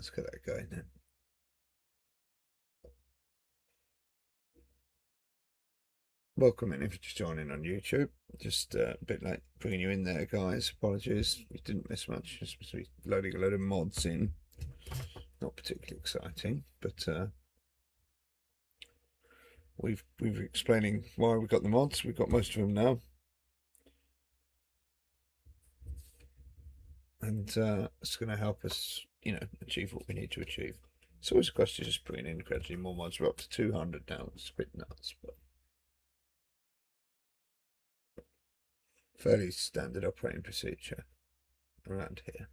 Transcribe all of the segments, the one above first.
Let's get that going then. Welcome in if you're just joining on YouTube. Just a bit late bringing you in there, guys. Apologies, we didn't miss much. Just loading a load of mods in. Not particularly exciting, but we've explaining why we got the mods. We've got most of them now, and it's going to help us, achieve what we need to achieve. So it's a question of just bringing in gradually more mods. We're up to 200 now. It's a bit nuts, but fairly standard operating procedure around here.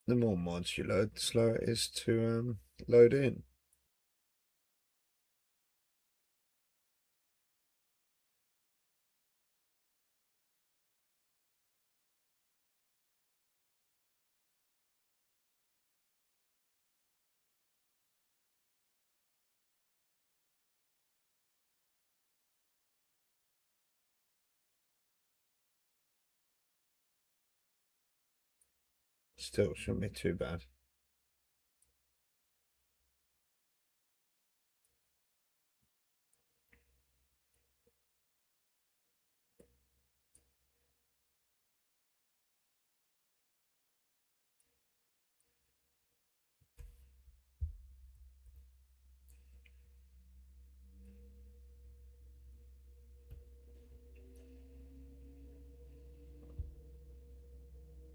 The more mods you load, the slower it is to load in. Still shouldn't be too bad.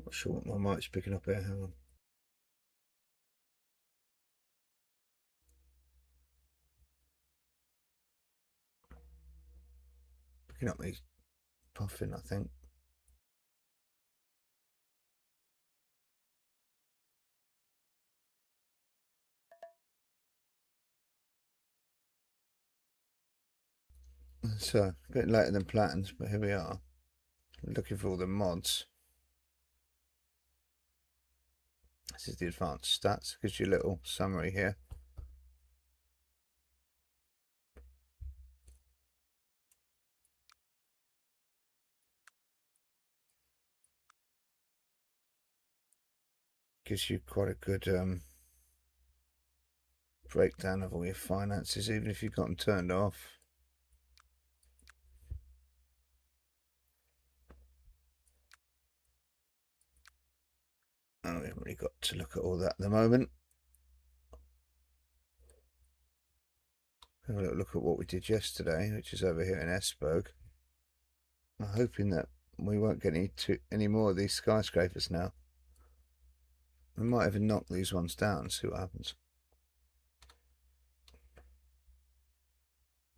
Not sure what my mic's picking up here. Hang on. Picking up me puffing, I think. So, a bit later than planned, but here we are. Looking for all the mods. This is the advanced stats. Gives you a little summary here. Gives you quite a good breakdown of all your finances, even if you've got them turned off. Oh, we haven't really got to look at all that at the moment. Have a little look at what we did yesterday, which is over here in Esjberg. I'm hoping that we won't get any more of these skyscrapers now. We might even knock these ones down and see what happens.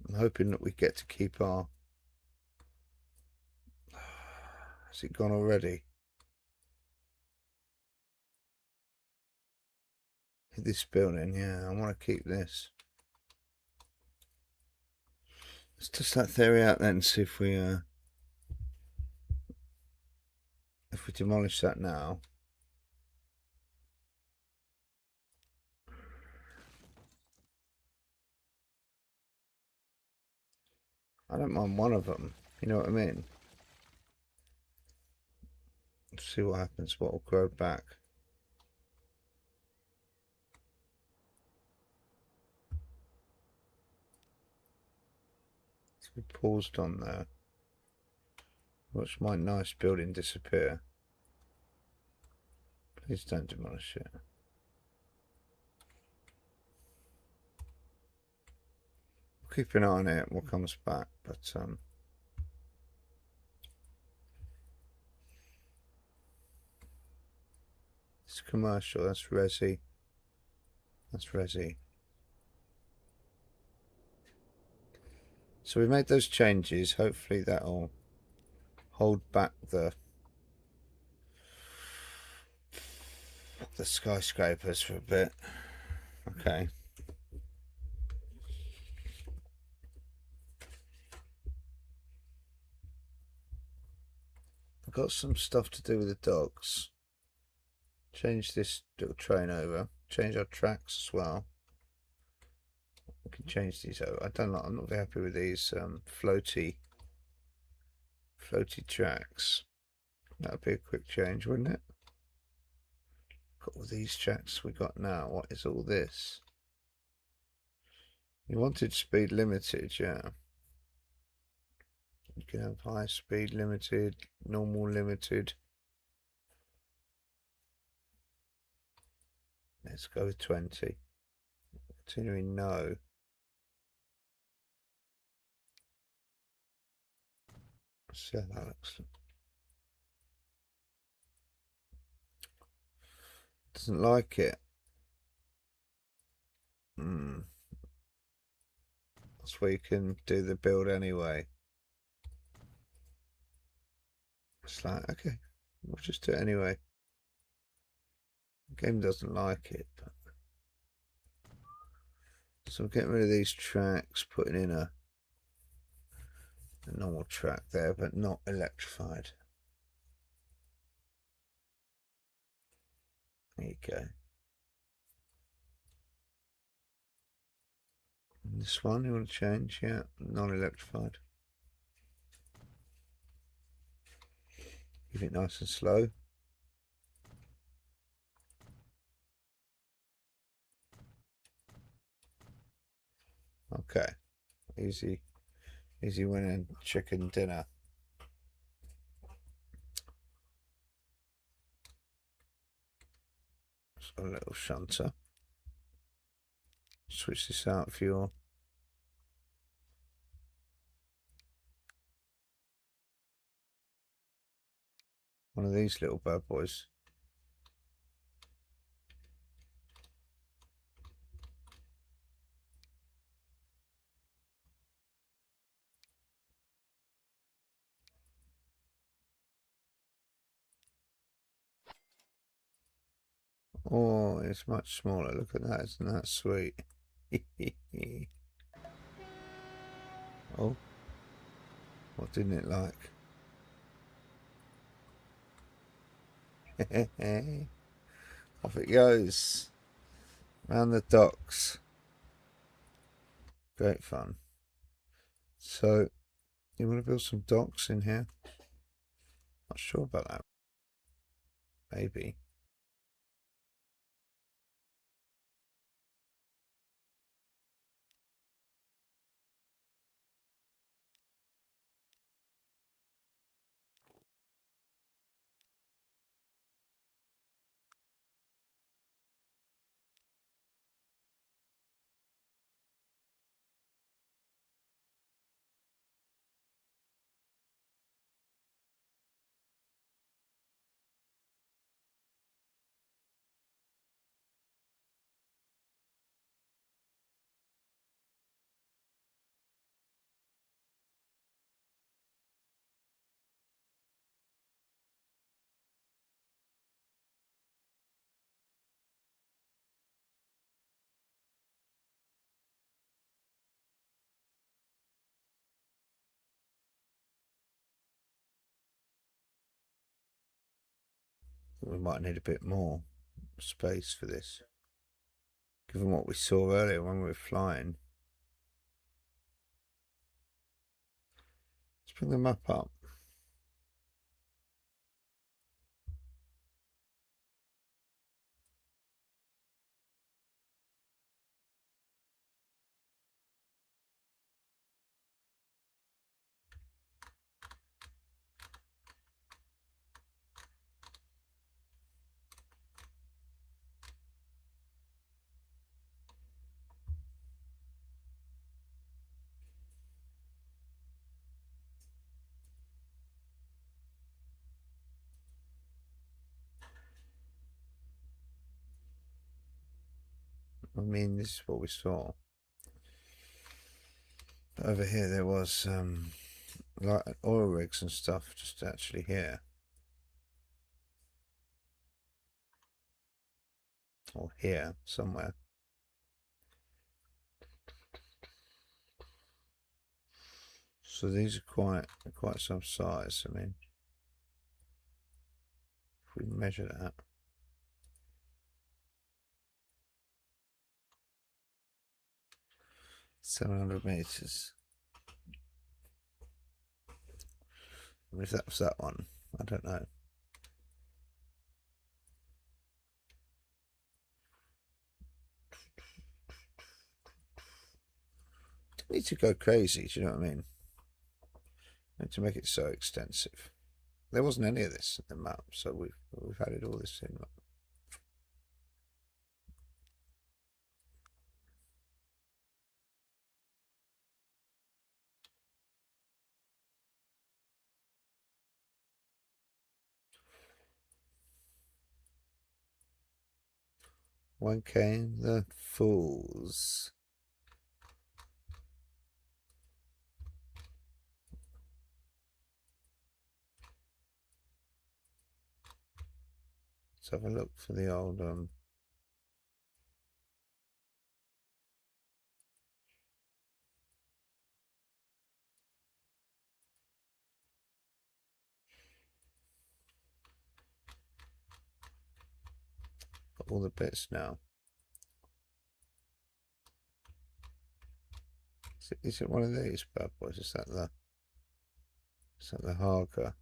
I'm hoping that we get to keep our... Has it gone already? This building, yeah, I want to keep this. Let's test that theory out then and see if we demolish that now. I don't mind one of them, you know what I mean? Let's see what happens, what will grow back. So we paused on there. Watch my nice building disappear. Please don't demolish it. We'll keep an eye on it, what comes back, but it's commercial, that's resi. That's resi. So we made those changes. Hopefully that'll hold back the skyscrapers for a bit. Okay. I've got some stuff to do with the dogs. Change this little train over. Change our tracks as well. We can change these over. I'm not very happy with these floaty tracks. That would be a quick change, wouldn't it? Got all these tracks we got now. What is all this? You wanted speed limited, yeah. You can have high speed limited, normal limited. Let's go with 20. Continuing no. Let's see how that looks. Doesn't like it. That's where you can do the build anyway. It's like, okay, we'll just do it anyway. The game doesn't like it. But... So I'm getting rid of these tracks, putting in a normal track there, but not electrified. There you go. And this one you want to change? Yeah, non-electrified. Keep it nice and slow. Okay, easy winning chicken dinner. Just got a little shunter. Switch this out for your one of these little bad boys. Oh, it's much smaller. Look at that. Isn't that sweet? Oh, what didn't it like? Off it goes. Round the docks. Great fun. So, you want to build some docks in here? Not sure about that. Maybe. We might need a bit more space for this. Given what we saw earlier when we were flying. Let's bring the map up. I mean, this is what we saw. Over here there was like oil rigs and stuff just actually here. Or here, somewhere. So these are quite some size. I mean, if we measure that. 700 meters. If that was that one, I don't know. Don't need to go crazy, do you know what I mean? Need to make it so extensive. There wasn't any of this in the map, so we've added all this in. When came the fools? Let's have a look for the old got all the bits now. Is it one of these bad boys? Is that the Harker?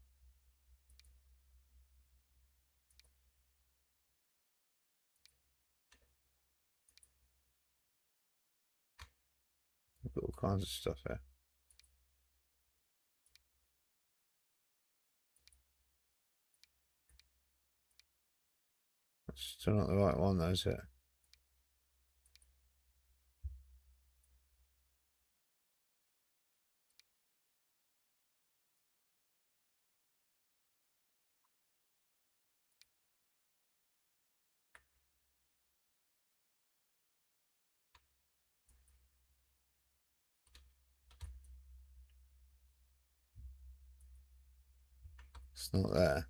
We've got all kinds of stuff here. That's still not the right one though, is it? It's not there.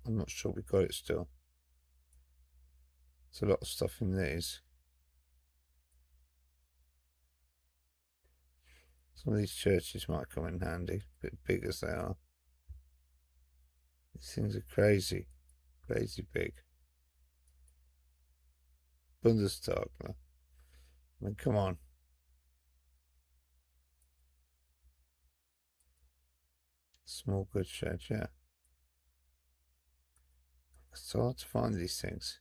I'm not sure we got it still. There's a lot of stuff in these. Some of these churches might come in handy, a bit big as they are. These things are crazy. Crazy big. Bundestag. I mean, come on. Small goods shed, yeah. It's hard to find these things.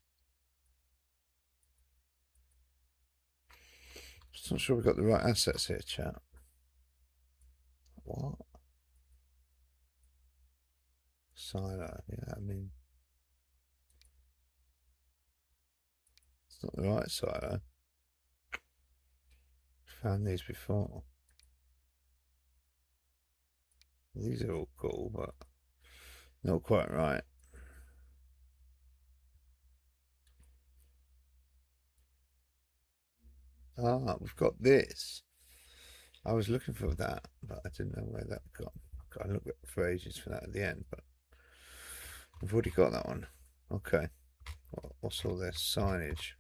Just not sure we've got the right assets here, chat. What? Silo, yeah, I mean, it's not the right silo. Found these before. These are all cool, but not quite right. Ah, we've got this. I was looking for that, but I didn't know where that got. I looked for ages for that at the end, but we've already got that one. Okay. What's all this? Signage.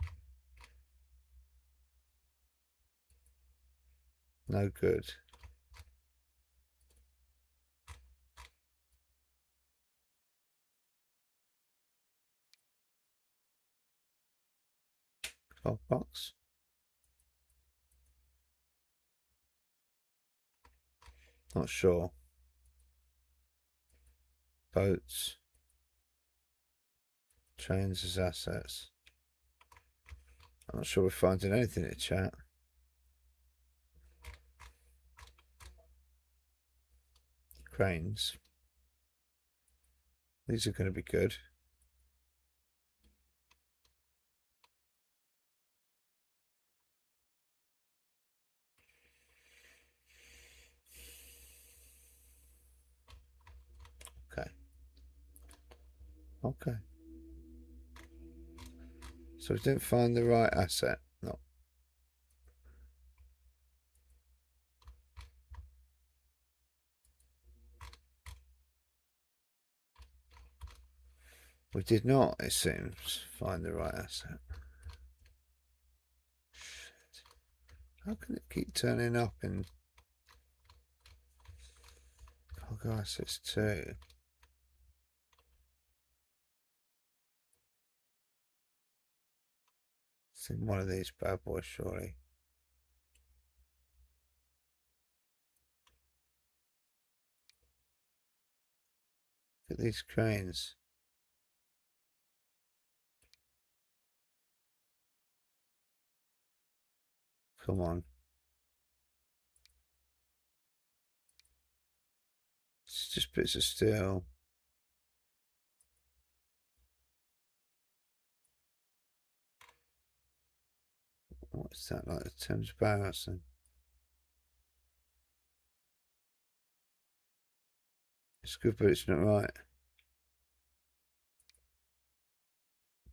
No good. Car box. Not sure. Boats. Trains as assets. I'm not sure we're finding anything in the chat. Cranes. These are going to be good. Okay. Okay. So we didn't find the right asset. No. We did not, it seems, find the right asset. Shit. How can it keep turning up in cargo assets too? It's in one of these bad boys, surely. Look at these cranes. Come on. It's just bits of steel. What's that, like the Thames Barrison? It's good, but it's not right.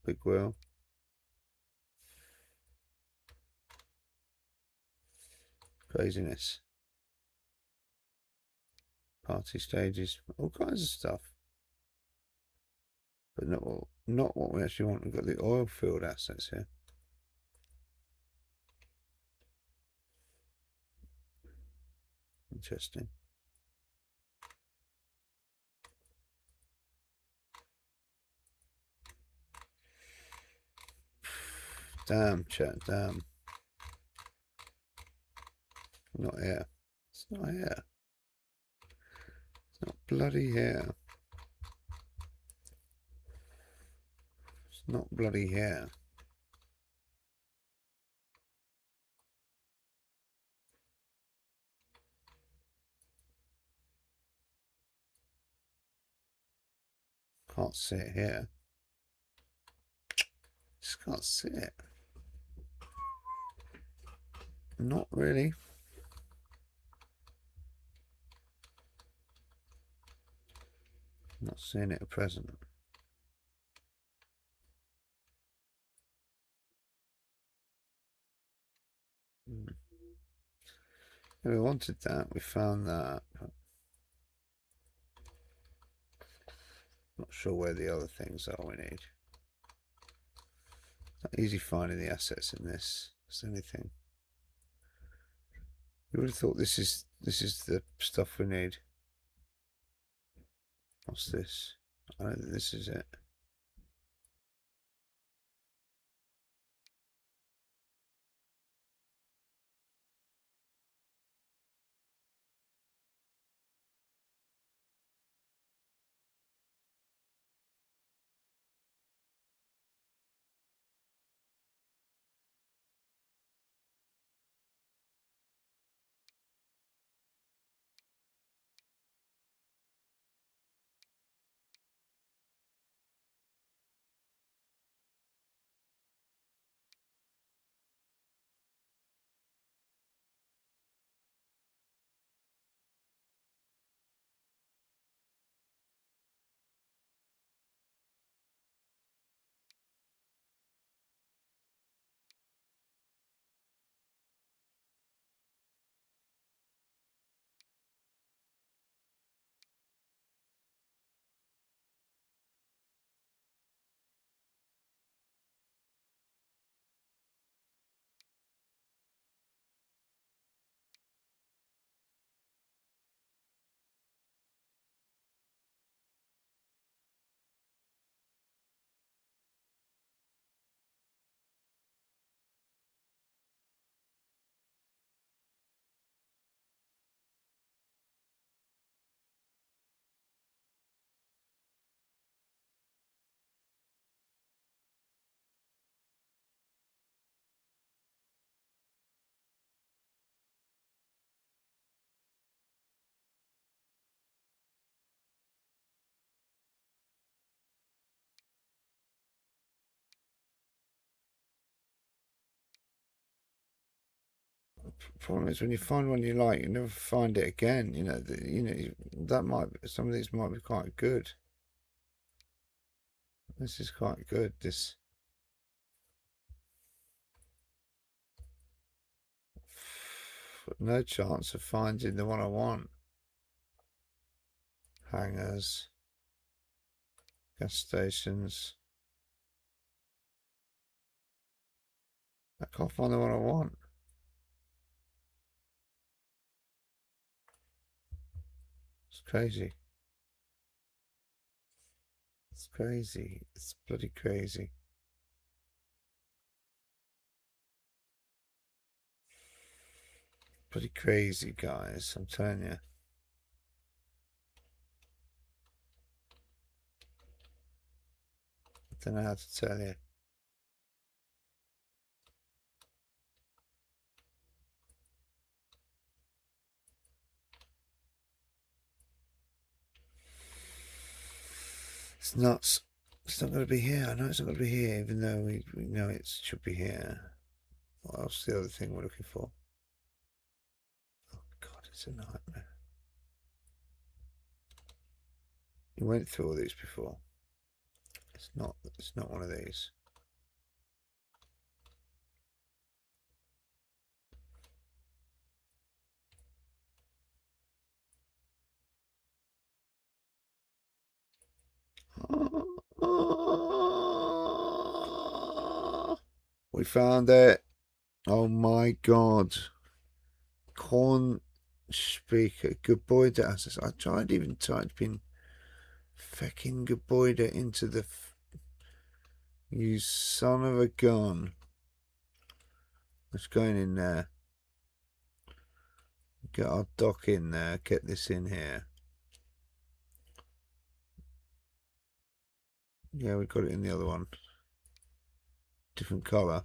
Big wheel. Craziness. Party stages. All kinds of stuff. But not what we actually want. We've got the oil field assets here. Interesting. Damn, chat, damn. Not here. It's not here. It's not bloody here. It's not bloody here. Can't see it here. Just can't see it. Not really. Not seeing it at present. Yeah, we wanted that. We found that. Not sure where the other things are we need. It's not easy finding the assets in this. Is anything? You would have thought this is the stuff we need. What's this? I don't think this is it. Problem is when you find one you like, you never find it again. You know, that might be, some of these might be quite good. This is quite good. This. But no chance of finding the one I want. Hangars, gas stations. I can't find the one I want. It's crazy. It's crazy. It's bloody crazy. Pretty crazy, guys, I'm telling you. I don't know how to tell you. It's nuts. It's not going to be here. I know it's not going to be here, even though we know it should be here. What else is the other thing we're looking for? Oh, God, it's a nightmare. You went through all these before. It's not one of these. We found it. Oh my God. Corn speaker. Gebäude access. I tried even typing fecking Gebäude into the. You son of a gun. Let's go in there. Get our dock in there. Get this in here. Yeah, we got it in the other one. Different colour.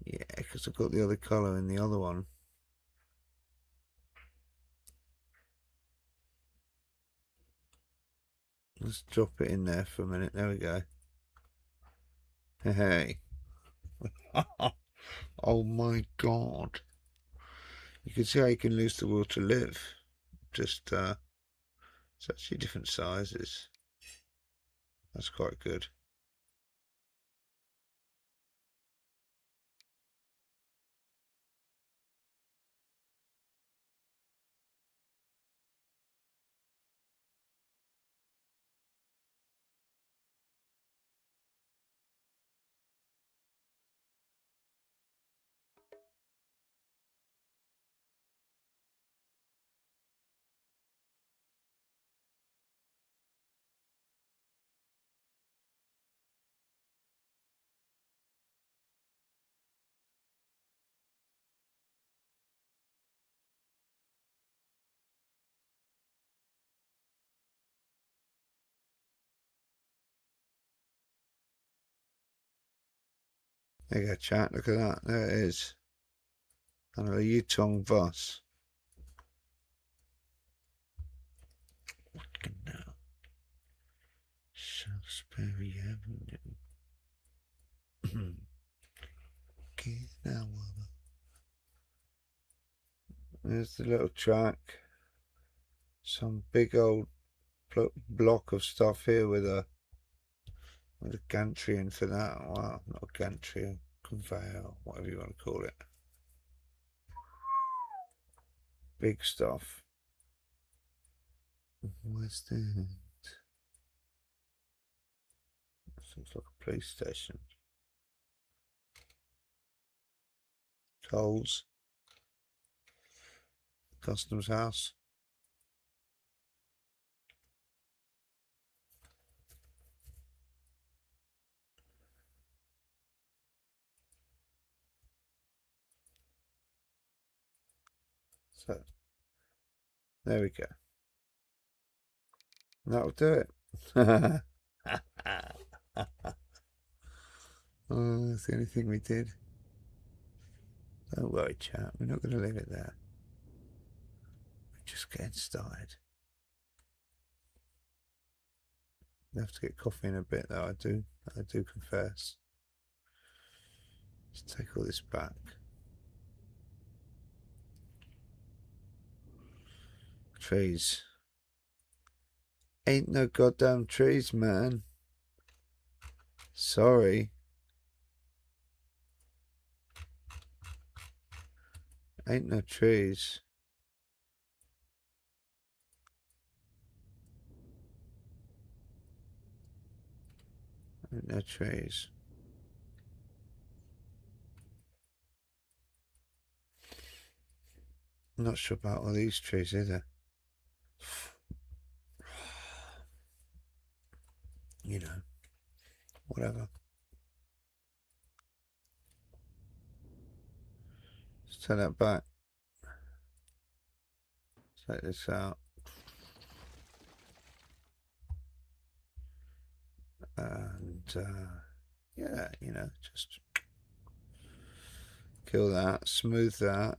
Yeah, because I've got the other colour in the other one. Let's drop it in there for a minute. There we go. Hey. Oh my God. You can see how you can lose the will to live. Just, it's actually different sizes. That's quite good. There you go, chat. Look at that. There it is. And a Yutong bus. What can now? Salisbury Avenue. Keith now. There's the little track. Some big old block of stuff here with a gantry in for that. Wow, not a gantry, a conveyor, whatever you want to call it. Big stuff. Where's that? Looks like a police station. Tolls. Customs house. So, there we go. That'll do it. Oh, that's the only thing we did. Don't worry, chat. We're not going to leave it there. We're just getting started. I have to get coffee in a bit, though. I do confess. Let's take all this back. Trees. Ain't no goddamn trees, man. Sorry. Ain't no trees. Ain't no trees. I'm not sure about all these trees either. You know, whatever. Let's turn that back. Take this out. And yeah, you know, just kill that, smooth that.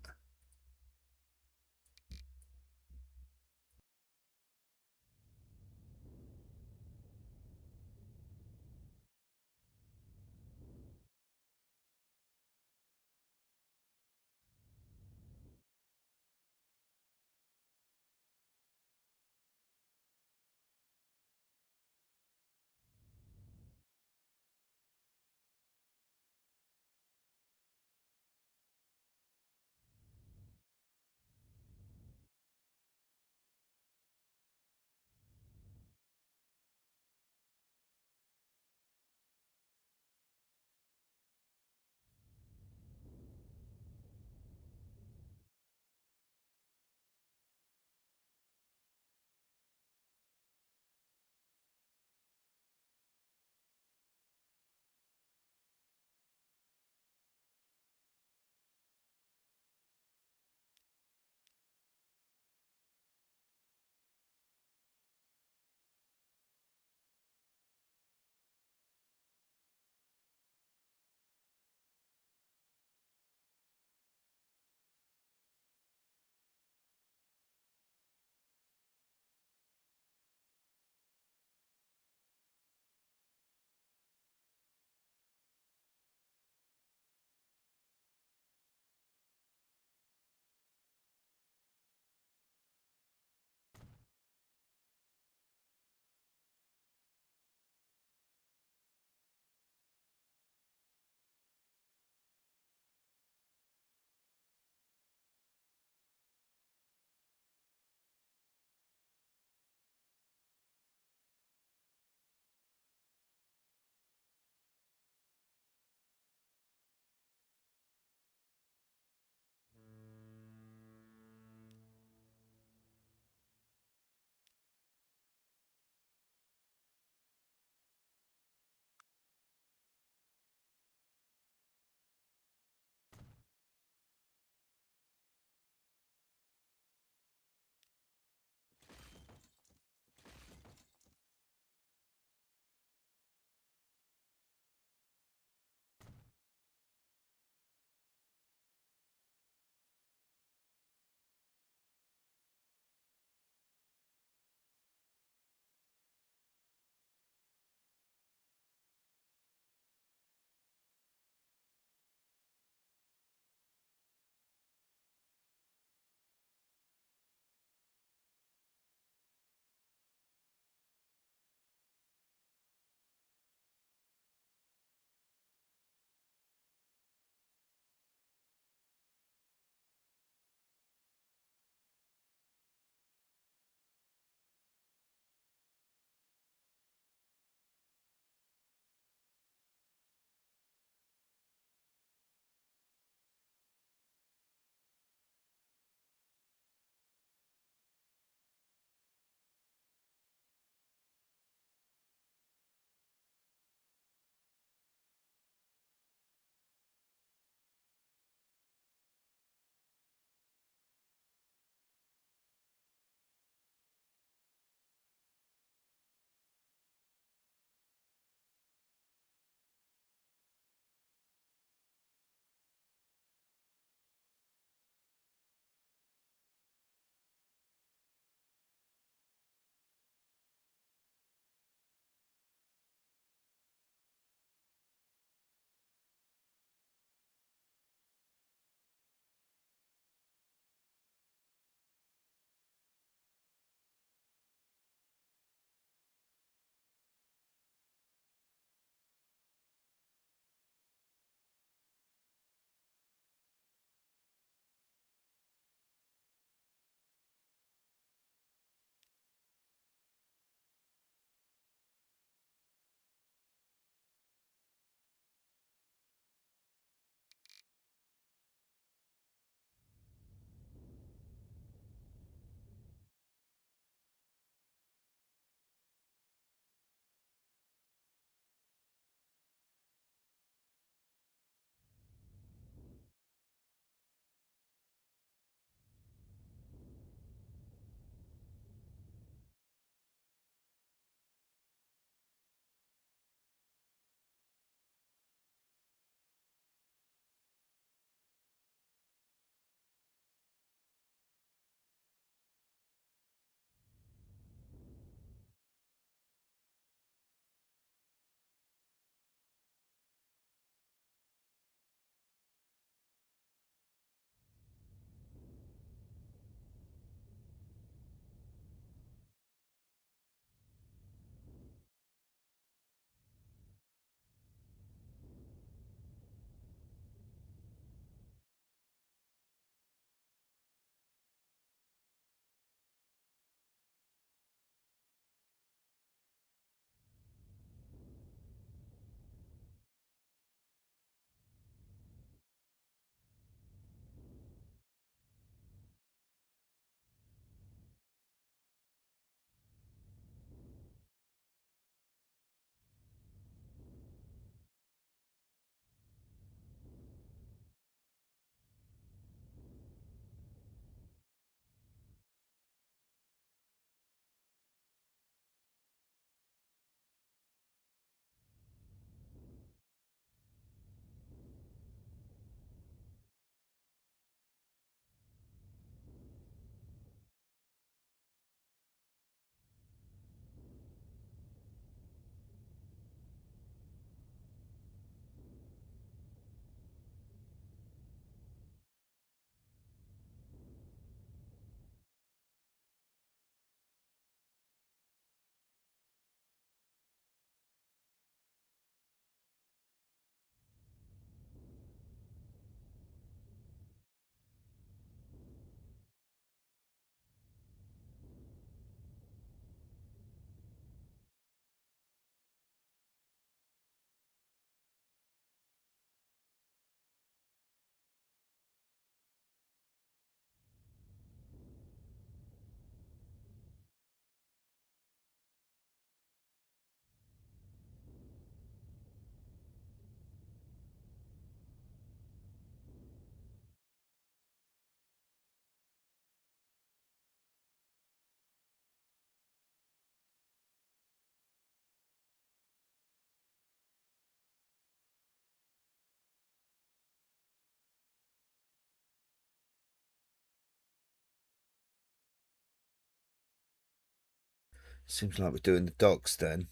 Seems like we're doing the dogs then,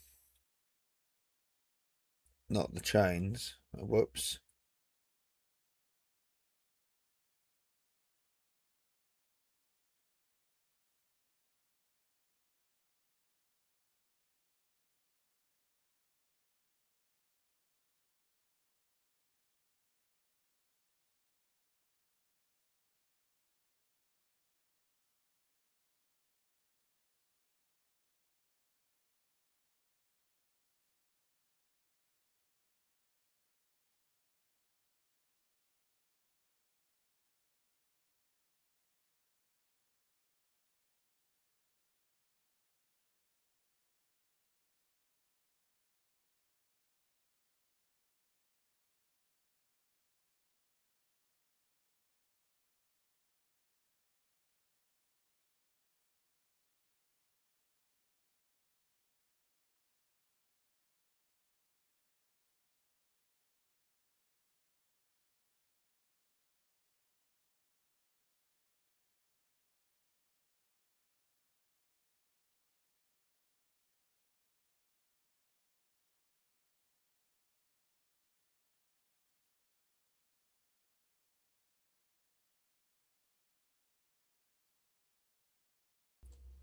not the chains. Oh, whoops.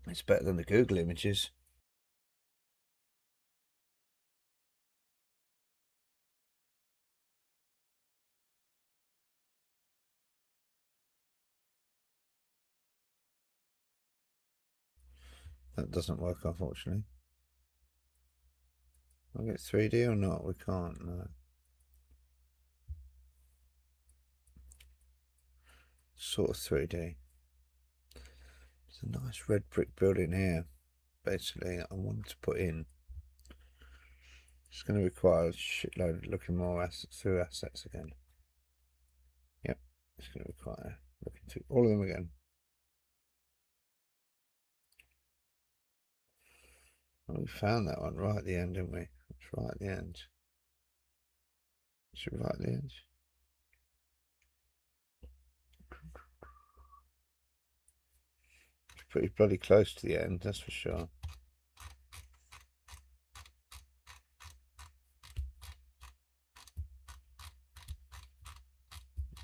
It's better than the Google images. That doesn't work, unfortunately. I'll get 3D or not? We can't, no. Sort of 3D. It's a nice red brick building here, basically, I wanted to put in. It's going to require a shitload of looking more through assets again. Yep, it's going to require looking through all of them again. Well, we found that one right at the end, didn't we? It's right at the end. Is it right at the end? It's pretty bloody close to the end, that's for sure.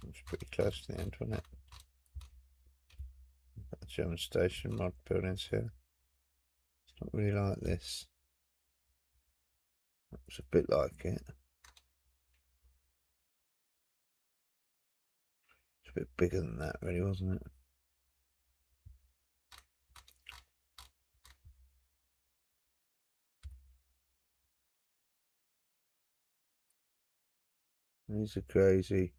It's pretty close to the end, wasn't it? Got the German station mod buildings here. It's not really like this. It's a bit like it. It's a bit bigger than that, really, wasn't it? These are crazy.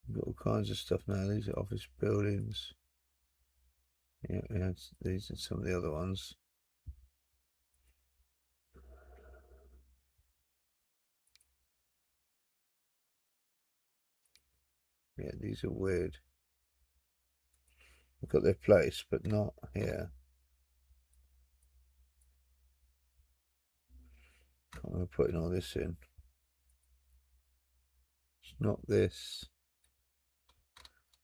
We've got all kinds of stuff now. These are office buildings. Yeah, these and some of the other ones. Yeah, these are weird. They've got their place, but not here. Can't remember putting all this in. It's not this.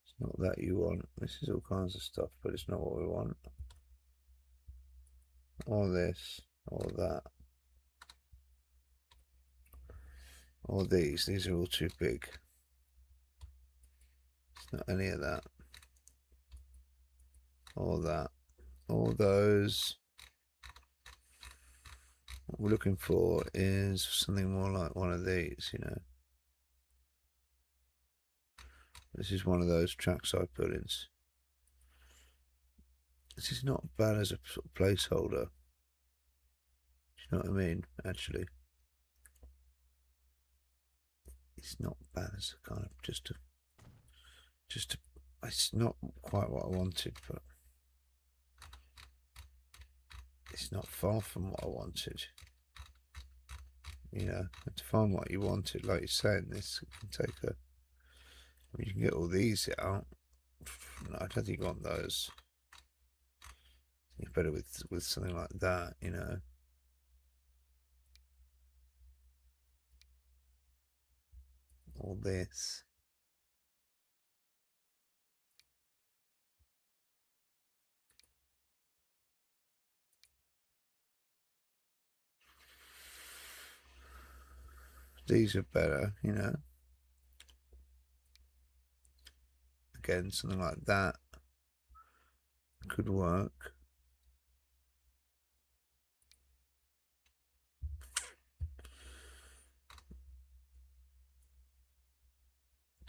It's not that you want. This is all kinds of stuff, but it's not what we want. Or this, or that. Or these. These are all too big. It's not any of that. Or that. All those. What we're looking for is something more like one of these, you know. This is one of those trackside buildings. This is not bad as a sort of placeholder. Do you know what I mean? Actually, it's not bad as a kind of just a. It's not quite what I wanted, but it's not far from what I wanted. You know, to find what you wanted, like you're saying, this can take a. I mean, you can get all these out. No, I don't think you want those. You're better with something like that, you know. All this. These are better, you know. Again, something like that could work.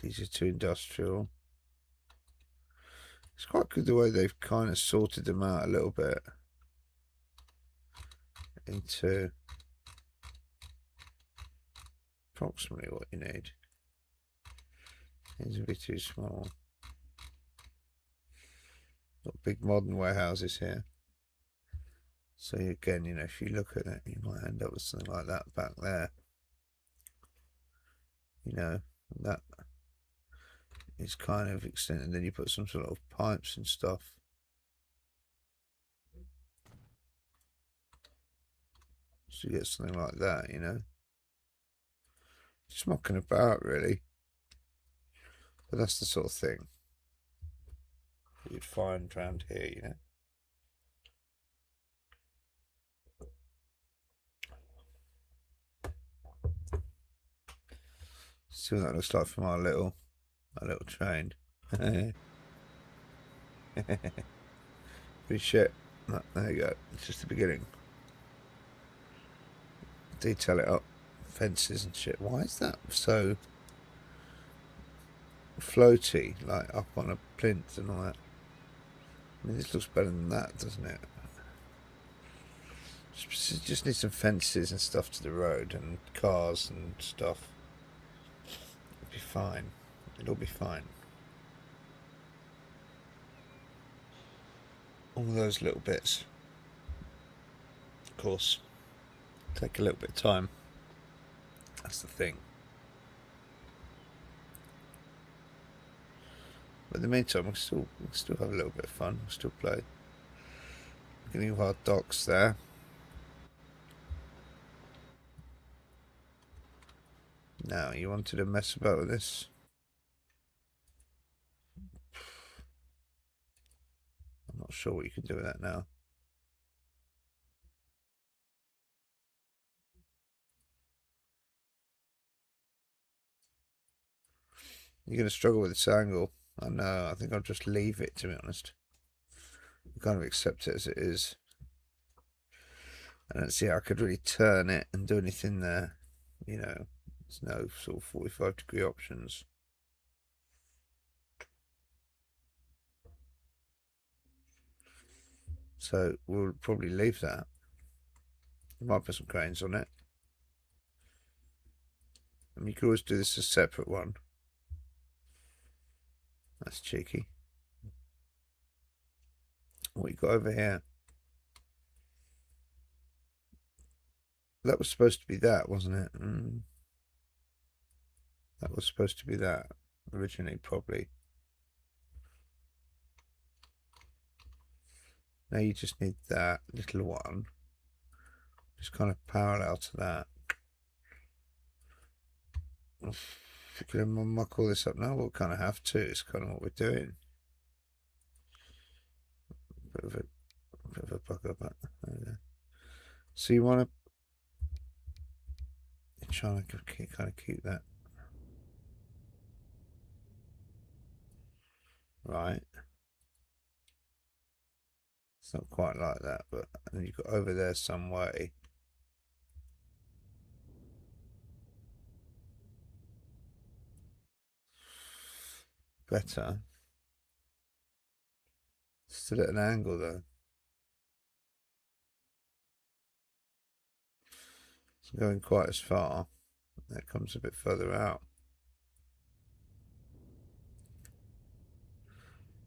These are too industrial. It's quite good the way they've kind of sorted them out a little bit into approximately what you need. These would be too small. Got big modern warehouses here. So again, you know, if you look at it, you might end up with something like that back there. You know, that is kind of extended. And then you put some sort of pipes and stuff. So you get something like that, you know. Just mucking about, really. But that's the sort of thing you'd find around here, you know. See what that looks like from our little train. Pretty shit. There you go. It's just the beginning. Detail it up. Fences and shit. Why is that so floaty, like up on a plinth and all that? I mean, this looks better than that, doesn't it? Just need some fences and stuff to the road and cars and stuff. It'll be fine. It'll be fine. All those little bits, of course, take a little bit of time. That's the thing. But in the meantime, we'll still have a little bit of fun. We'll still play. Beginning of our docks there. Now, you wanted to mess about with this? I'm not sure what you can do with that now. You're going to struggle with this angle. I know. I think I'll just leave it, to be honest. Kind of accept it as it is. I don't see how I could really turn it and do anything there. You know, there's no sort of 45-degree options. So we'll probably leave that. We might put some cranes on it. And you could always do this as a separate one. That's cheeky. What you got over here? That was supposed to be that, wasn't it? That was supposed to be that originally, probably. Now you just need that little one. Just kind of parallel to that. If you can muck all this up now, we'll kind of have to. It's kind of what we're doing. Bit of a bug up. So you want to try to kind of keep that right. It's not quite like that, but and you've got over there some way. Better. Still at an angle though. It's going quite as far. That comes a bit further out.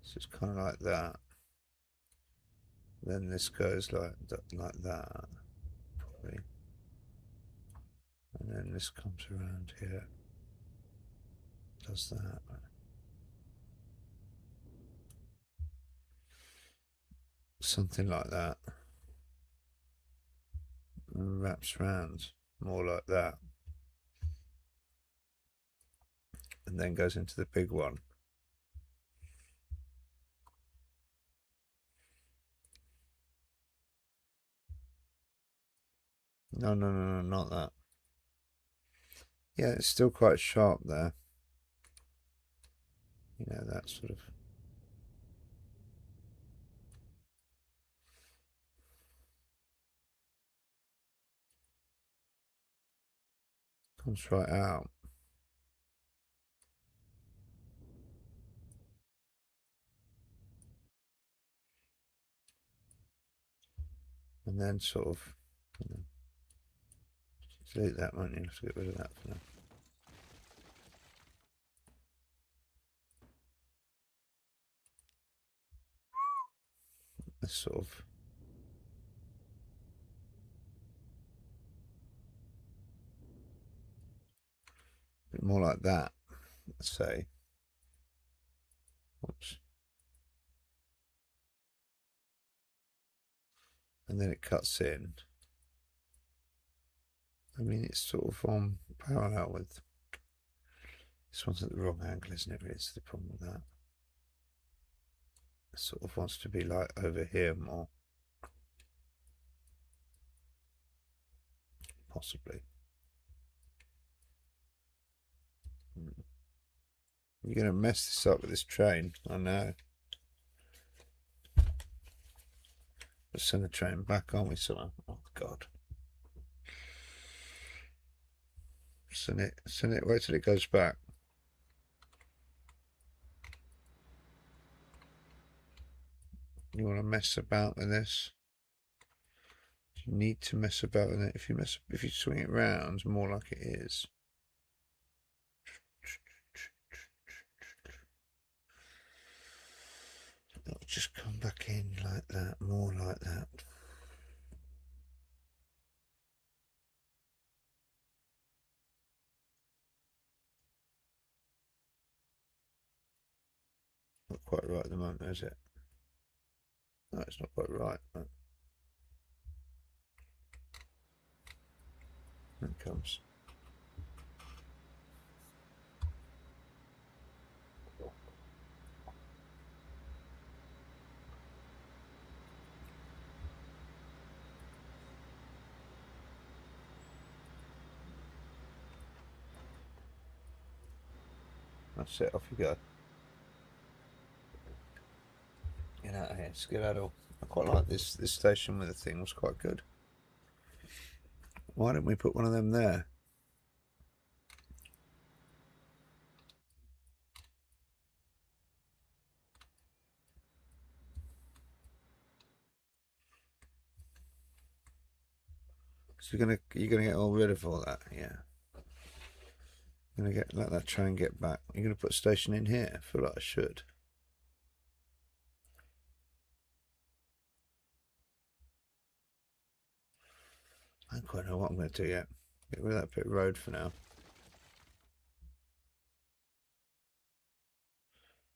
So it's kind of like that. Then this goes like that, probably. And then this comes around here. Does that. Something like that. And wraps round more like that. And then goes into the big one. No, not that. Yeah, it's still quite sharp there. You know, that sort of. Comes right out. And then sort of, delete that one. You have to get rid of that for now. This sort of. A bit more like that, let's say. Oops. And then it cuts in. I mean, it's sort of parallel with. This one's at the wrong angle, isn't it? Really, it's the problem with that. It sort of wants to be like over here more. Possibly. You're going to mess this up with this train. I know. Let's send the train back, aren't we, somehow? Oh, God. Send it, wait till it goes back. You want to mess about with this? You need to mess about with it. If you swing it round more like it is. It'll just come back in like that, more like that. Not quite right at the moment, is it? No, it's not quite right. But here it comes. That's it, off you go. Get out of here, skedaddle. I quite like this station with the thing, was quite good. Why don't we put one of them there? So you're gonna get all rid of all that, yeah. You're gonna let that train get back. You're gonna put a station in here. I feel like I should. I don't quite know what I'm gonna do yet. Get rid of that bit of road for now.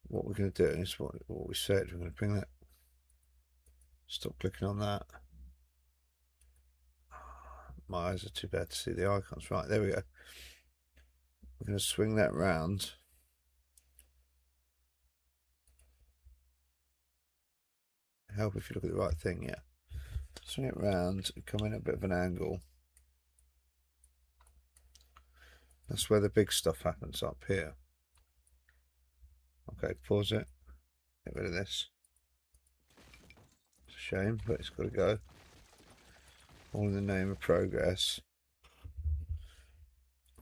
What we're gonna do is what we said. We're gonna bring that. Stop clicking on that. My eyes are too bad to see the icons. Right, there we go. We're going to swing that round. Help if you look at the right thing, yeah. Swing it round and come in at a bit of an angle. That's where the big stuff happens, up here. Okay, pause it. Get rid of this. It's a shame, but it's got to go. All in the name of progress.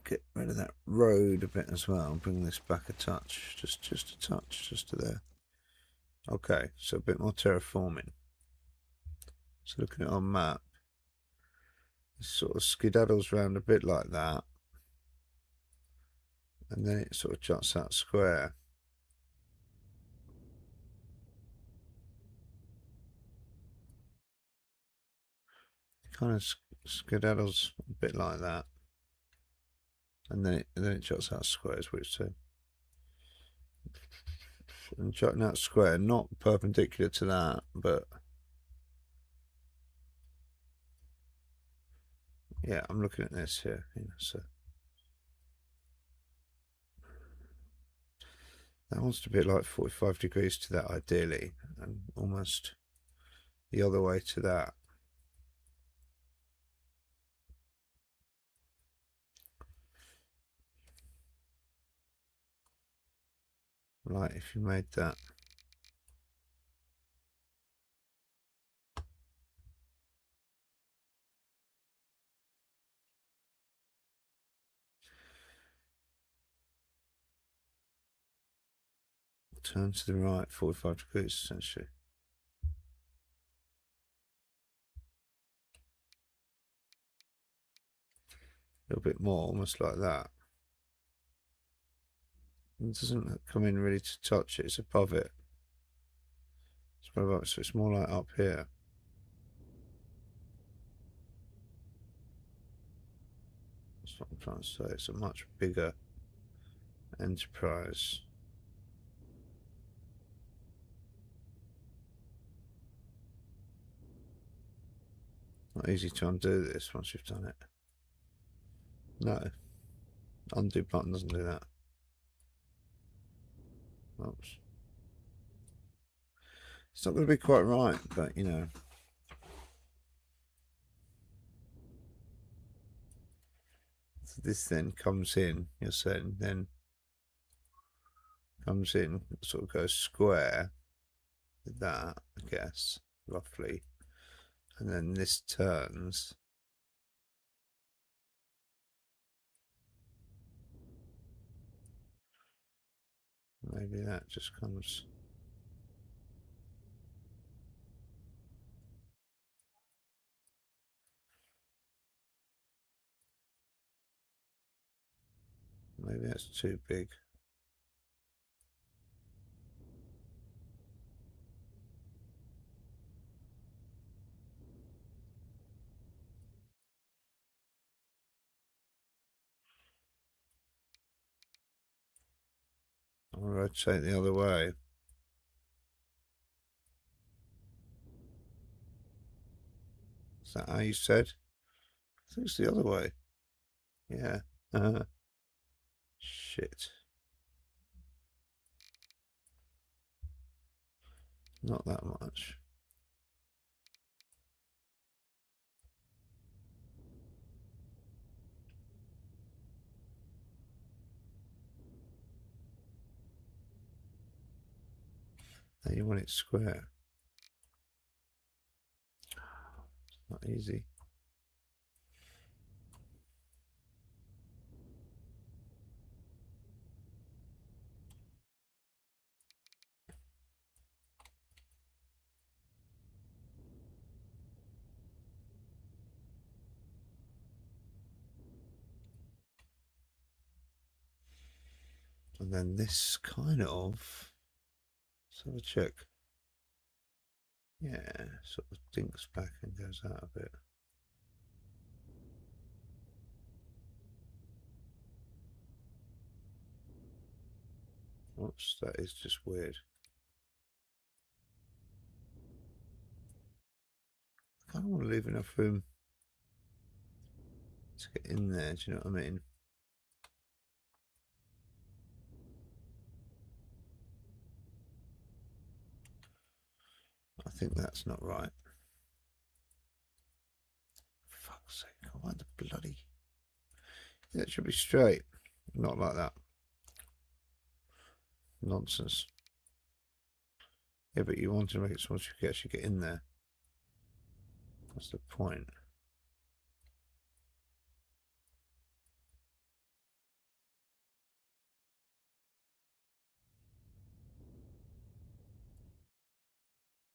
Get rid of that road a bit as well. Bring this back a touch. Just a touch, just to there. Okay, so a bit more terraforming. So looking at our map, it sort of skedaddles around a bit like that. And then it sort of juts out square. It kind of skedaddles a bit like that. And then it juts out square, as we've said. And jutting out square, not perpendicular to that, but yeah, I'm looking at this here, you know, so that wants to be like 45 degrees to that ideally, and almost the other way to that. Like if you made that. Turn to the right, 45 degrees essentially. A little bit more, almost like that. It doesn't come in really to touch it, it's above it. So it's more like up here. That's what I'm trying to say. It's a much bigger enterprise. Not easy to undo this once you've done it. No. Undo button doesn't do that. Oops. It's not going to be quite right, but you know. So this then comes in, you're saying, then comes in, sort of goes square with that, I guess, roughly. And then this turns. Maybe that just comes. Maybe that's too big. I'll rotate the other way. Is that how you said? I think it's the other way. Yeah. Shit. Not that much. Now you want it square. Not easy. And then this kind of, let's have a check. Yeah, sort of dinks back and goes out a bit. Oops, that is just weird. I kind of want to leave enough room to get in there, do you know what I mean? I think that's not right. For fuck's sake, I want the bloody... Yeah, it should be straight, not like that. Nonsense. Yeah, but you want to make it so you can actually get in there. That's the point.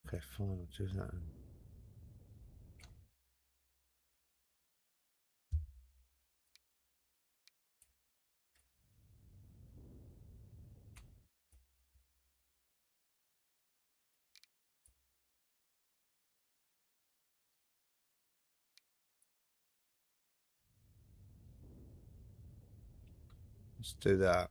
Okay, fine, I'll do that. Let's do that.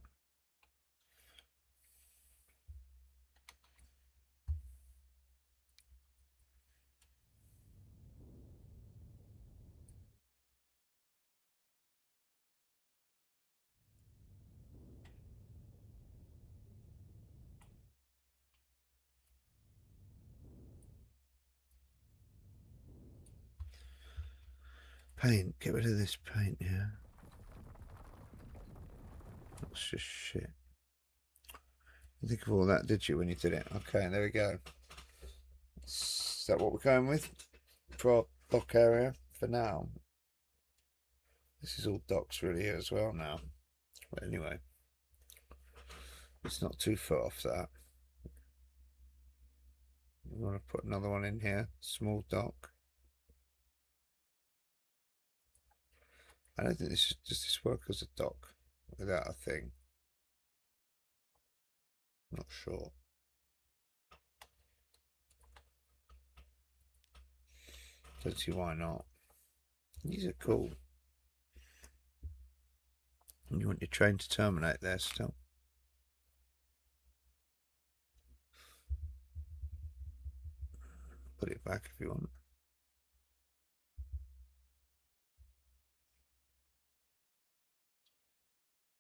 Paint, get rid of this paint here. That's just shit. You think of all that, did you, when you did it? Okay, there we go. Is that what we're going with for our dock area for now? This is all docks really here as well now. But anyway, it's not too far off that. We want to put another one in here, small dock. I don't think does this work as a dock without a thing? Not sure. Don't see why not. These are cool. And you want your train to terminate there still. Put it back if you want.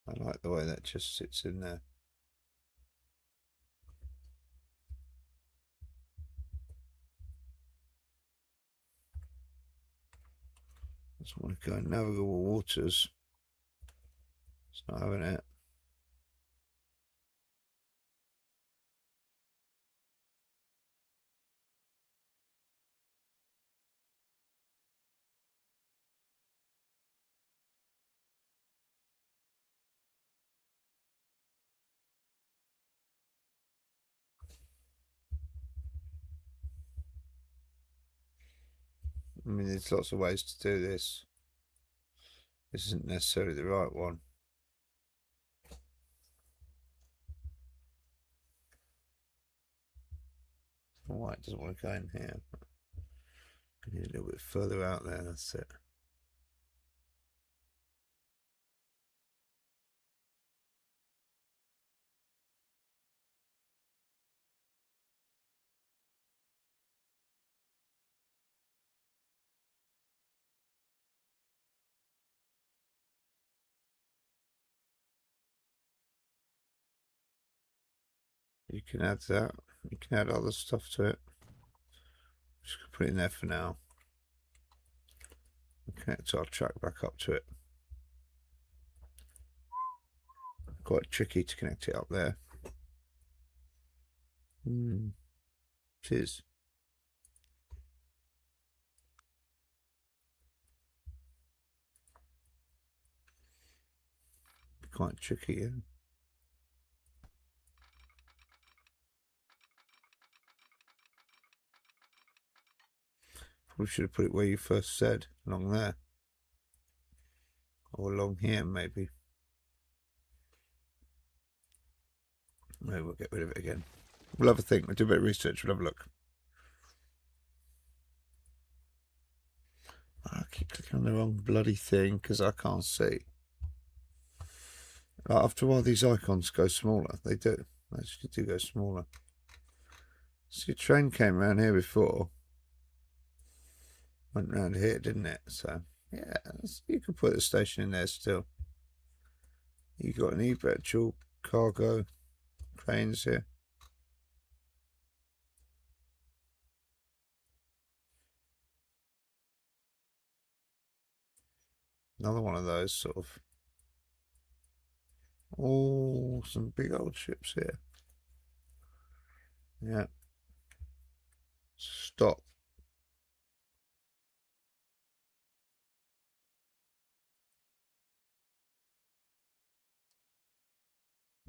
I like the way that just sits in there. Just want to go in navigable waters. It's not having it. I mean, there's lots of ways to do this. This isn't necessarily the right one. Why it doesn't want to go in here. I need a little bit further out there, that's it. You can add that. You can add other stuff to it. Just put it in there for now. Connect our track back up to it. Quite tricky to connect it up there. It is. Quite tricky, yeah. Probably should have put it where you first said, along there. Or along here, maybe. Maybe we'll get rid of it again. We'll have a think. We'll do a bit of research. We'll have a look. I keep clicking on the wrong bloody thing because I can't see. After a while, these icons go smaller. They do. They actually do go smaller. See, a train came around here before. Went round here, didn't it? So, yeah, you could put the station in there still. You got an e-virtual cargo trains here. Another one of those sort of. Oh, some big old ships here. Yeah. Stop.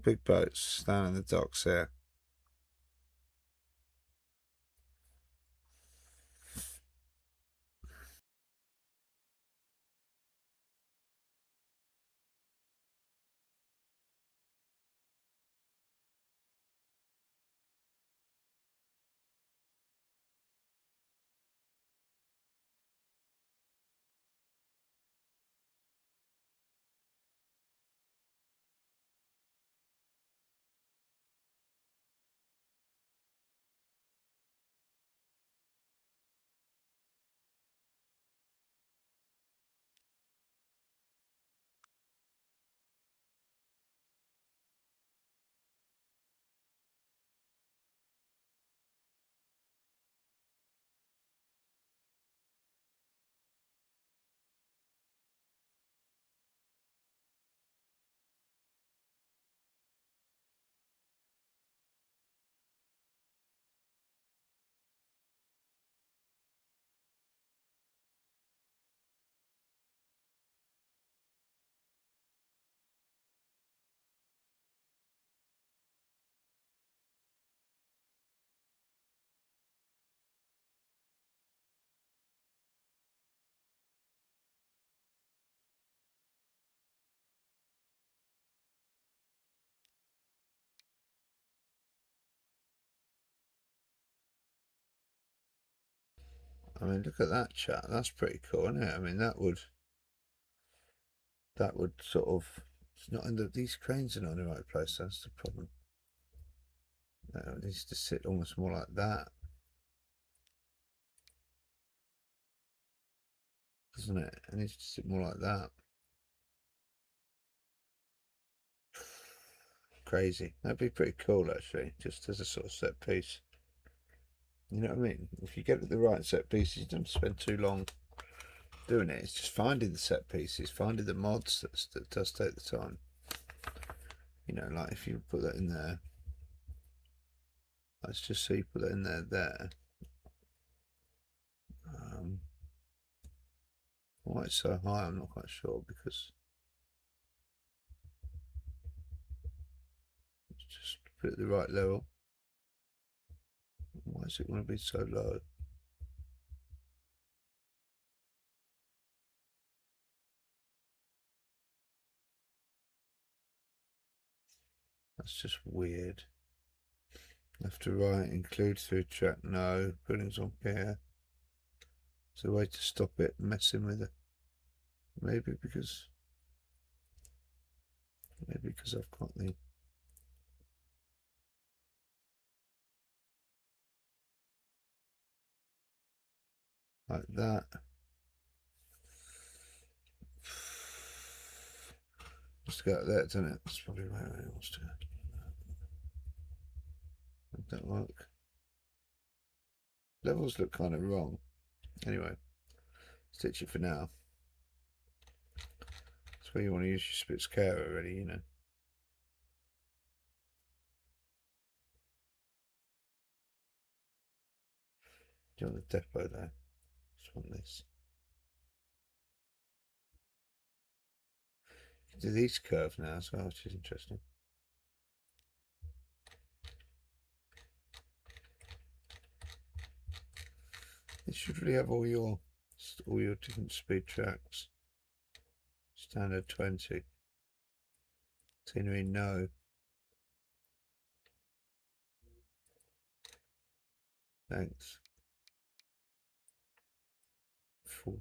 Big boats down in the docks here. I mean, look at that, chat. That's pretty cool, isn't it? I mean, that would sort of, it's not in these cranes are not in the right place. That's the problem. It needs to sit almost more like that, doesn't it? It needs to sit more like that. Crazy. That'd be pretty cool, actually, just as a sort of set piece. You know what I mean? If you get the right set pieces, you don't spend too long doing it. It's just finding the set pieces, finding the mods that does take the time. You know, like if you put that in there, let's just say you put that in there. Why it's so high, I'm not quite sure, because just put it at the right level. Why does it want to be so low? That's just weird. Left to right, include through track, no. Buildings on pier. There's a way to stop it messing with it. Maybe because I've got the like that. Just go out there, doesn't it? That's probably where it wants to go. Would that work? Levels look kind of wrong. Anyway, stitch it for now. That's where you want to use your split scale already, you know. Do you want the depot there? Just want this. You can do these curves now as well, which is interesting. This should really have all your different speed tracks. Standard 20. Scenery, no. Thanks. 40,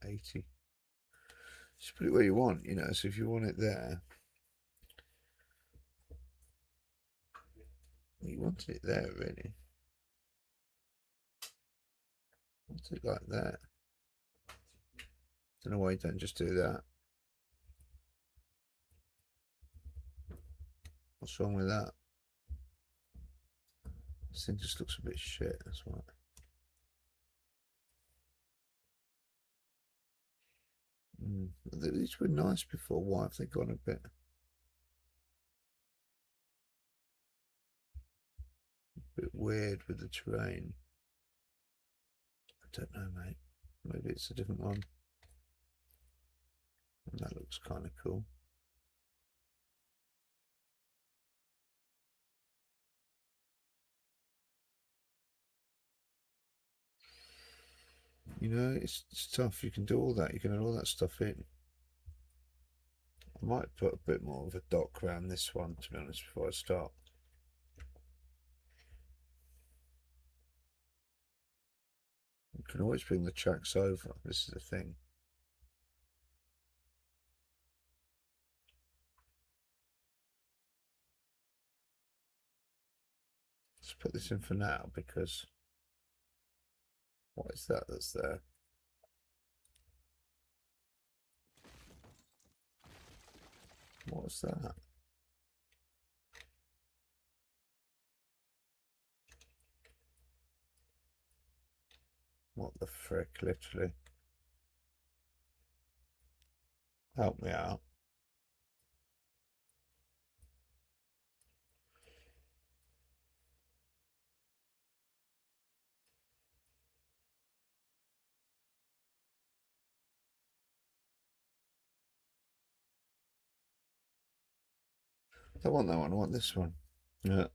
80. Just put it where you want, you know, so if you want it there, you wanted it there, really. Want it like that. Don't know why you don't just do that. What's wrong with that? This thing just looks a bit shit, that's why. These were nice before. Why have they gone a bit weird with the terrain? I don't know, mate. Maybe it's a different one. And that looks kind of cool. You know, it's tough. You can do all that. You can add all that stuff in. I might put a bit more of a dock around this one, to be honest, before I start. You can always bring the tracks over. This is the thing. Let's put this in for now, because what is that that's there? What's that? What the frick, literally? Help me out. I don't want that one, I want this one. Yeah.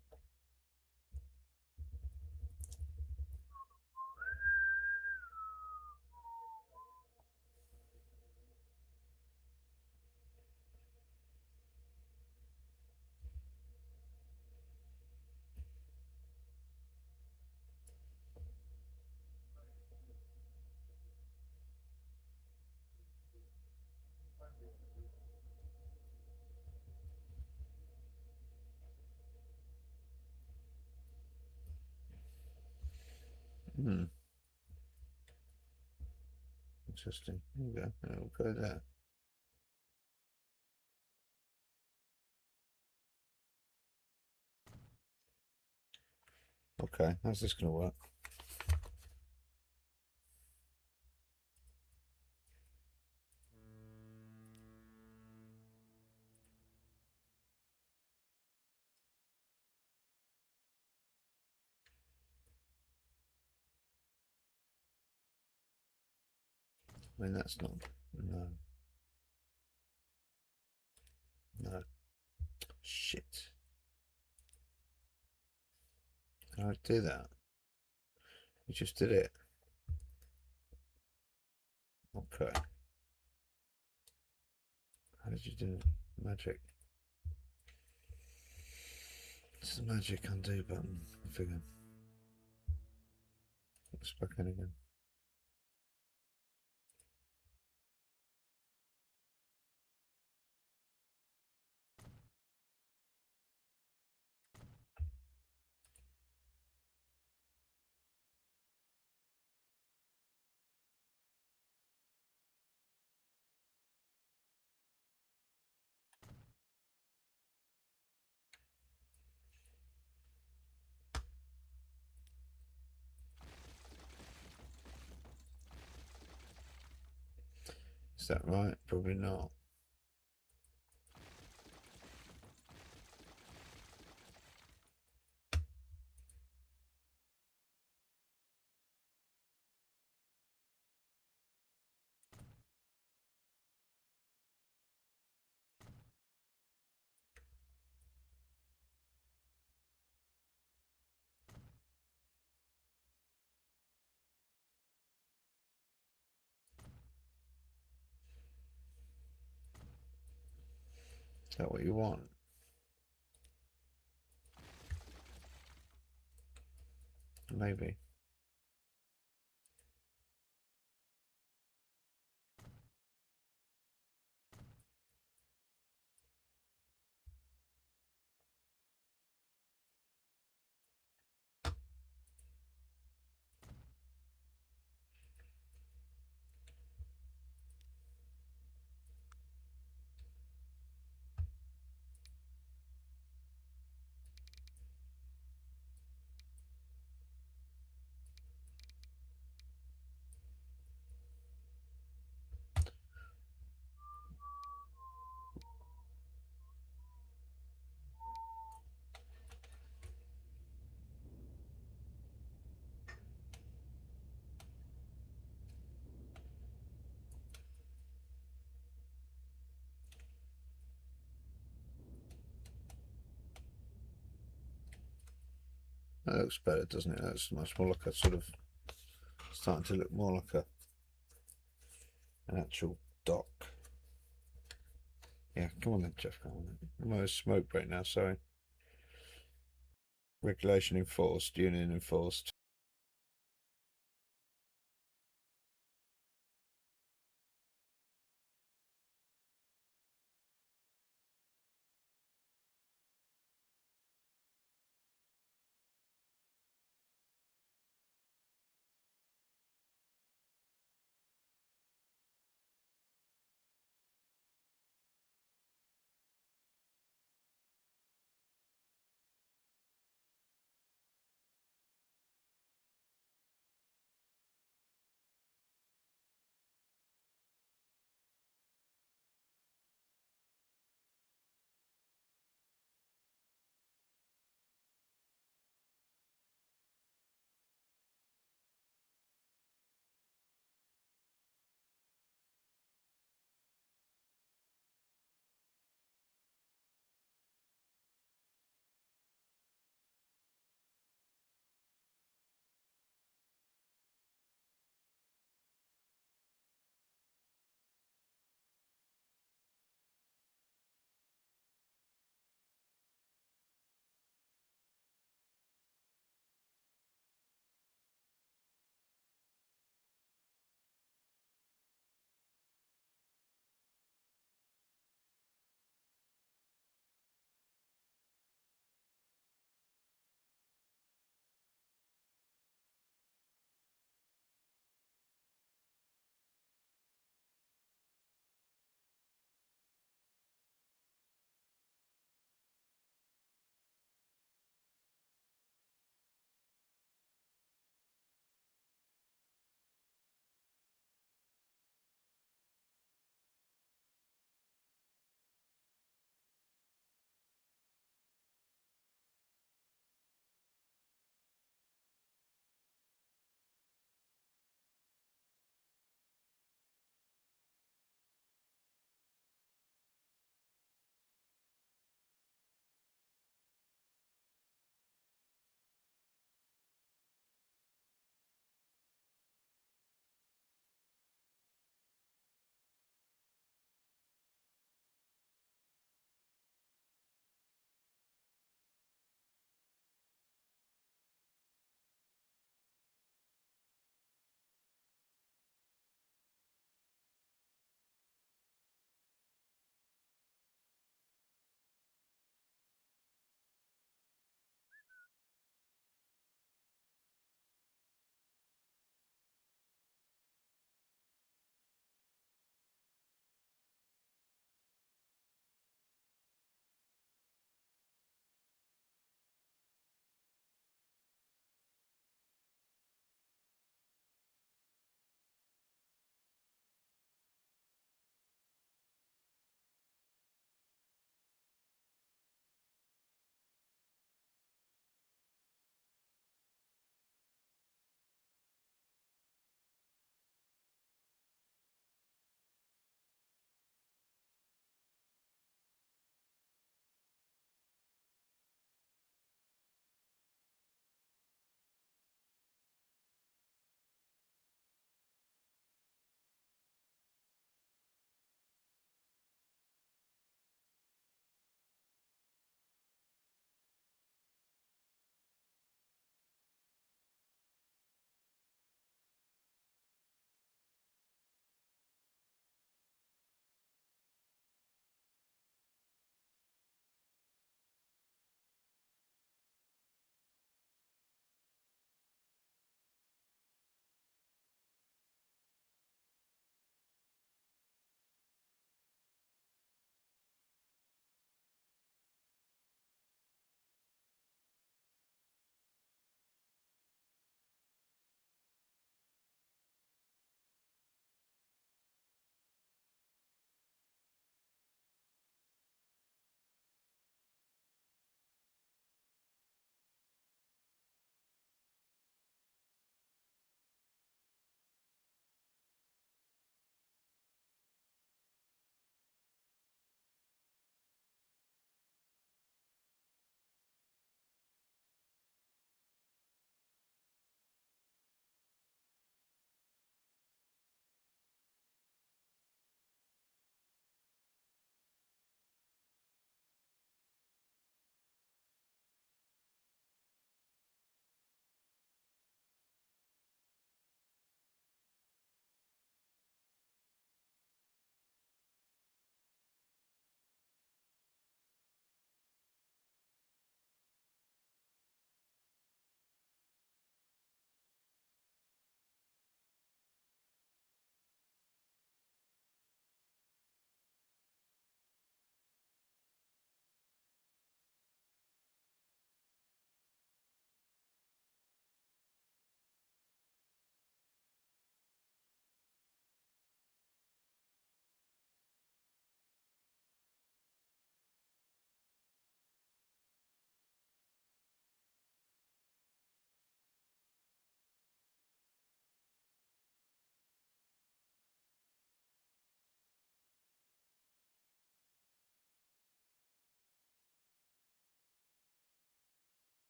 Hmm. Interesting. There we go. We'll go there. Okay, how's this going to work? I mean, that's not... No. No. Shit. Can I do that? You just did it. Okay. How did you do it? Magic. It's the magic undo button. Figure. It's back in again. Is that right? Probably not. Is that what you want? Maybe. That looks better, doesn't it? That's much more like a sort of starting to look more like an actual dock. Yeah, come on then, Jeff. Come on then. I'm on a smoke break now, sorry. Regulation enforced, union enforced.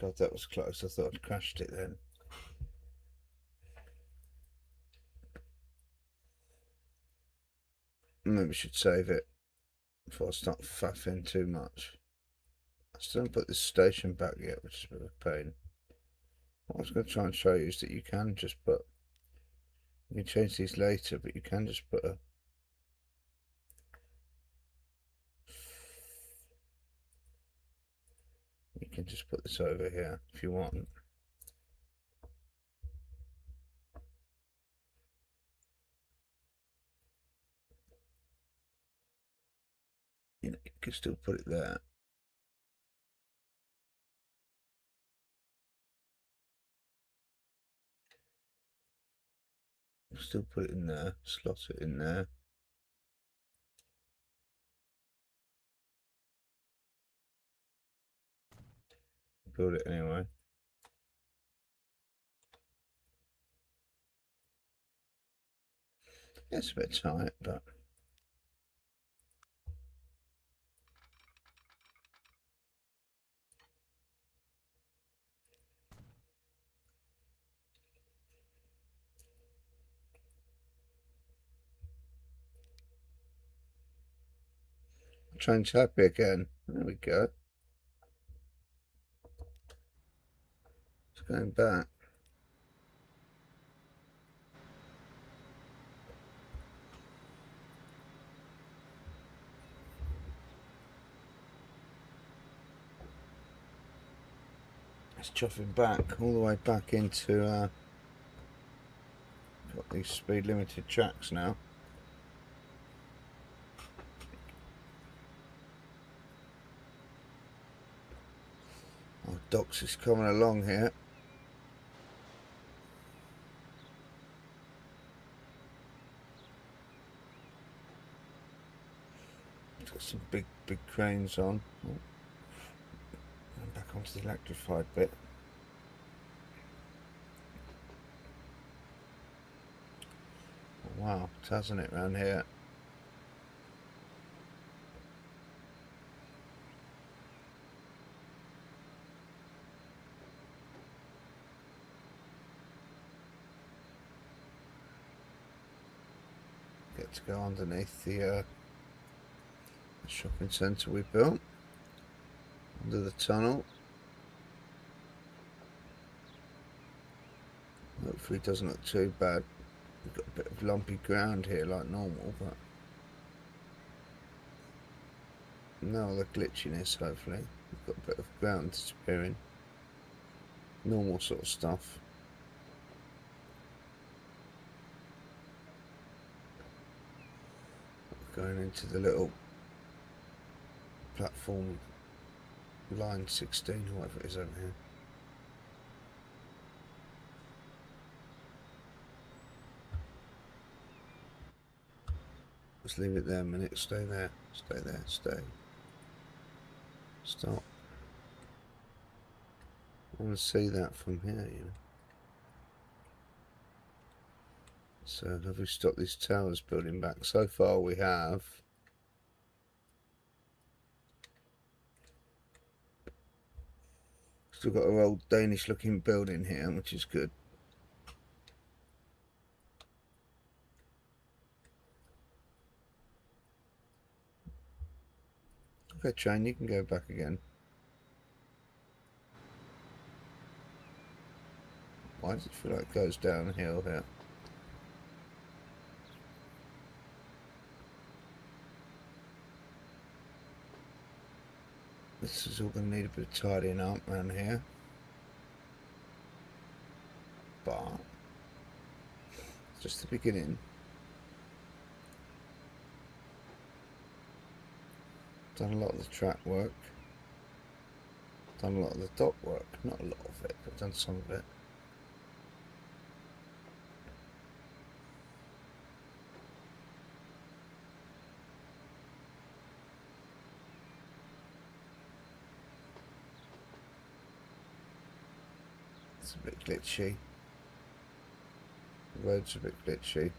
God, that was close. I thought I'd crashed it then. Maybe I should save it before I start faffing too much. I still haven't put this station back yet, which is a bit of a pain. What I was going to try and show you is that you can just put... You can change these later, but you can just put a... You can just put this over here if you want. You know, you can still put it there. Still put it in there, slot it in there. Build it anyway. It's a bit tight, but train's happy again. There we go. It's going back. It's chuffing back all the way back into got these speed limited tracks now. Oh, Docs is coming along here. It's got some big cranes on. Oh. And back onto the electrified bit. Oh, wow, it's hasn't it round here? Get to go underneath the shopping centre we built, under the tunnel. Hopefully it doesn't look too bad. We've got a bit of lumpy ground here like normal, but no other glitchiness hopefully. We've got a bit of ground disappearing. Normal sort of stuff. Going into the little platform line 16 or whatever it is over here. Just leave it there a minute, stay there, stay there, stay. Stop. I want to see that from here, you know. So have we stopped these towers building back? So far we have. Still got our old Danish looking building here, which is good. Okay, train, you can go back again. Why does it feel like it goes downhill here? This is all going to need a bit of tidying up around here. But it's just the beginning. Done a lot of the track work. Done a lot of the dock work. Not a lot of it, but done some of it. It's a bit glitchy. The road's a bit glitchy.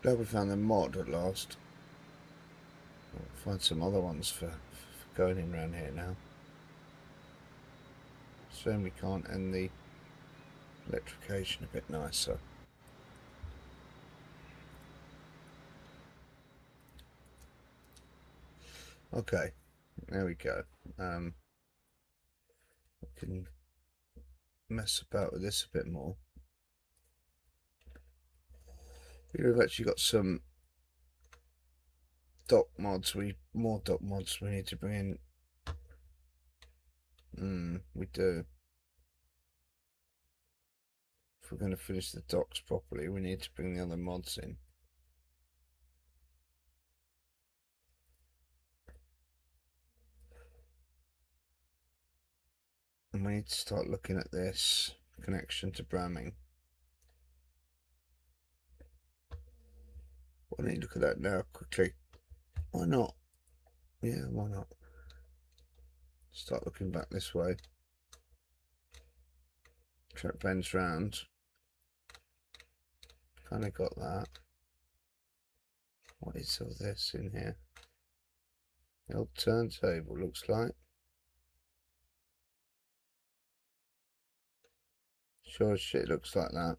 Glad we found the mod at last. Find some other ones for going in around here now. So we can't end the electrification a bit nicer. Okay, there we go. We can mess about with this a bit more. We've actually got some dock mods. More dock mods we need to bring in. We do. If we're going to finish the docks properly, we need to bring the other mods in. And we need to start looking at this connection to Bramming. Why don't you look at that now quickly? Why not? Yeah, why not? Start looking back this way. Track bends round. Kind of got that. What is all this in here? The old turntable looks like. Sure as shit looks like that.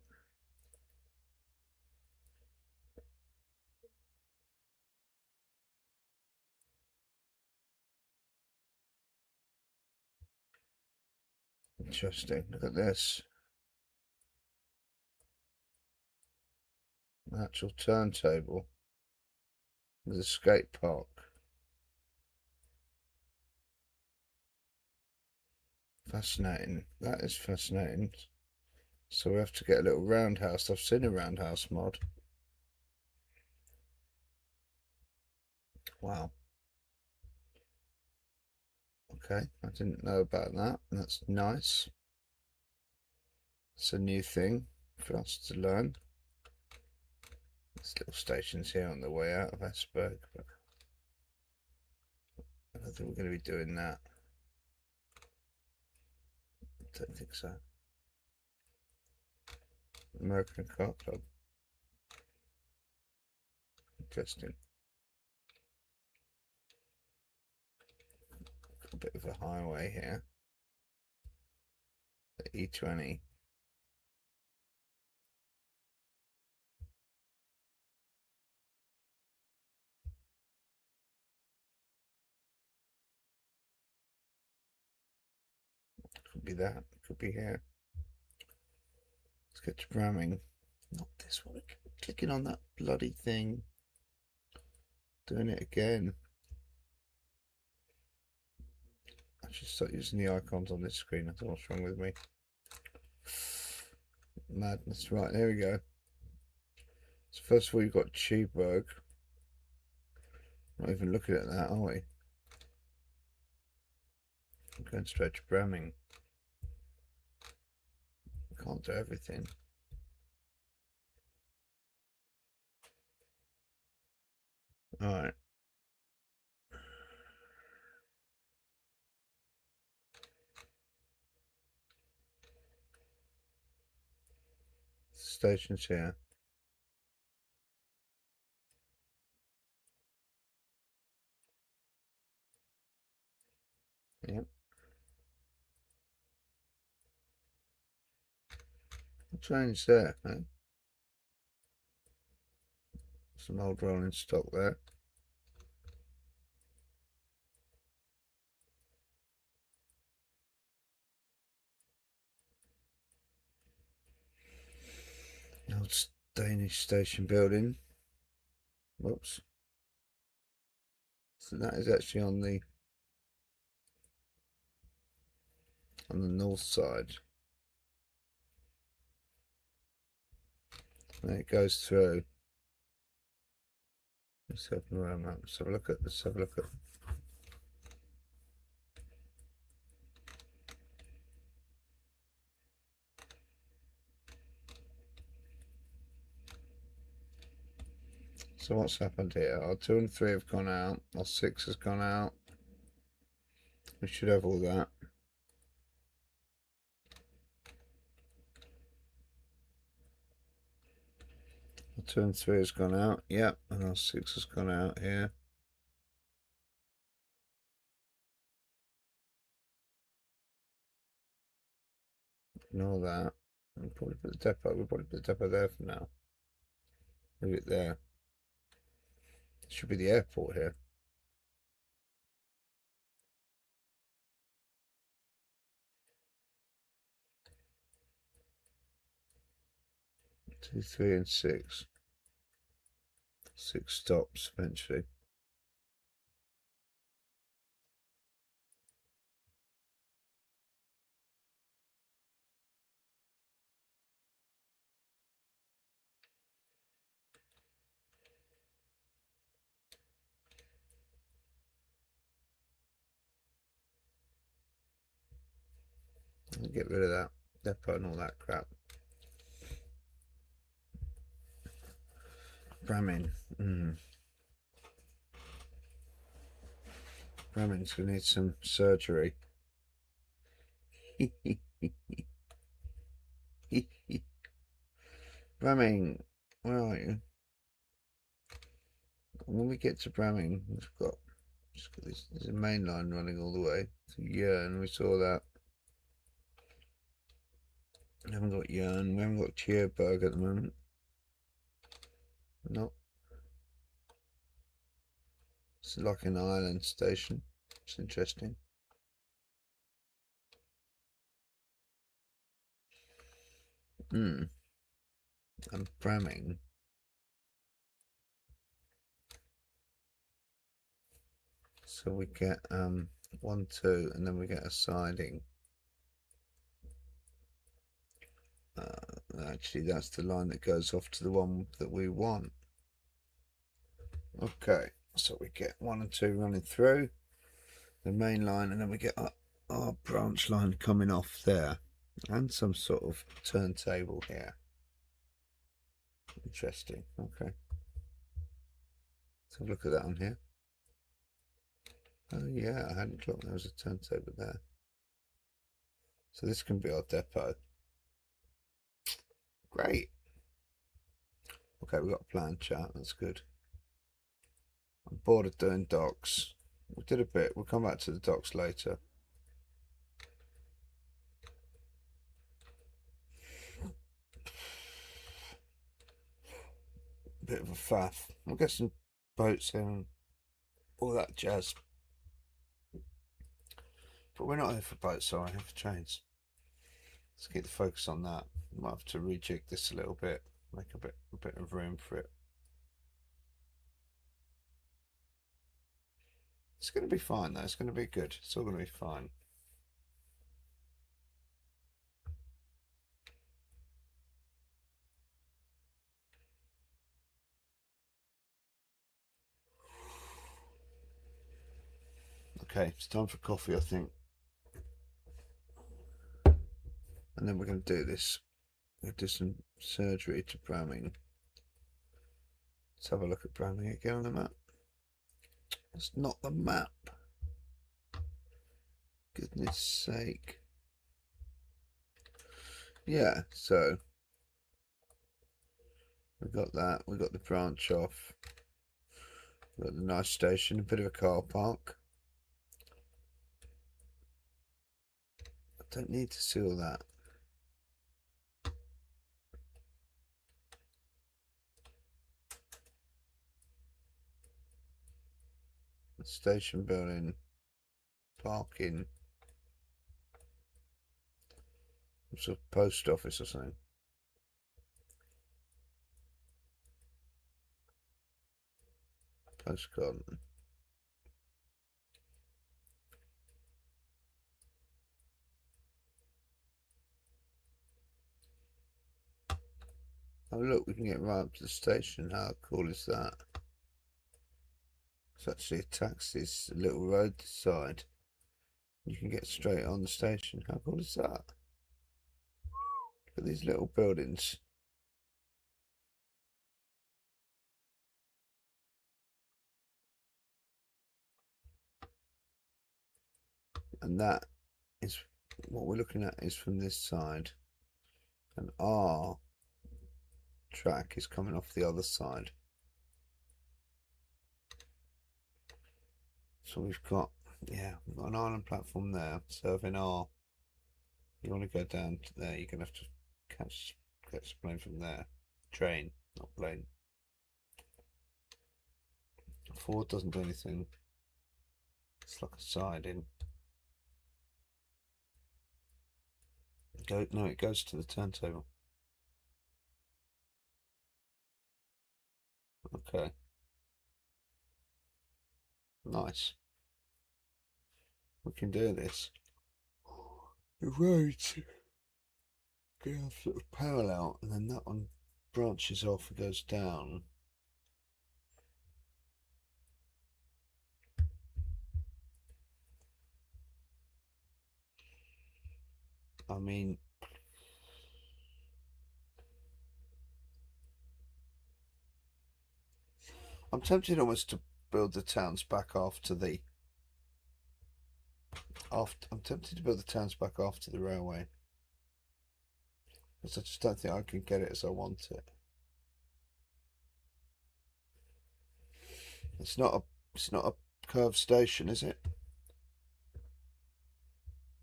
Interesting. Look at this. An actual turntable with a skate park. Fascinating. That is fascinating. So we have to get a little roundhouse. I've seen a roundhouse mod. Wow. Okay, I didn't know about that. That's nice. It's a new thing for us to learn. There's little stations here on the way out of Esjberg, but I don't think we're going to be doing that. I don't think so. American Car Club. Interesting. A bit of a highway here. The E20. Could be that. Could be here. Let's get to Bramming. Not this one. Clicking on that bloody thing. Doing it again. I should start using the icons on this screen. I don't know what's wrong with me. Madness. Right, there we go. So first of all, you've got Esjberg. Not even looking at that, are we? I'm going straight to Bramming. Can't do everything. Alright. Stations here. Yep. Change there, eh? Some old rolling stock there. Old Danish station building. Whoops. So that is actually on the north side. And it goes through. Let's open around that. Let's have a look at. Let's have a look at. So what's happened here? Our 2 and 3 have gone out. Our 6 has gone out. We should have all that. Our 2 and 3 has gone out. Yep, and our 6 has gone out here. Ignore that. We'll probably put the depot. We'll probably put the depot there for now. Leave it there. It should be the airport here. Two, three, and six. 6 stops eventually. Get rid of that depot and all that crap. Bramming. Bramming's gonna need some surgery. Bramming, where are you? When we get to Bramming, we've got this. There's a main line running all the way to Jörn. We saw that. We haven't got Jörn. We haven't got Esjberg at the moment. No. It's like an island station. It's interesting. And Bramming. So we get 1, 2, and then we get a siding. Actually, that's the line that goes off to the one that we want. Okay, so we get 1 and 2 running through the main line, and then we get our branch line coming off there, and some sort of turntable here. Interesting. Okay, let's have a look at that on here. Oh yeah, I hadn't clocked there was a turntable there. So this can be our depot. Great. Okay, we've got a plan, chat. That's good. I'm bored of doing docks. We did a bit. We'll come back to the docks later. Bit of a faff. We'll get some boats in, all that jazz. But we're not here for boats, so we're here for trains. Let's get the focus on that. Might have to rejig this a little bit, make a bit of room for it. It's going to be fine though. It's going to be good. It's all going to be fine. Okay, it's time for coffee, I think. And then we're going to do this. We'll do some surgery to Bramming. Let's have a look at Bramming again on the map. It's not the map. Goodness sake. Yeah, so we got that. We got the branch off. We got the nice station, a bit of a car park. I don't need to see all that. The station building, parking, some sort of post office or something. Postcard. Oh look, we can get right up to the station. How cool is that? It's actually a taxi's little road side. You can get straight on the station. How cool is that? Look at these little buildings. And that is what we're looking at is from this side. And our track is coming off the other side. So we've got, yeah, we've got an island platform there serving our You want to go down to there, you're going to have to catch the plane from there. Train, not plane. Forward doesn't do anything. It's like a side in. No, it goes to the turntable. Okay. Nice. We can do this. The roads go sort of parallel, and then that one branches off and goes down. I mean, I'm tempted almost to build the towns back after the. I'm tempted to build the towns back after the railway, because I just don't think I can get it as I want it. It's not a curved station, is it?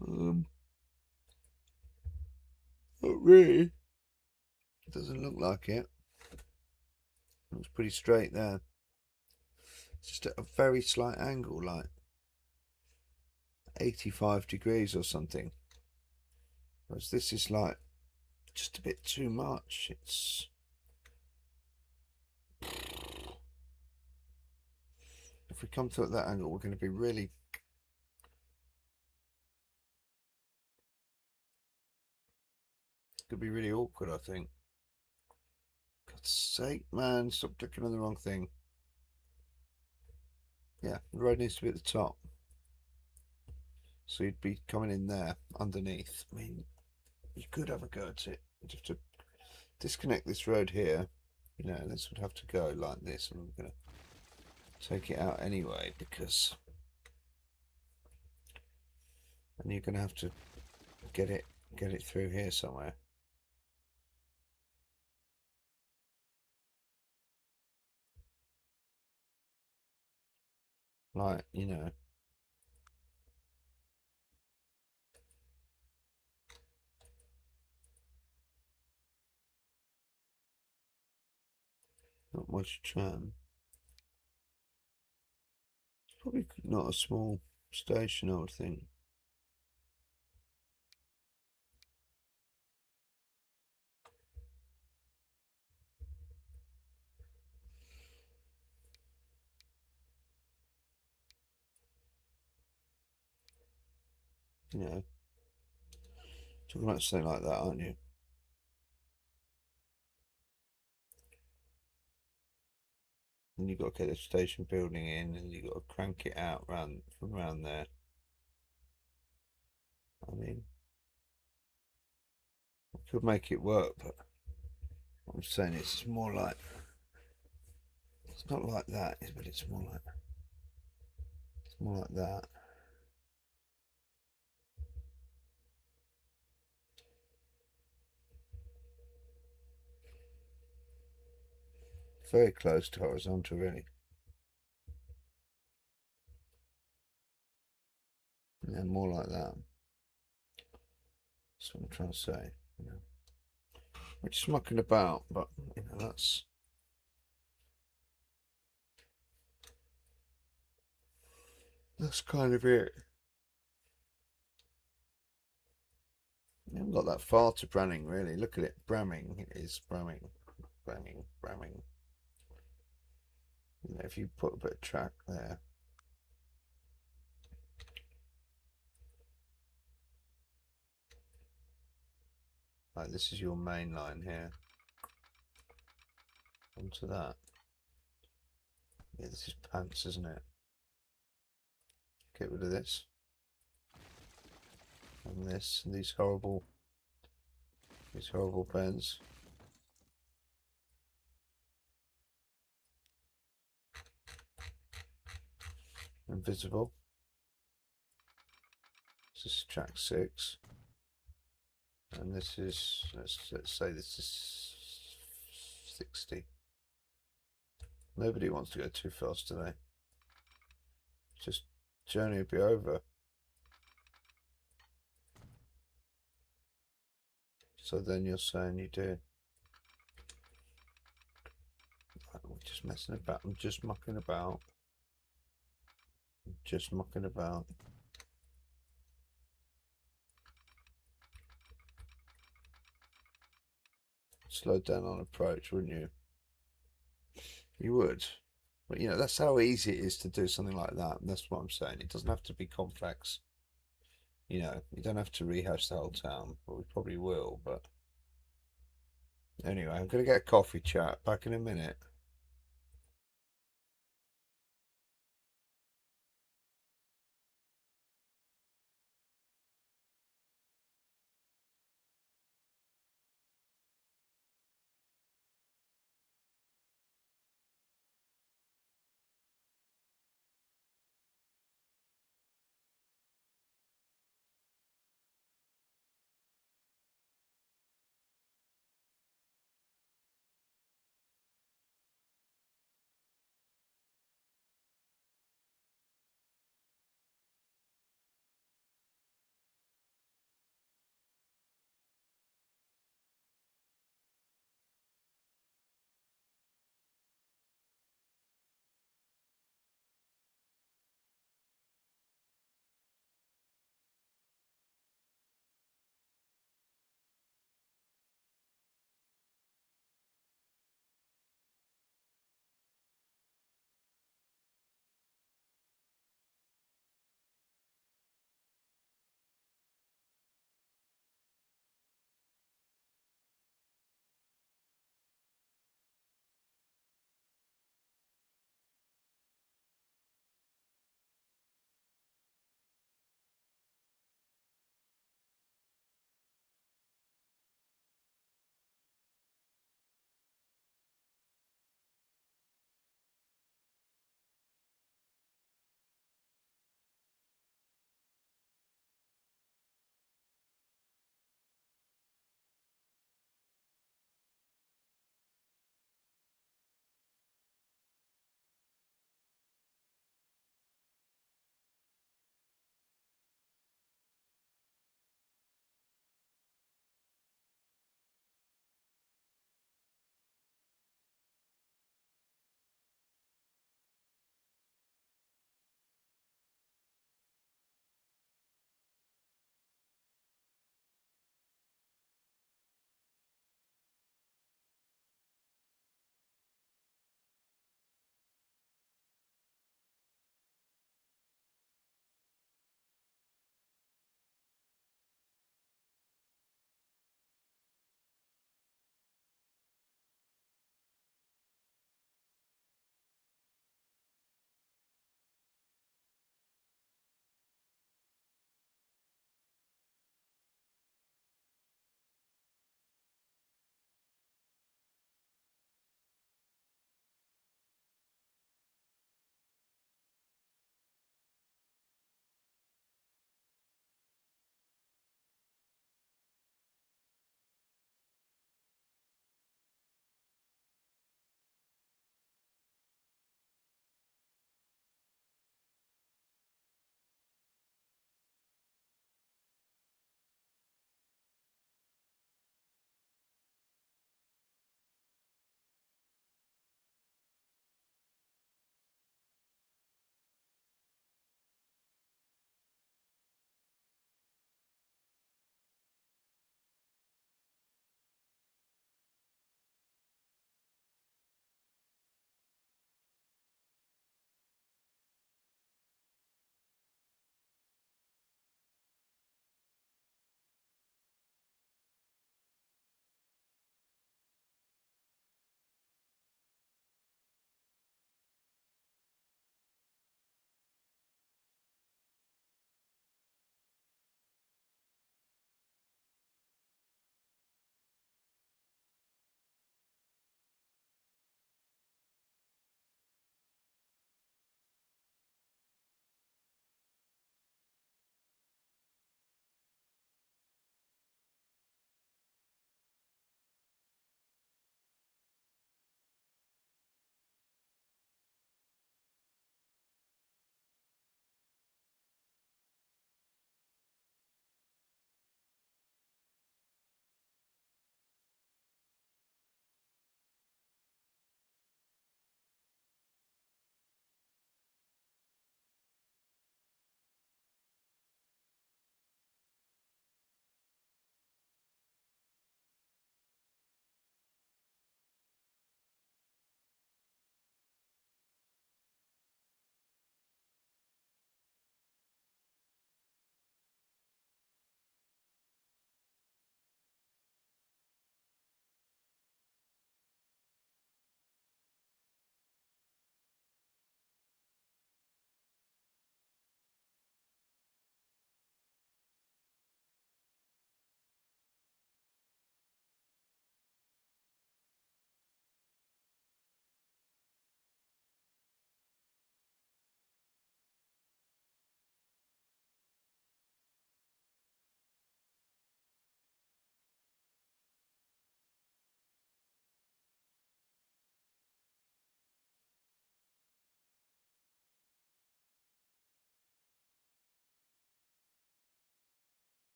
Not really. It doesn't look like it. It looks pretty straight there. It's just at a very slight angle, like 85 degrees or something. Whereas this is like just a bit too much. It's if we come to at that angle, we're going to be really awkward, I think. God's sake, man, stop clicking on the wrong thing. Yeah, the road needs to be at the top. So you'd be coming in there underneath. I mean, you could have a go at it. You'd have to disconnect this road here. You know, this would have to go like this, and I'm going to take it out anyway, because and you're going to have to get it through here somewhere. Like, you know. Not much tram. It's probably not a small station, I would think. You know, talking about something like that, aren't you? And you've got to get the station building in, and you've got to crank it out from around there. I mean, I could make it work, but what I'm saying is it's more like, it's not like that, but it's more like that. Very close to horizontal, really. Yeah, more like that. That's what I'm trying to say. You know, we're just mucking about, but you know, that's kind of it. We haven't got that far to Branning, really. Look at it, Bramming. It is Bramming, Bramming, Bramming. You know, if you put a bit of track there. Like, this is your main line here. Onto that. Yeah, this is pants, isn't it? Get rid of this. And this, and these horrible bends. Invisible. This is track 6. And this is, let's say this is 60. Nobody wants to go too fast today. Just journey will be over. So then you're saying you do. We're just messing about. I'm just mucking about. Just mucking about. Slow down on approach, wouldn't you? You would. But you know, that's how easy it is to do something like that. And that's what I'm saying. It doesn't have to be complex. You know, you don't have to rehash the whole town, but we probably will. But anyway, I'm going to get a coffee, chat. Back in a minute.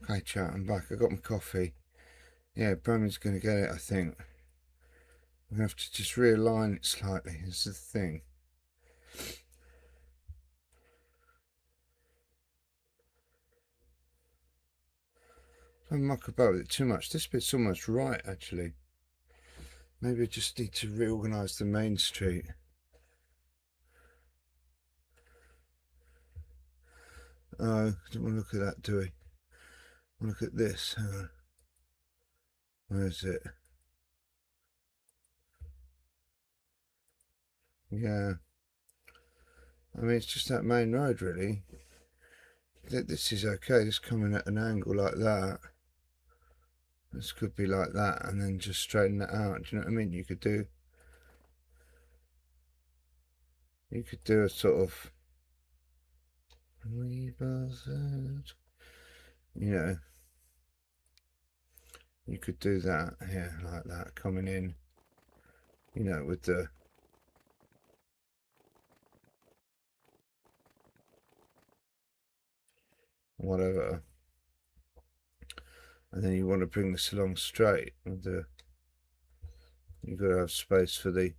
Okay, chat, I'm back. I got my coffee. Yeah, Bremen's going to get it, I think. I'm going to have to just realign it slightly. This is the thing. Don't muck about with it too much. This bit's almost right, actually. Maybe I just need to reorganise the main street. Oh, I don't want to look at that, do we? Look at this. Where is it? Yeah. I mean, it's just that main road, really. This is okay. This coming at an angle like that. This could be like that, and then just straighten that out. Do you know what I mean? You could do a sort of, you know, you could do that here, like that, coming in, you know, with the whatever, and then you want to bring this along straight with the, you've got to have space for the,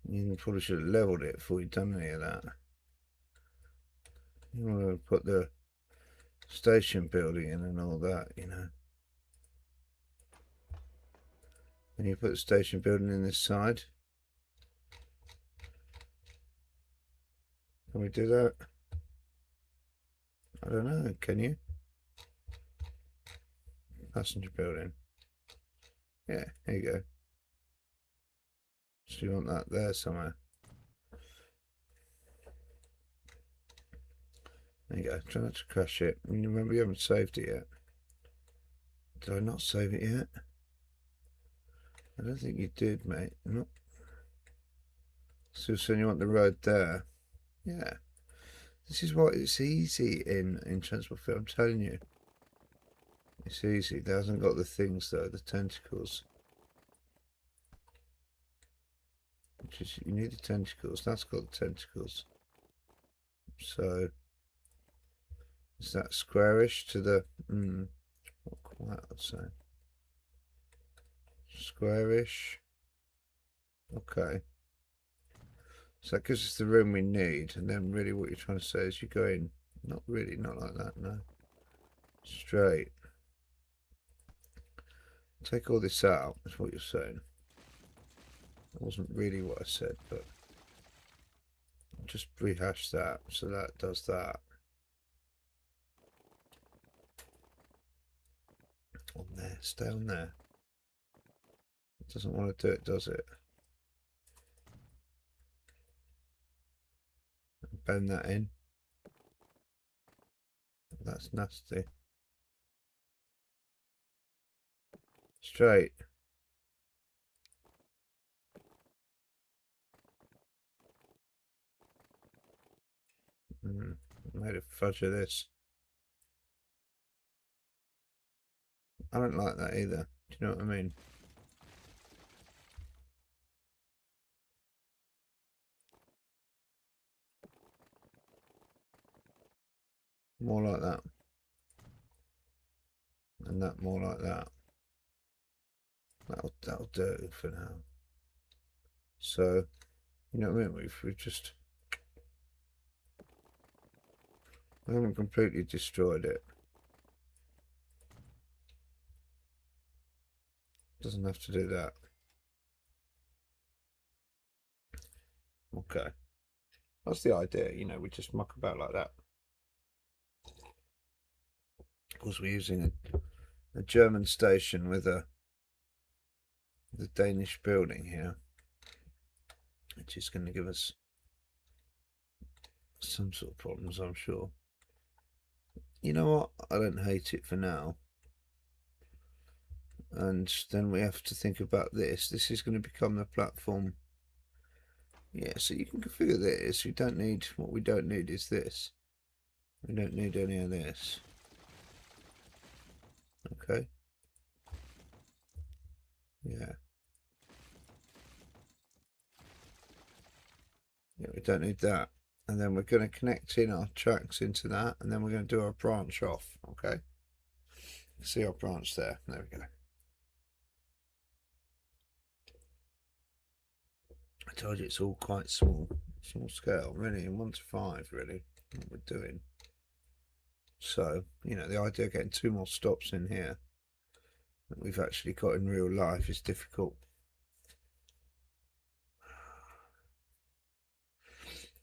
you probably should have leveled it before you've done any of that. You want to put the station building in and all that, you know. And you put the station building in this side. Can we do that? I don't know, can you? Passenger building. Yeah, here you go. So you want that there somewhere. There you go. Try not to crash it. I mean, remember you haven't saved it yet. Did I not save it yet? I don't think you did, mate. No. So you want the road there? Yeah. This is what it's easy in Transport Film. I'm telling you. It's easy. It hasn't got the things though, the tentacles. Which is, you need the tentacles. That's got the tentacles. So is that squarish to the not quite, I'd say. Squarish. Okay. So that gives us the room we need, and then really what you're trying to say is you go in, not really, not like that, no. Straight. Take all this out, is what you're saying. That wasn't really what I said, but just rehash that, so that does that. On there, stay on there. It doesn't want to do it, does it? Bend that in. That's nasty. Straight. Made a fudge of this. I don't like that either. Do you know what I mean? More like that. And that more like that. That'll do for now. So, you know what I mean? We've just, we haven't completely destroyed it. Doesn't have to do that. Okay. That's the idea, you know, we just muck about like that. Of course, we're using a German station with the Danish building here, which is going to give us some sort of problems, I'm sure. You know what? I don't hate it for now. And then we have to think about this. This is going to become the platform. Yeah, so you can configure this. We don't need, what we don't need is this. We don't need any of this. Okay. Yeah. Yeah, we don't need that. And then we're going to connect in our tracks into that, and then we're going to do our branch off. Okay. See our branch there. There we go. I told you it's all quite small scale, really, in 1 to 5, really, what we're doing. So, you know, the idea of getting 2 more stops in here that we've actually got in real life is difficult.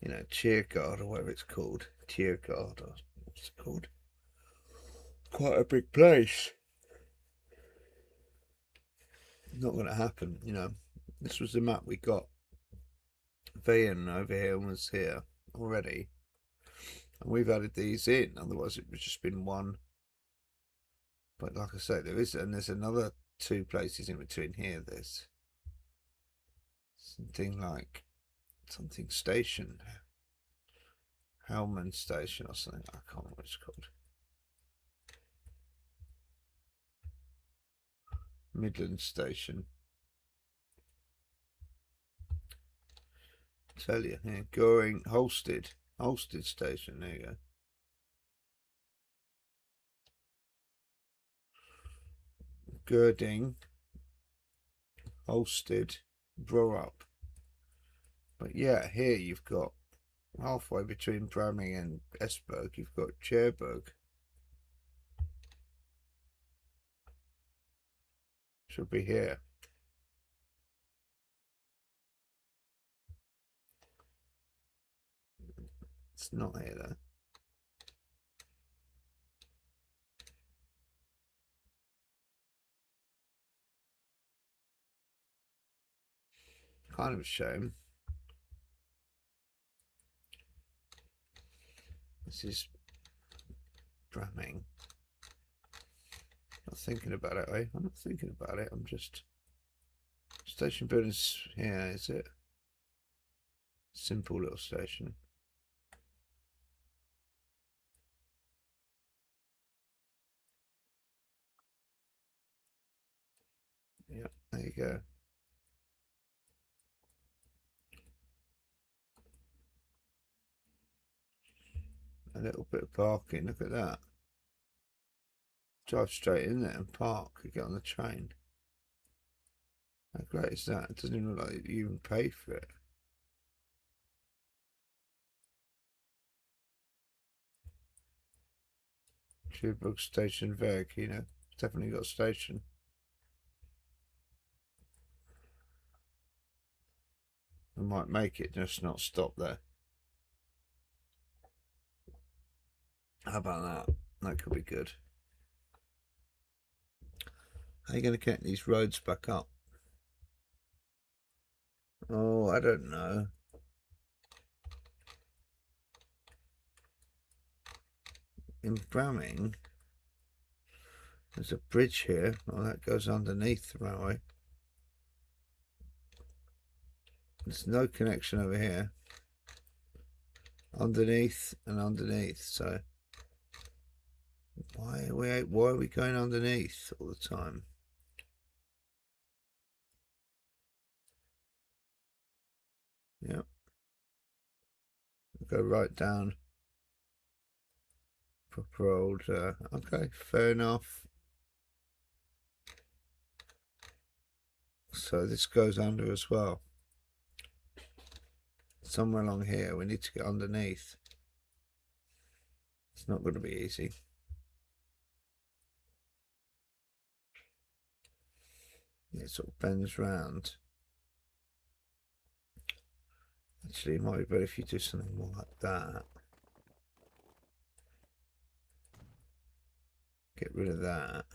You know, Tiergaard or whatever it's called. Tiergaard, or what's it called? Quite a big place. Not going to happen, you know. This was the map we got. Vian over here was here already. And we've added these in, otherwise it would just been one. But like I say, there's another 2 places in between here. There's something station. Hellman Station or something. I can't remember what it's called. Midland Station. Tell you, yeah, Goring, Holstead Station. There you go. Girding, Holstead, Brorup. But yeah, here you've got halfway between Bramming and Esjberg, you've got Esjberg. Should be here. It's not here though. Kind of a shame. This is Bramming. Not thinking about it, eh? I'm not thinking about it. I'm just... Station buildings here, is it? Simple little station. Yep, there you go. A little bit of parking, look at that. Drive straight in there and park and get on the train. How great is that? It doesn't even look like you even pay for it. Esjberg Station Berg, you know, it's definitely got a station. We might make it, just not stop there. How about that? That could be good. How are you going to get these roads back up? Oh, I don't know. In Bramming, there's a bridge here. Oh, that goes underneath the railway. There's no connection over here. Underneath and underneath, so why are we going underneath all the time? Yep. Go right down. Proper old, okay, fair enough. So this goes under as well. Somewhere along here, we need to get underneath. It's not going to be easy. It sort of bends round. Actually, it might be better if you do something more like that. Get rid of that.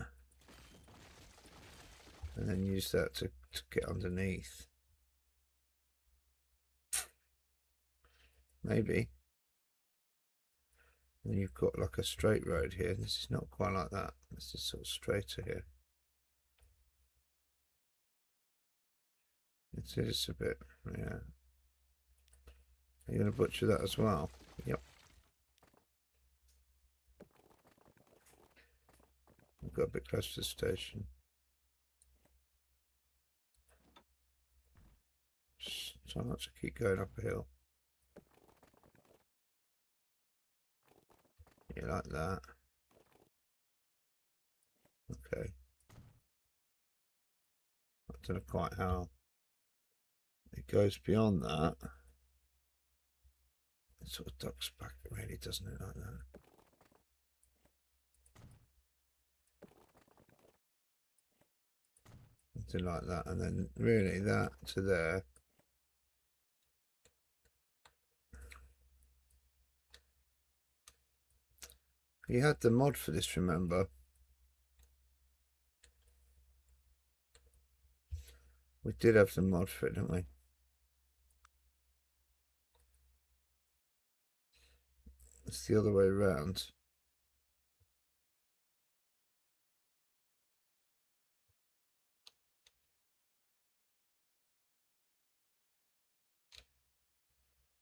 And then use that to get underneath. Maybe. And you've got like a straight road here. This is not quite like that. This is sort of straighter here. It is a bit, yeah. Are you going to butcher that as well? Yep. We've got a bit close to the station. Try not to keep going up a hill. Yeah, like that. Okay. I don't know quite how it goes beyond that. It sort of ducks back, really, doesn't it, like that? Something like that, and then really that to there. You had the mod for this, remember? We did have the mod for it, didn't we? It's the other way around.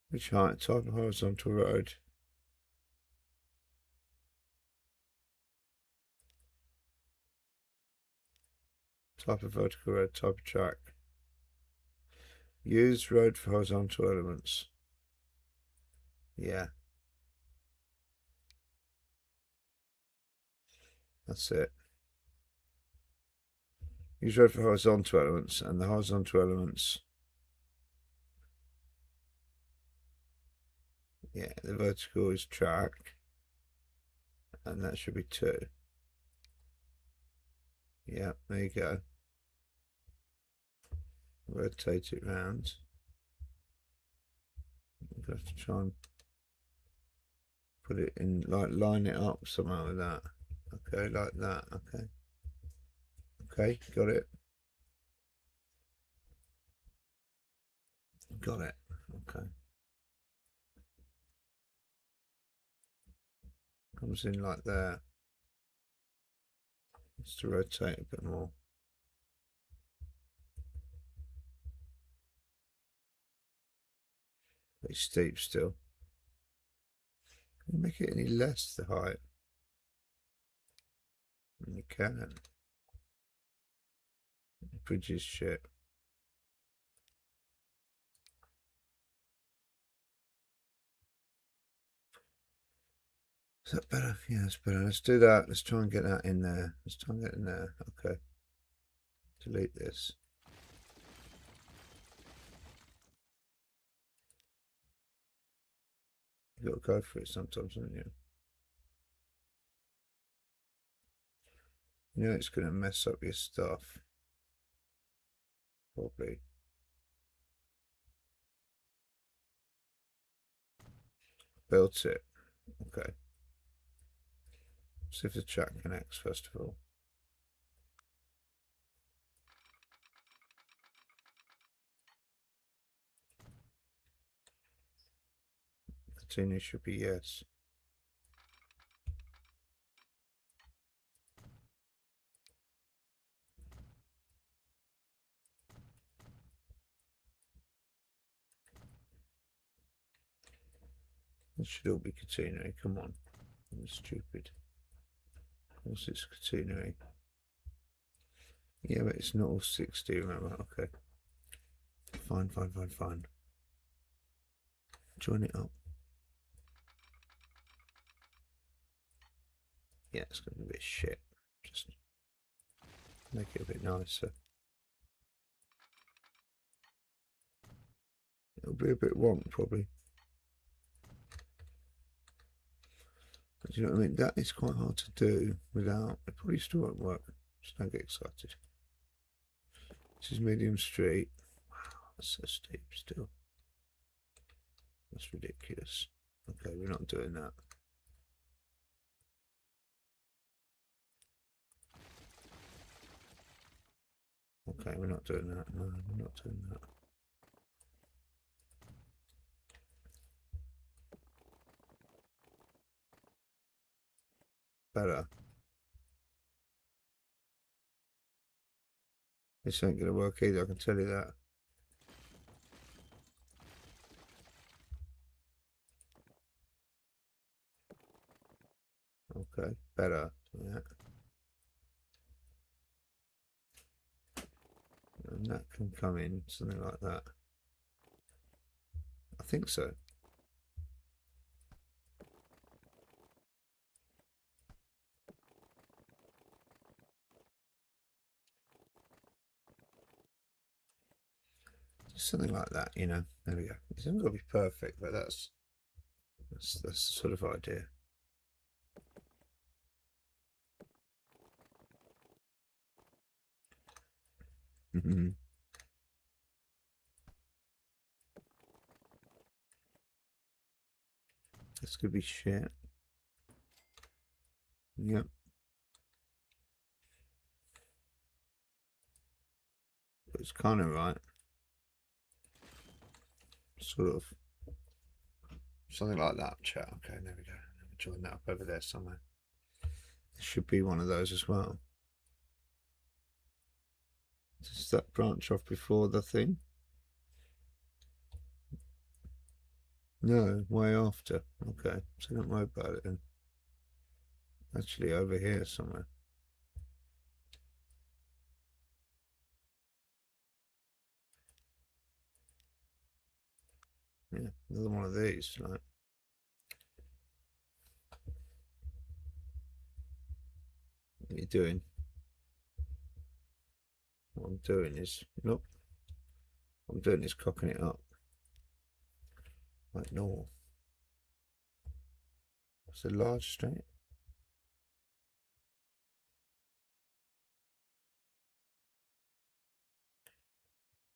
Which height? Type of horizontal road. Type of vertical road, type of track. Use road for horizontal elements. Yeah. That's it. Use road for horizontal elements, and the horizontal elements. Yeah, the vertical is track, and that should be 2. Yeah, there you go. Rotate it round. I'm going to have to try and put it in, like line it up somehow with that. Okay, like that. Okay. Okay, got it. Got it. Okay. Comes in like that. Just to rotate a bit more. Pretty steep still. Can you make it any less the height? You can. The bridge is shit. Is that better? Yeah, it's better. Let's do that. Let's try and get that in there. Let's try and get in there. Okay. Delete this. You've got to go for it sometimes, haven't you? You know it's going to mess up your stuff. Probably. Built it. Okay. See if the track connects first of all. Continue should be yes. It should all be continuing. Come on. I'm stupid. Of course it's continuing. Yeah, but it's not all 60, remember? Okay. Fine. Join it up. Yeah, it's going to be a bit shit. Just make it a bit nicer. It'll be a bit wonk, probably. But you know what I mean? That is quite hard to do without... It probably still won't work. Just don't get excited. This is medium street. Wow, that's so steep still. That's ridiculous. Okay, we're not doing that. Okay, we're not doing that. No, we're not doing that. Better. This ain't going to work either, I can tell you that. Okay, better. Yeah. And that can come in, something like that. I think so. something like that, you know. There we go. It doesn't got to be perfect, but that's the sort of idea. This could be shit. Yep. But it's kind of right. Sort of. Something like that, chat. Okay, there we go. Join that up over there somewhere. There should be one of those as well. Does that branch off before the thing? No, way after. Okay, so don't worry about it then. Actually, over here somewhere. Yeah, another one of these, like. What are you doing? What I'm doing is, nope. What I'm doing is cocking it up. Like normal. It's a large straight.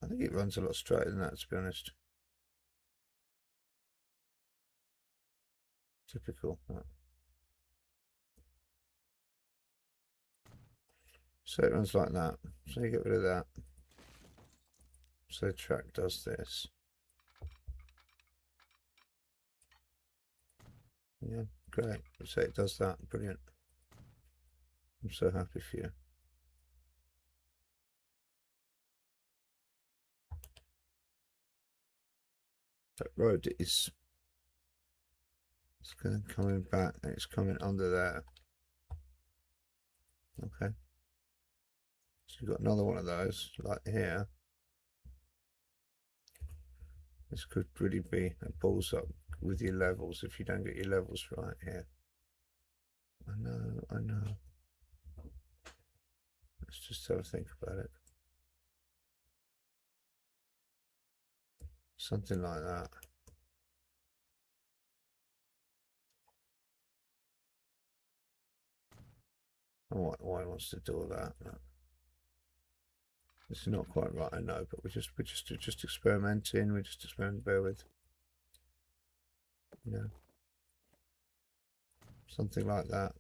I think it runs a lot straighter than that, to be honest. Typical. Right. So it runs like that. So you get rid of that. So the track does this. Yeah, great. So it does that. Brilliant. I'm so happy for you. That road is coming back and it's coming under there. Okay. So you've got another one of those, like here. This could really be a balls up with your levels if you don't get your levels right here. I know. Let's just have a think about it. Something like that. Oh, why he wants to do all that? No. This is not quite right, I know, but we're just experimenting. We're just experimenting. Bear with. You know, something like that.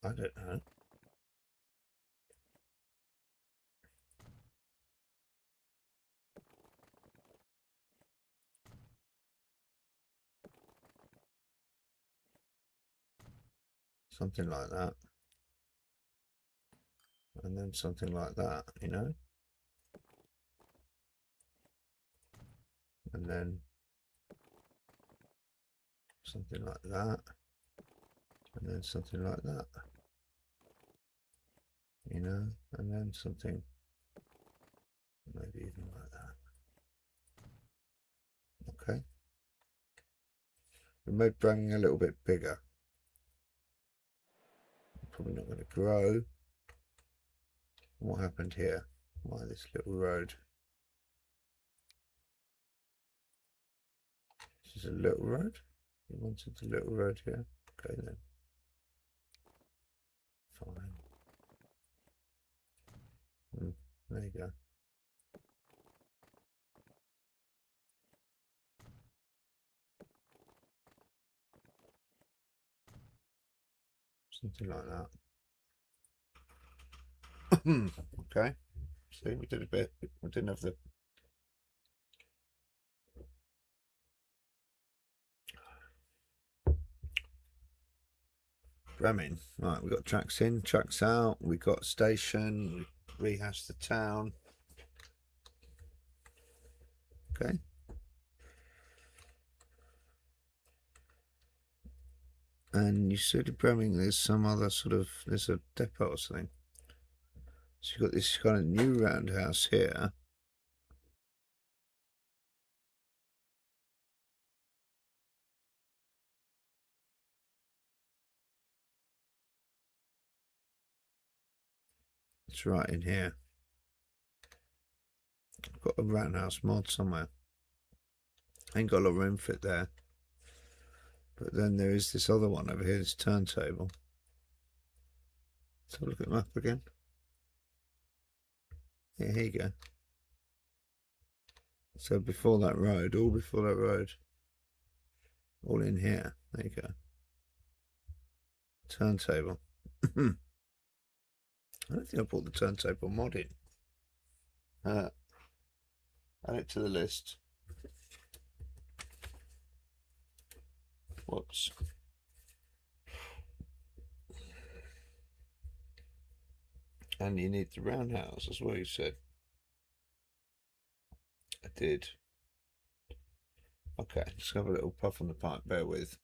I don't know. Something like that. And then something like that, you know? And then something like that. And then something like that. You know? And then something maybe even like that. Okay. We made Branging a little bit bigger. Probably not going to grow. What happened here? Why this little road? This is a little road? You wanted the little road here? Okay then. Fine. There you go. Something like that. Okay. See, we did a bit. We didn't have the ramming. Right, we got tracks in, tracks out. We got station. We rehashed the town. Okay. And you said in Birmingham there's some other sort of, there's a depot or something. So you've got this kind of new roundhouse here. It's right in here. I've got a roundhouse mod somewhere. Ain't got a lot of room for it there. But then there is this other one over here, this turntable. Let's have a look at the map again. Yeah, here you go. So before that road, all before that road, all in here. There you go. Turntable. I don't think I bought the turntable mod in. Add it to the list. Whoops. And you need the roundhouse as well, you said. I did. Okay, let's have a little puff on the pipe, bear with.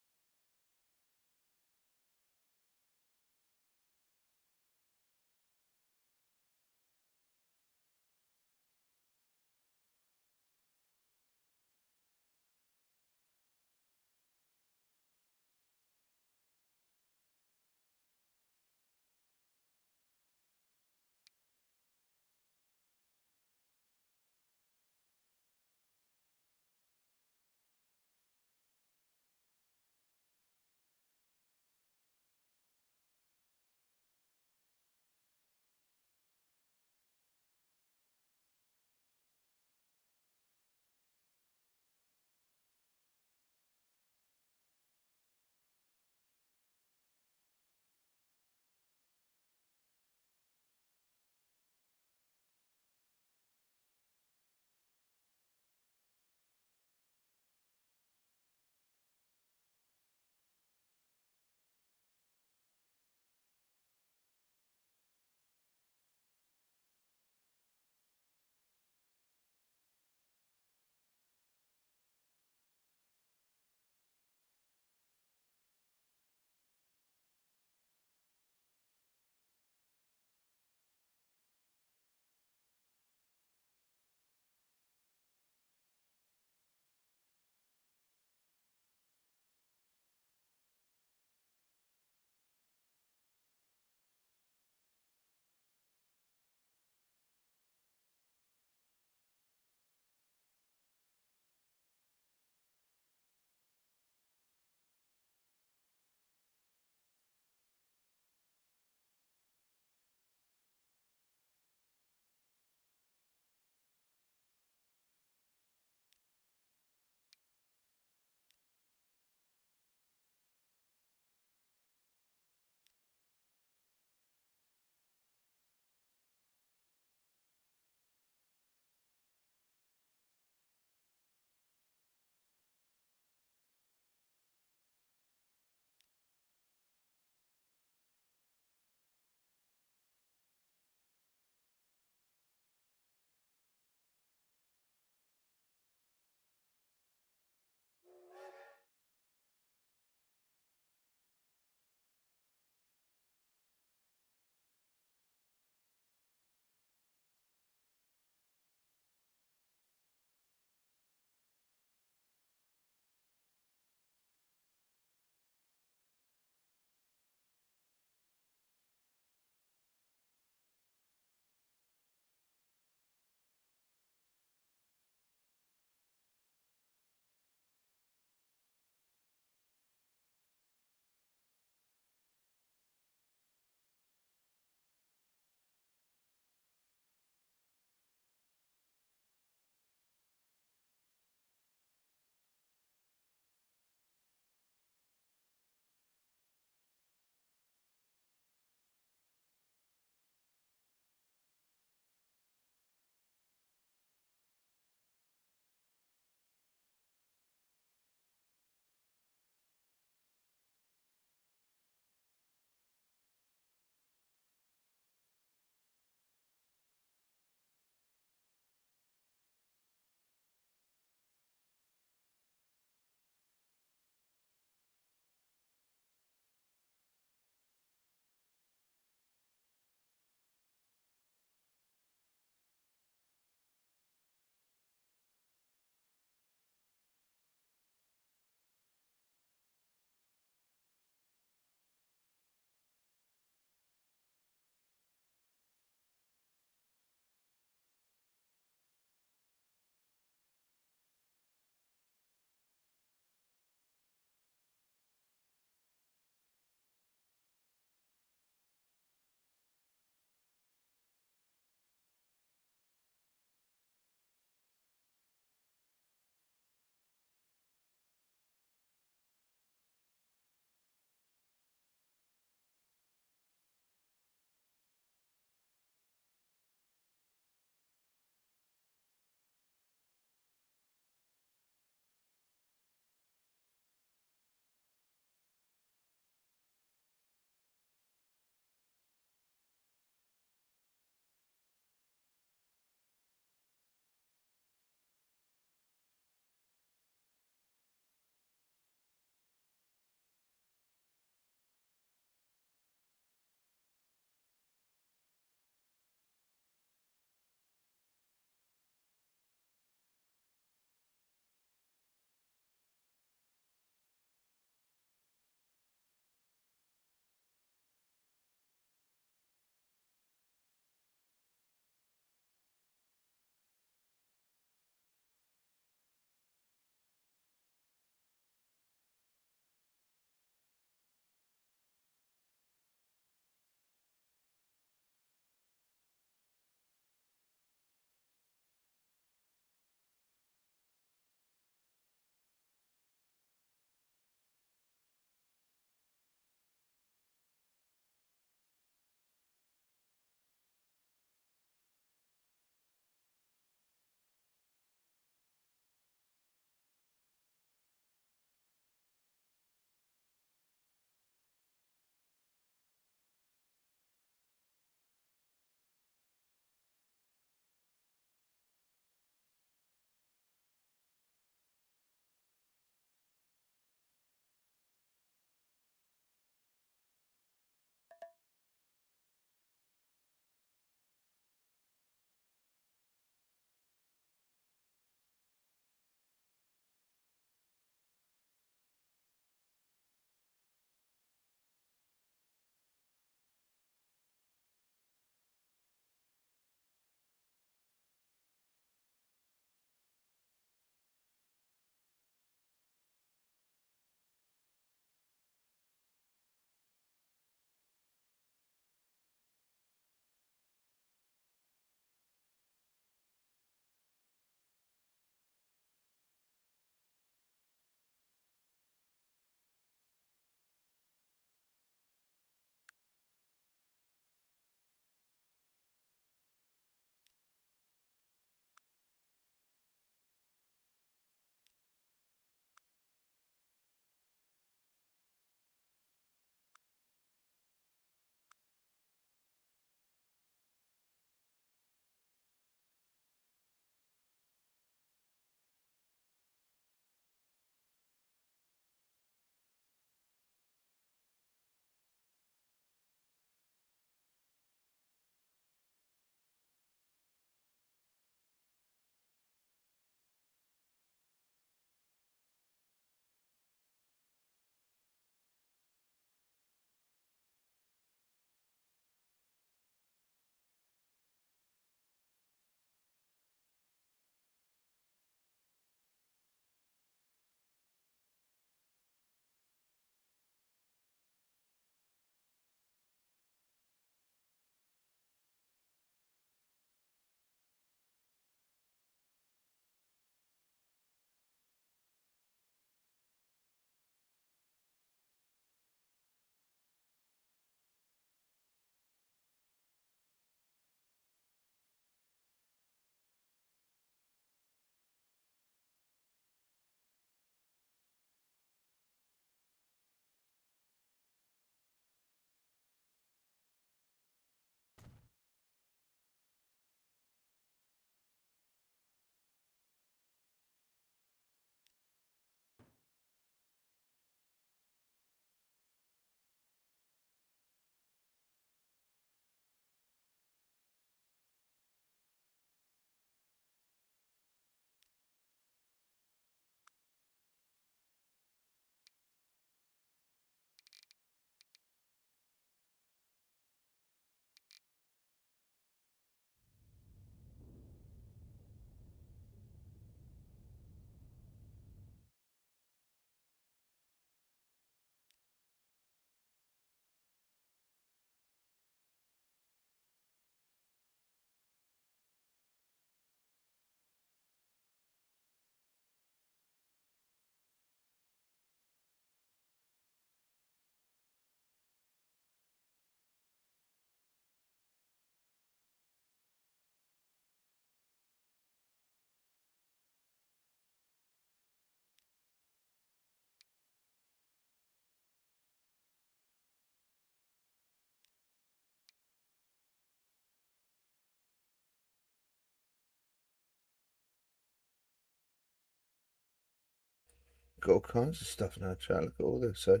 Got all kinds of stuff now, chat. Look at all this. So,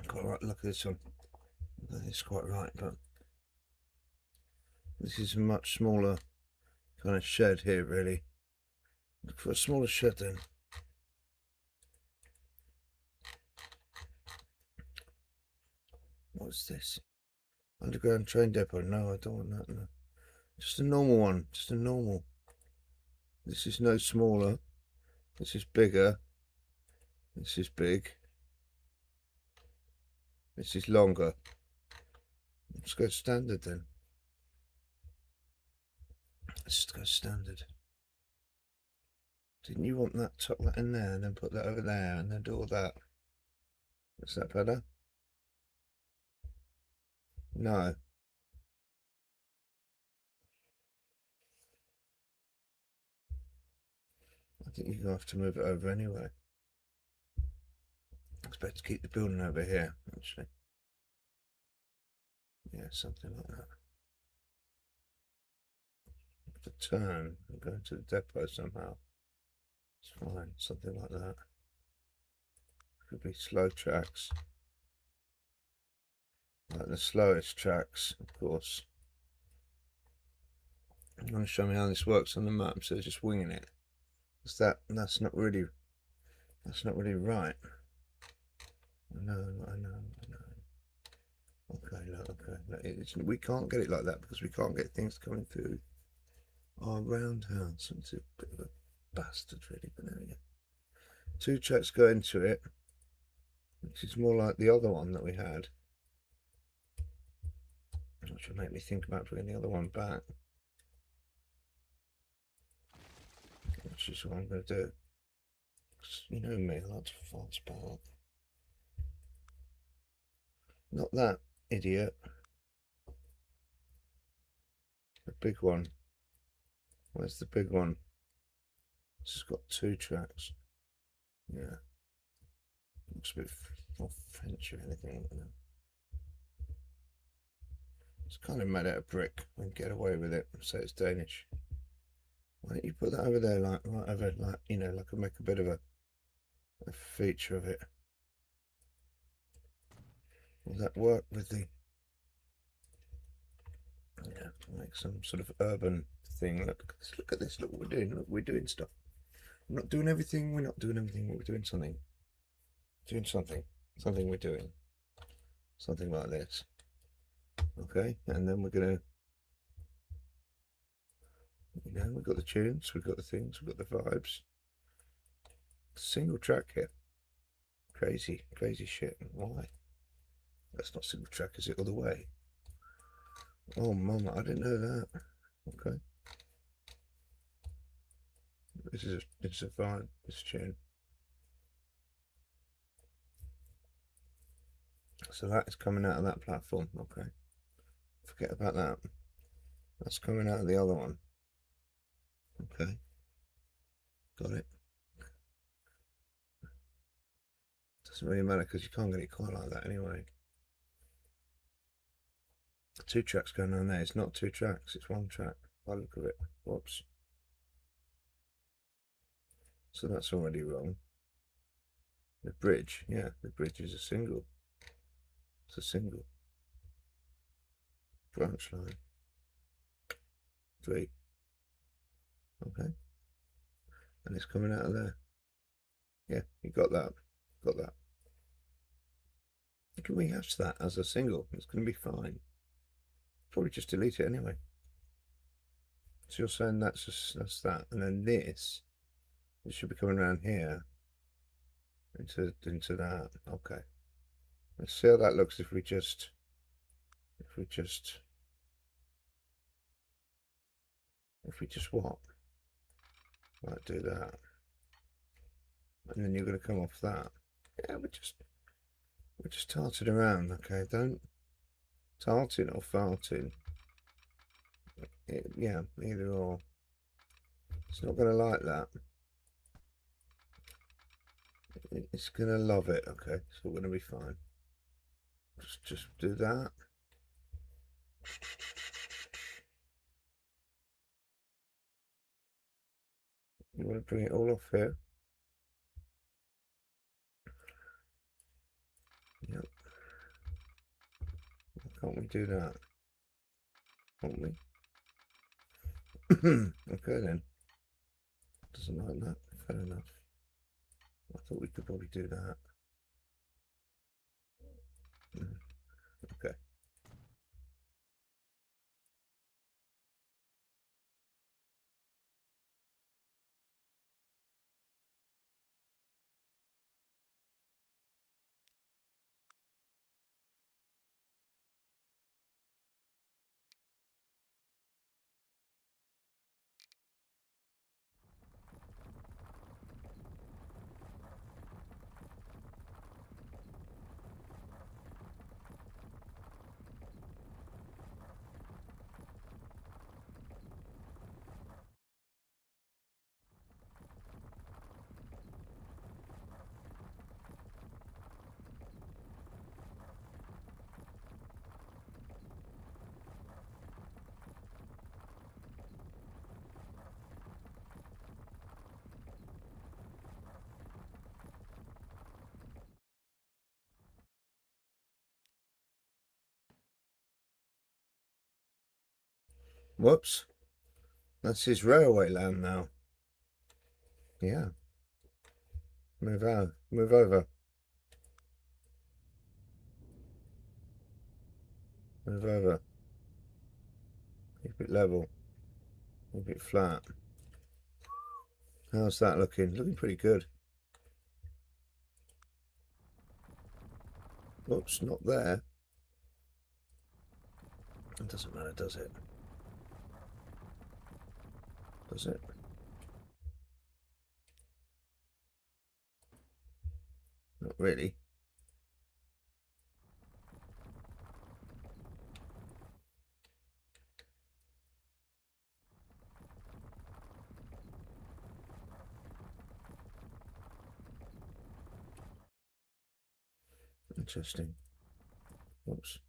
quite right. Look at this one. It's quite right, but this is a much smaller kind of shed here, really. Look for a smaller shed then. What's this? Underground train depot. No, I don't want that. No. Just a normal one. Just a normal. This is no smaller. This is bigger. This is big. This is longer. Let's go standard then. Let's just go standard. Didn't you want that? Tuck that in there and then put that over there and then do all that. Is that better? No. I think you're going to have to move it over anyway. It's better to keep the building over here, actually. Yeah, something like that. To turn and go into the depot somehow. It's fine, something like that. Could be slow tracks. Like the slowest tracks, of course. You want to show me how this works on the map, so just winging it. That's not really right. I know. Okay, look, okay. We can't get it like that because we can't get things coming through our roundhouse. It's a bit of a bastard, really, but there we go. 2 tracks go into it, which is more like the other one that we had. Which will make me think about putting the other one back. Which is what I'm going to do. You know me, I like to fast back. Not that idiot. The big one. Where's the big one? This has got 2 tracks. Yeah. Looks a bit more French or anything. It's kind of made out of brick and get away with it. So it's Danish. Why don't you put that over there, like right over, like, you know, like, make a bit of a feature of it. Will that work with the? Yeah, make some sort of urban thing. Look at this. Look what we're doing. Look, we're doing stuff. We're not doing everything. We're not doing everything. We're doing something. Doing something. Something we're doing. Something like this. Okay, and then we're gonna. You know, we've got the tunes. We've got the things. We've got the vibes. Single track here. Crazy shit. Why? That's not single track, is it? All the way. Oh, mama, I didn't know that. Okay. It's a fine. This tune. So that is coming out of that platform. Okay. Forget about that. That's coming out of the other one. Okay. Got it. Doesn't really matter because you can't get it quite like that anyway. 2 tracks going on there. It's not 2 tracks, it's 1 track. By the look of it. Whoops. So that's already wrong. The bridge, yeah, the bridge is a single. It's a single. Branch line. 3. Okay. And it's coming out of there. Yeah, you got that. Got that. You can rehash that as a single. It's going to be fine. Probably just delete it anyway. So you're saying that's that, and then this should be coming around here into that. Okay. Let's see how that looks if we just what? Might do that. And then you're gonna come off that. Yeah, we're just tarting around, okay? Don't tarting or farting. Yeah, either or. It's not gonna like that. It's gonna love it, okay? It's all gonna be fine. Just do that. You want to bring it all off here. Can't we do that? Can't we? Okay then. Doesn't like that. Fair enough. I thought we could probably do that. Okay. Whoops. That's his railway land now. Yeah. Move out. Move over. Move over. Keep it level. Keep it flat. How's that looking? Looking pretty good. Whoops, not there. It doesn't matter, does it? Does it? Not really. Interesting. Whoops.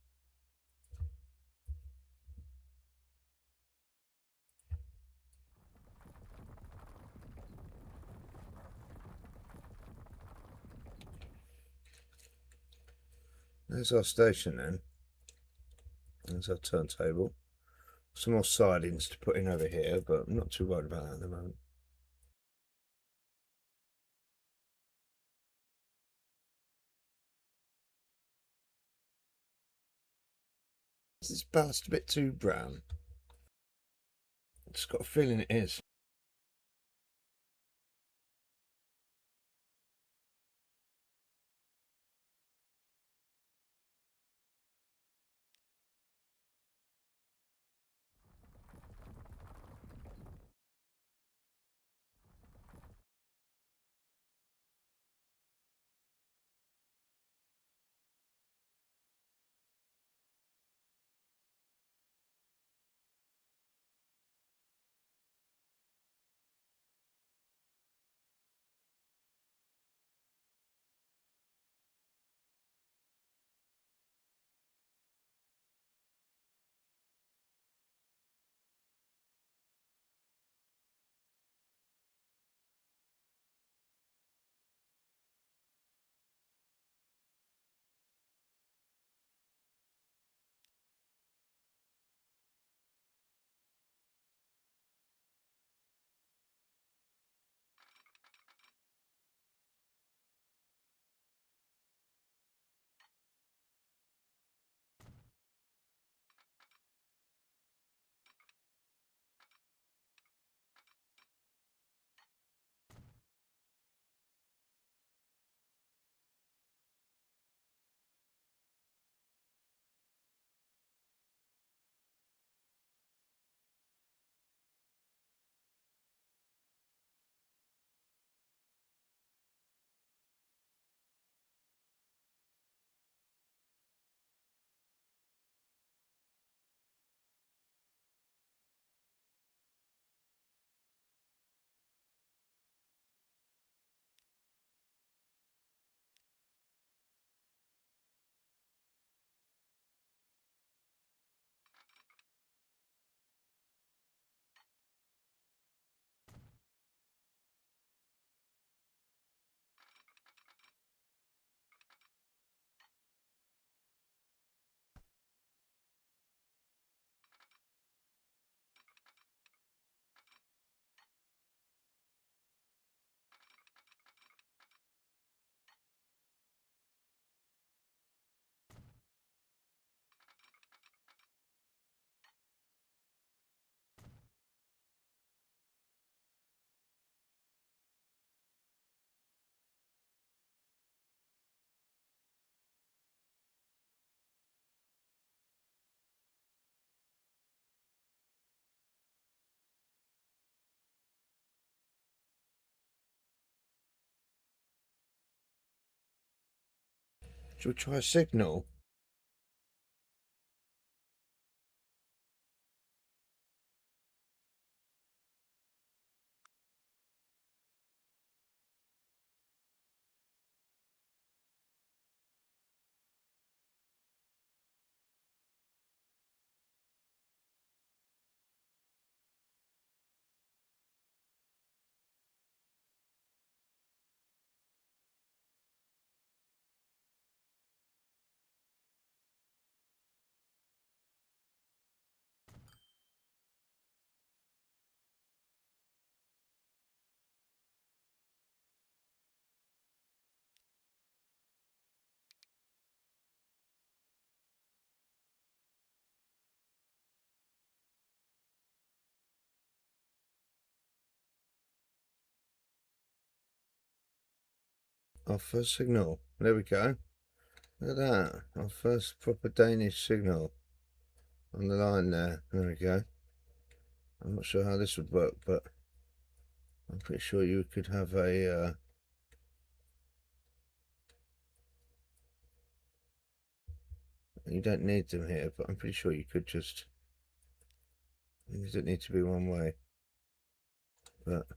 There's our station then. There's our turntable. Some more sidings to put in over here, but I'm not too worried about that at the moment. Is this ballast a bit too brown? I've just got a feeling it is. Should we try a signal? Our first signal. There we go. Look at that. Our first proper Danish signal on the line there. There we go. I'm not sure how this would work, but I'm pretty sure you could have a you don't need them here, but I'm pretty sure you could just, it doesn't need to be one way. But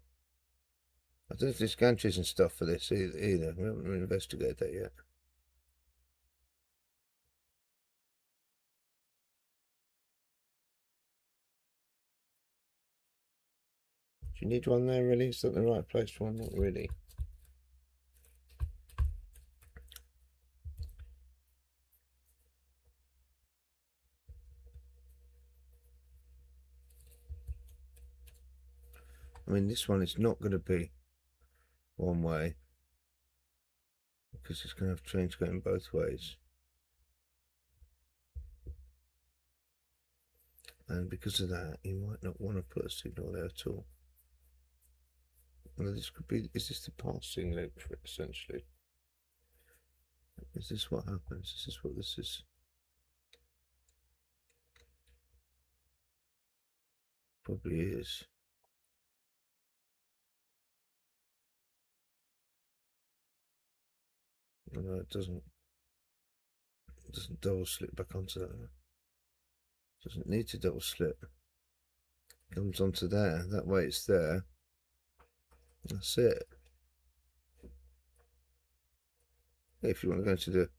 I don't know if there's gantries and stuff for this either. We haven't really investigated that yet. Do you need one there, really? Is that the right place for one? Not really. I mean, this one is not going to be one way because it's going to have trains going both ways. And because of that, you might not want to put a signal there at all. Well, this could be, is this the passing loop for it, essentially? Is this what happens? Is this what this is? Probably is. No, it doesn't. It doesn't double slip back onto that. It doesn't need to double slip. It comes onto there. That way it's there. That's it. If you want to go into the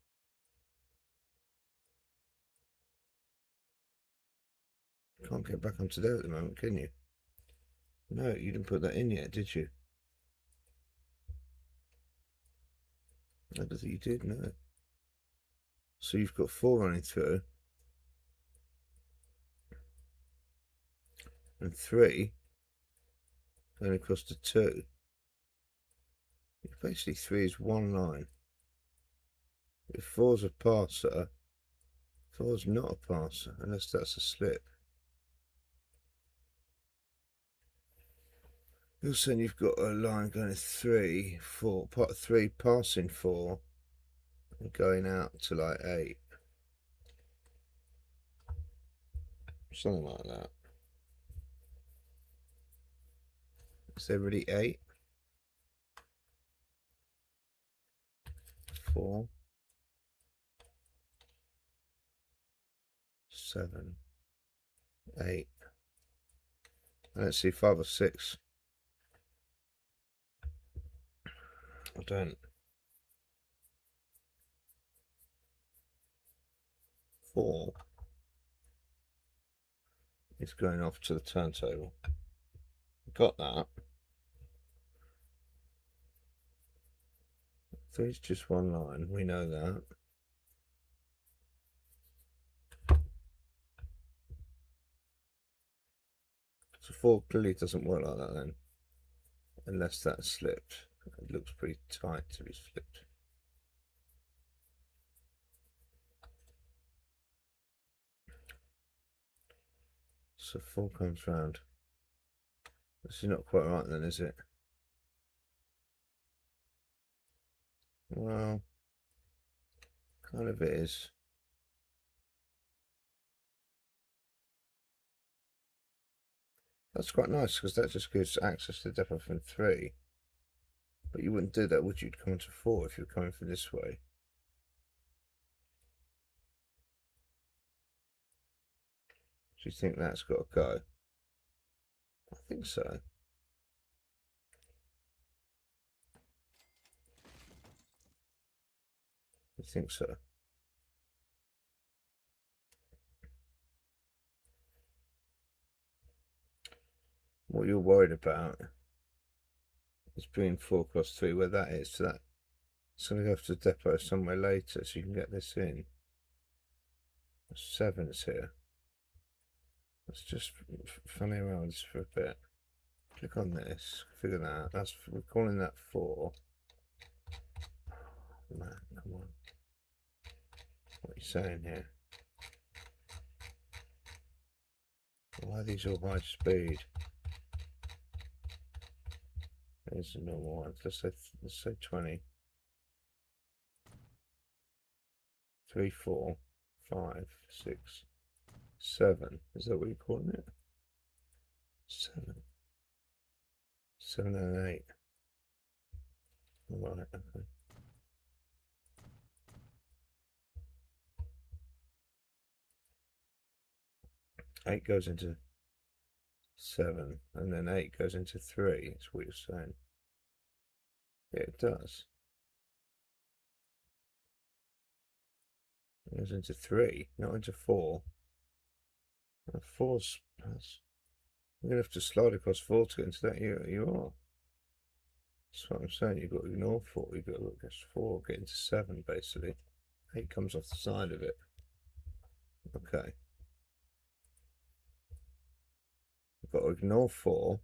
can't get back onto there at the moment, can you? No, you didn't put that in yet, did you? I don't think you did, no. So you've got 4 running through. And 3 going across to 2. Basically 3 is one line. If 4's a passer, 4's not a passer, unless that's a slip. You're saying you've got a line going to 3, 4, part 3 passing 4 and going out to like 8. Something like that. Is there really 8? 4, 7, 8. I don't see 5 or 6. I don't. 4 is going off to the turntable. Got that. 3 is just one line. We know that. So 4 clearly doesn't work like that then. Unless that's slipped. It looks pretty tight to be flipped. So 4 comes round. This is not quite right then, is it? Well, kind of it is. That's quite nice because that just gives access to depot from 3. But you wouldn't do that, would you? You'd come into 4 if you're coming from this way. Do you think that's got to go? I think so. I think so. What you're worried about is being 4 across 3, where that is. So that it's going to go to the depot somewhere later, so you can get this in. 7's here. Let's just funny around with this for a bit. Click on this, figure that out. That's, we're calling that 4. Oh, man, come on. What are you saying here? Why are these all high speed? There's a normal one. Let's say 20. 3, 4, 5, 6, 7. Is that what you're calling it? 7. 7 and 8. Alright, okay. 8 goes into 7, and then 8 goes into 3. That's what you're saying. Yeah, it does. It goes into 3, not into 4. 4's. We're going to have to slide across 4 to get into that. You are. That's what I'm saying. You've got to ignore 4. You've got to look at 4, get into 7, basically. 8 comes off the side of it. Okay. We've got to ignore 4.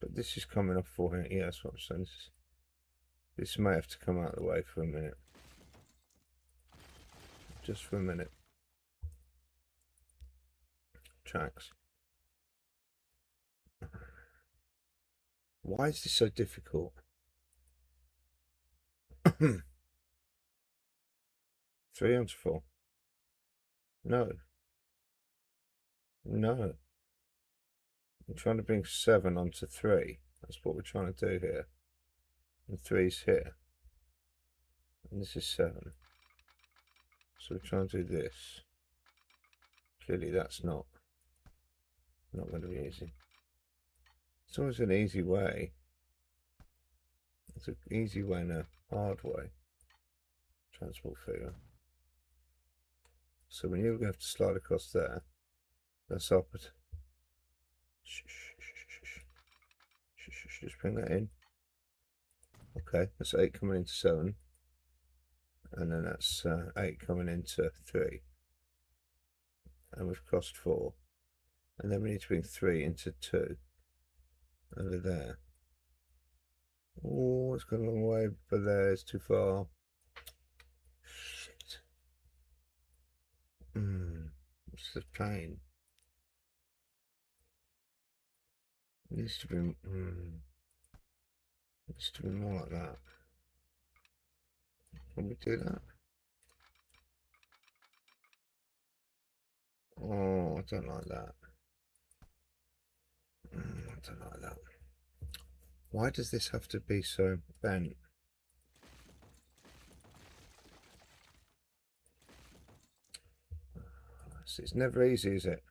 But this is coming off 4 here. Yeah, that's what I'm saying. This may have to come out of the way for a minute. Just for a minute. Tracks. Why is this so difficult? 3 onto 4. No. No. I'm trying to bring 7 onto 3. That's what we're trying to do here. And 3's here. And this is 7. So we're trying to do this. Clearly that's not going to be easy. It's always an easy way. It's an easy way and a hard way. Transport figure. So when you're going to have to slide across there, that's up at. Just bring that in. Okay, that's 8 coming into 7. And then that's 8 coming into 3. And we've crossed 4. And then we need to bring 3 into 2. Over there. Oh, it's gone a long way, but there, it's too far. Shit. It's a pain. It needs to be, it needs to be more like that. Can we do that? Oh, I don't like that. I don't like that. Why does this have to be so bent? It's never easy, is it?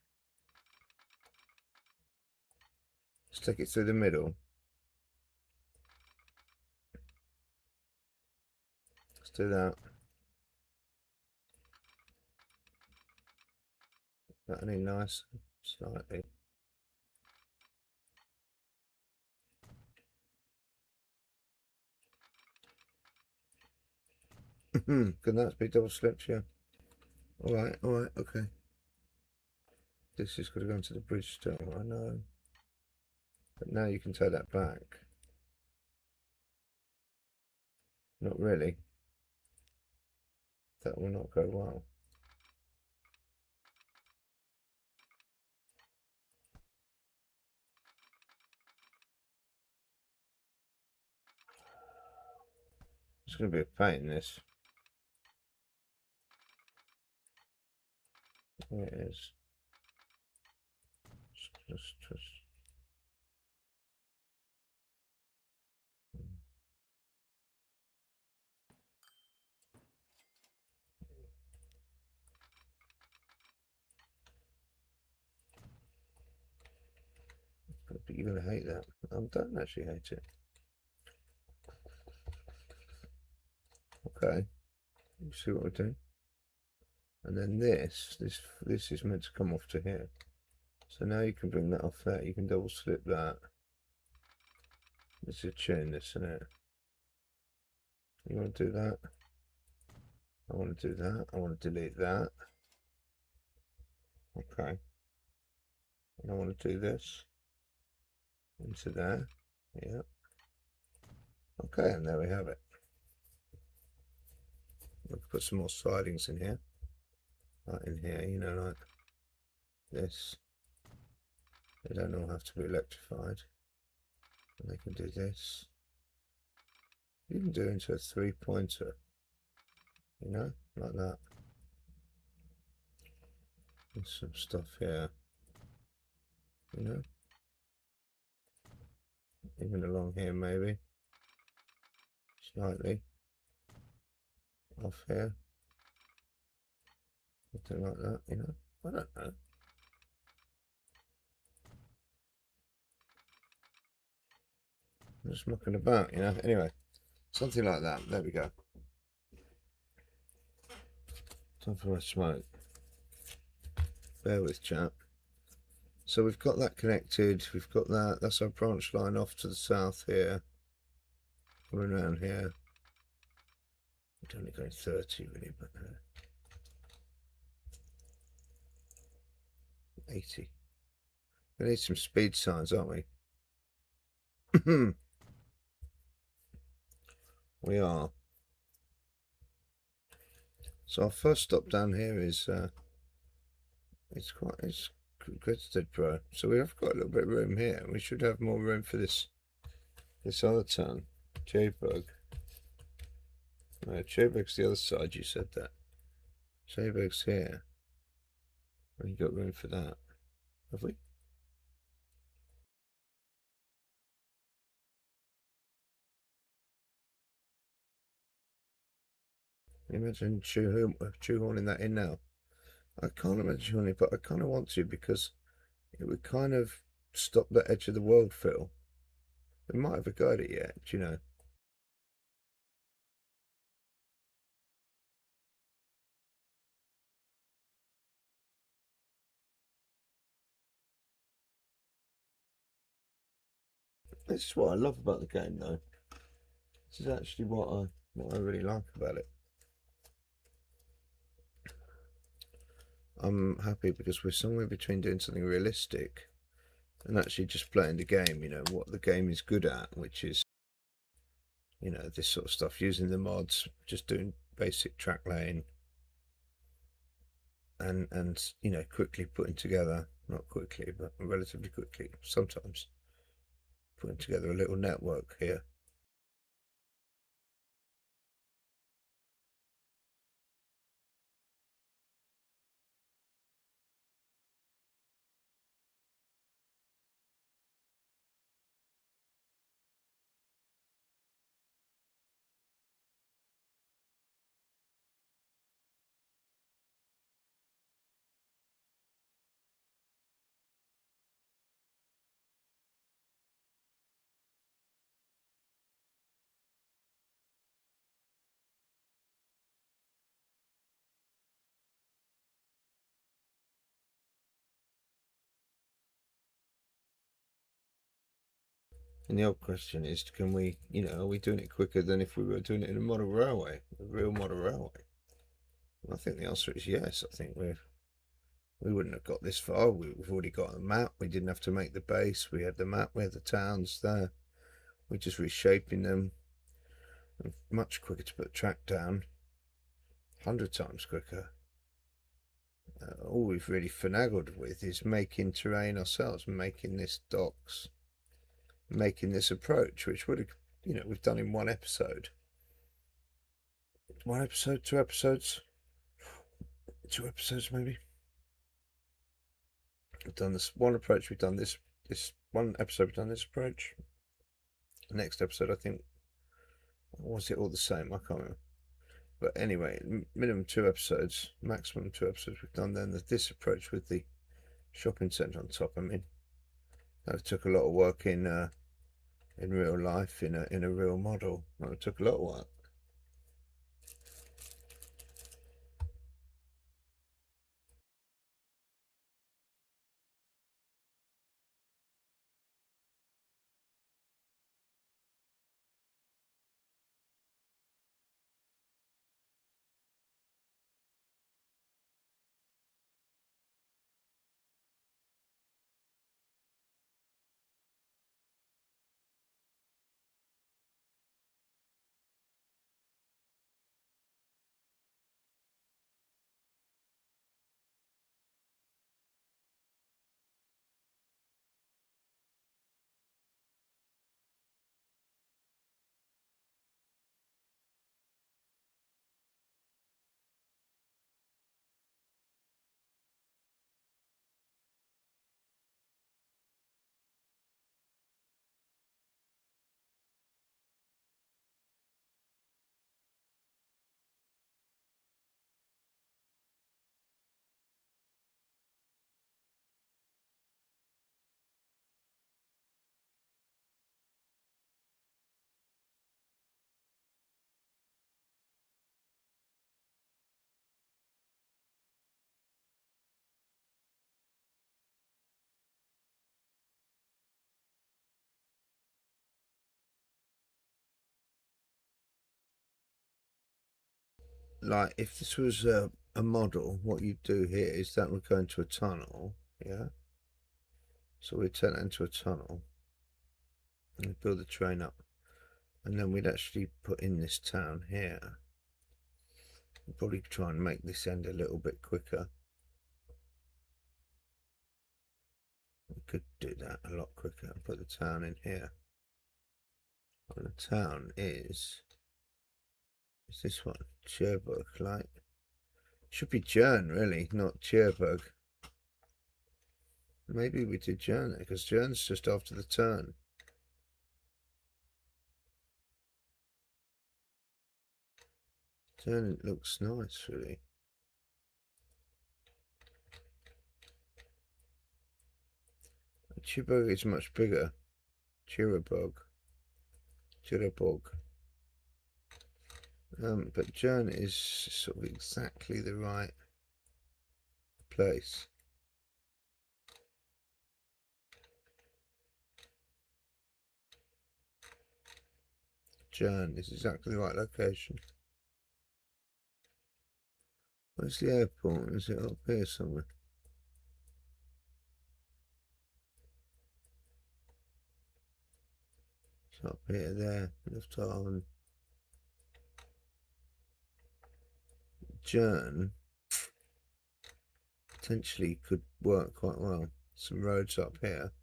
Let's take it through the middle. Let's do that. That any nice? Slightly. Can that be double slipped? Yeah. Alright, okay. This is going to go into the bridge still, I know. But now you can take that back. Not really. That will not go well. It's going to be a pain, this. Yeah, it is. Just. you're going to hate that. I don't actually hate it. Okay, you see what we're doing? And then this is meant to come off to here. So now you can bring that off there. You can double slip that. This is a tune, this, isn't it? You want to do that? I want to do that. I want to delete that. Okay. And I want to do this into there. Yeah. Okay, and there we have it. We'll put some more slidings in here. Like in here, you know, like this. They don't all have to be electrified. And they can do this. You can do it into a 3-pointer. You know, like that. There's some stuff here. You know. Even along here maybe. Slightly. Off here. Something like that, you know. I don't know. I'm just mucking about, you know. Anyway, something like that. There we go. Time for a smoke. Bear with, chap. So we've got that connected. We've got that. That's our branch line off to the south here. Coming around here. We're only going 30 really, but 80. We need some speed signs, aren't we? We are. So our first stop down here is it's Gridstead Pro. So we have got a little bit of room here. We should have more room for this other town, Esjberg. No, Esjberg's the other side. You said that. Esjberg's here. We got room for that, have we? Imagine shoehorning that in now. I can't imagine shoehorning it, but I kind of want to because it would kind of stop that edge of the world feel. We might have got it yet, do you know? This is what I love about the game, though. This is actually what I really like about it. I'm happy because we're somewhere between doing something realistic and actually just playing the game, you know, what the game is good at, which is, you know, this sort of stuff, using the mods, just doing basic track laying and you know, quickly putting together, not quickly, but relatively quickly, sometimes putting together a little network here. And the old question is, can we, you know, are we doing it quicker than if we were doing it in a model railway, a real model railway? And I think the answer is yes. I think we wouldn't have got this far. We've already got a map. We didn't have to make the base. We had the map. We had the towns there. We're just reshaping them. Much quicker to put track down. 100 times quicker. All we've really finagled with is making terrain ourselves, making this docks, making this approach, which would have, you know, we've done in one episode. 1 episode, 2 episodes, 2 episodes maybe. We've done this one approach. We've done this one episode. We've done this approach. Next episode, I think, was it all the same? I can't remember. But anyway, minimum 2 episodes, maximum 2 episodes we've done then this approach with the shopping centre on top. I mean, That took a lot of work in real life, in a real model. That took a lot of work. Like, if this was a model, what you'd do here is that would go into a tunnel, yeah? So we'd turn it into a tunnel and build the train up. And then we'd actually put in this town here. We'd probably try and make this end a little bit quicker. We could do that a lot quicker and put the town in here. And the town is this one, Esjberg, like. Should be Jern, really, not Esjberg. Maybe we did Jern, because Jern's just after the turn. Jern looks nice, really. Esjberg is much bigger. Esjberg. But Jern is sort of exactly the right place. Jern is exactly the right location. Where's the airport? Is it up here somewhere? It's up here, there. Lufthaven. Jern potentially could work quite well. Some roads up here.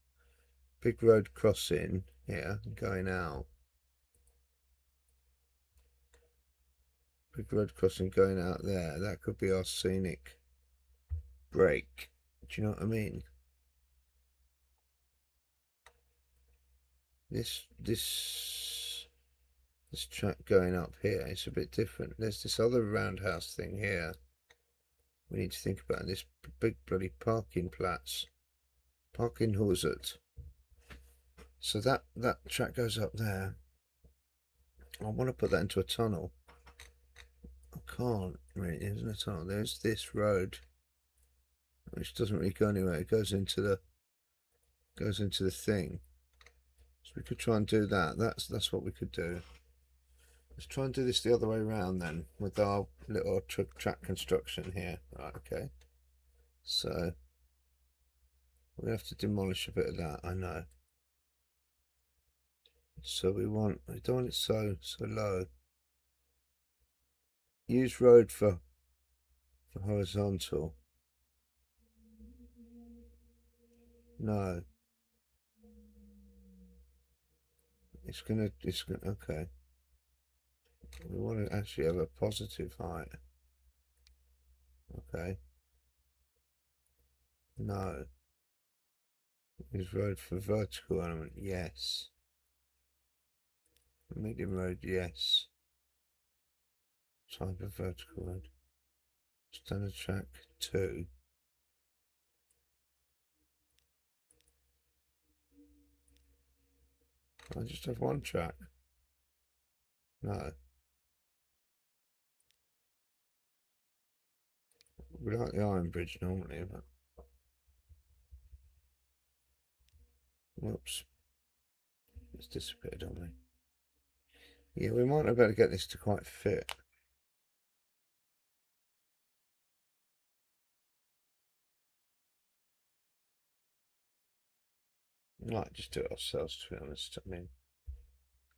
Big road crossing here, going out. Big road crossing going out there. That could be our scenic break. Do you know what I mean? This track going up here is a bit different. There's this other roundhouse thing here. We need to think about this big bloody parking plats. Parking Huset. So that track goes up there. I want to put that into a tunnel. I can't really. It isn't a tunnel. There's this road, which doesn't really go anywhere. It goes into the thing. So we could try and do that. That's what we could do. Let's try and do this the other way around then, with our little track construction here. Right, okay. So we have to demolish a bit of that, I know. So we don't want it so low. Use road for horizontal. No. It's gonna, okay. We want to actually have a positive height. Okay. No. Use road for vertical element, yes. Medium road, yes. Type of vertical road. Standard track 2. I just have one track. No. We like the iron bridge normally, but whoops. It's disappeared on me. Yeah, we might not be able to get this to quite fit. We might just do it ourselves, to be honest. I mean,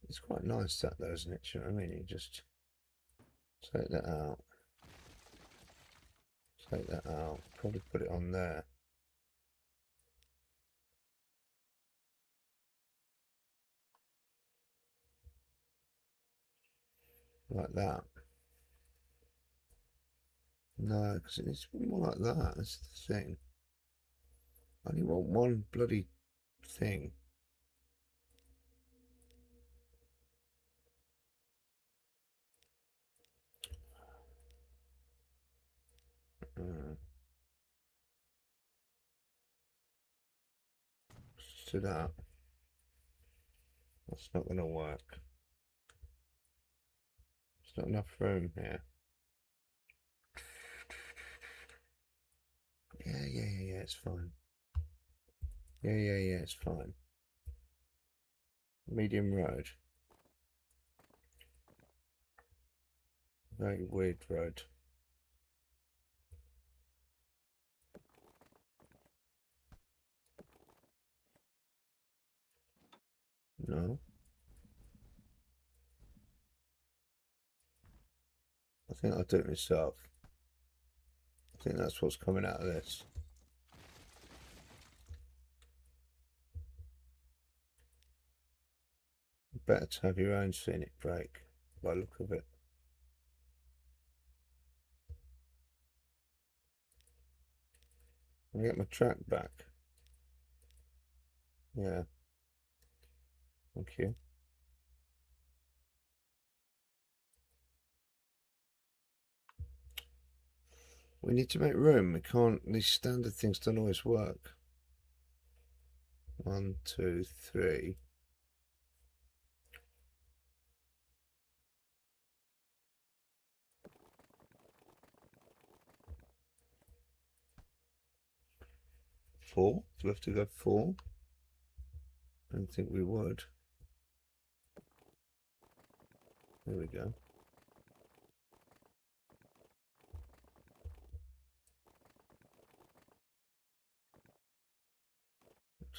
it's quite nice that though, isn't it? Do you know what I mean? You just take that out. Take that out. Probably put it on there. Like that. No, because it needs to be more like that. That's the thing. I only want one bloody thing. To that. That's not going to work. There's not enough room here. Yeah, it's fine. Yeah, it's fine. Medium road. Very weird road. No. I think I'll do it myself. I think that's what's coming out of this. Better to have your own scenic break, by the look of it. I'll get my track back. Yeah. Thank you. We need to make room. We can't, these standard things don't always work. 1, 2, 3. Four? Do we have to go 4? I don't think we would. There we go.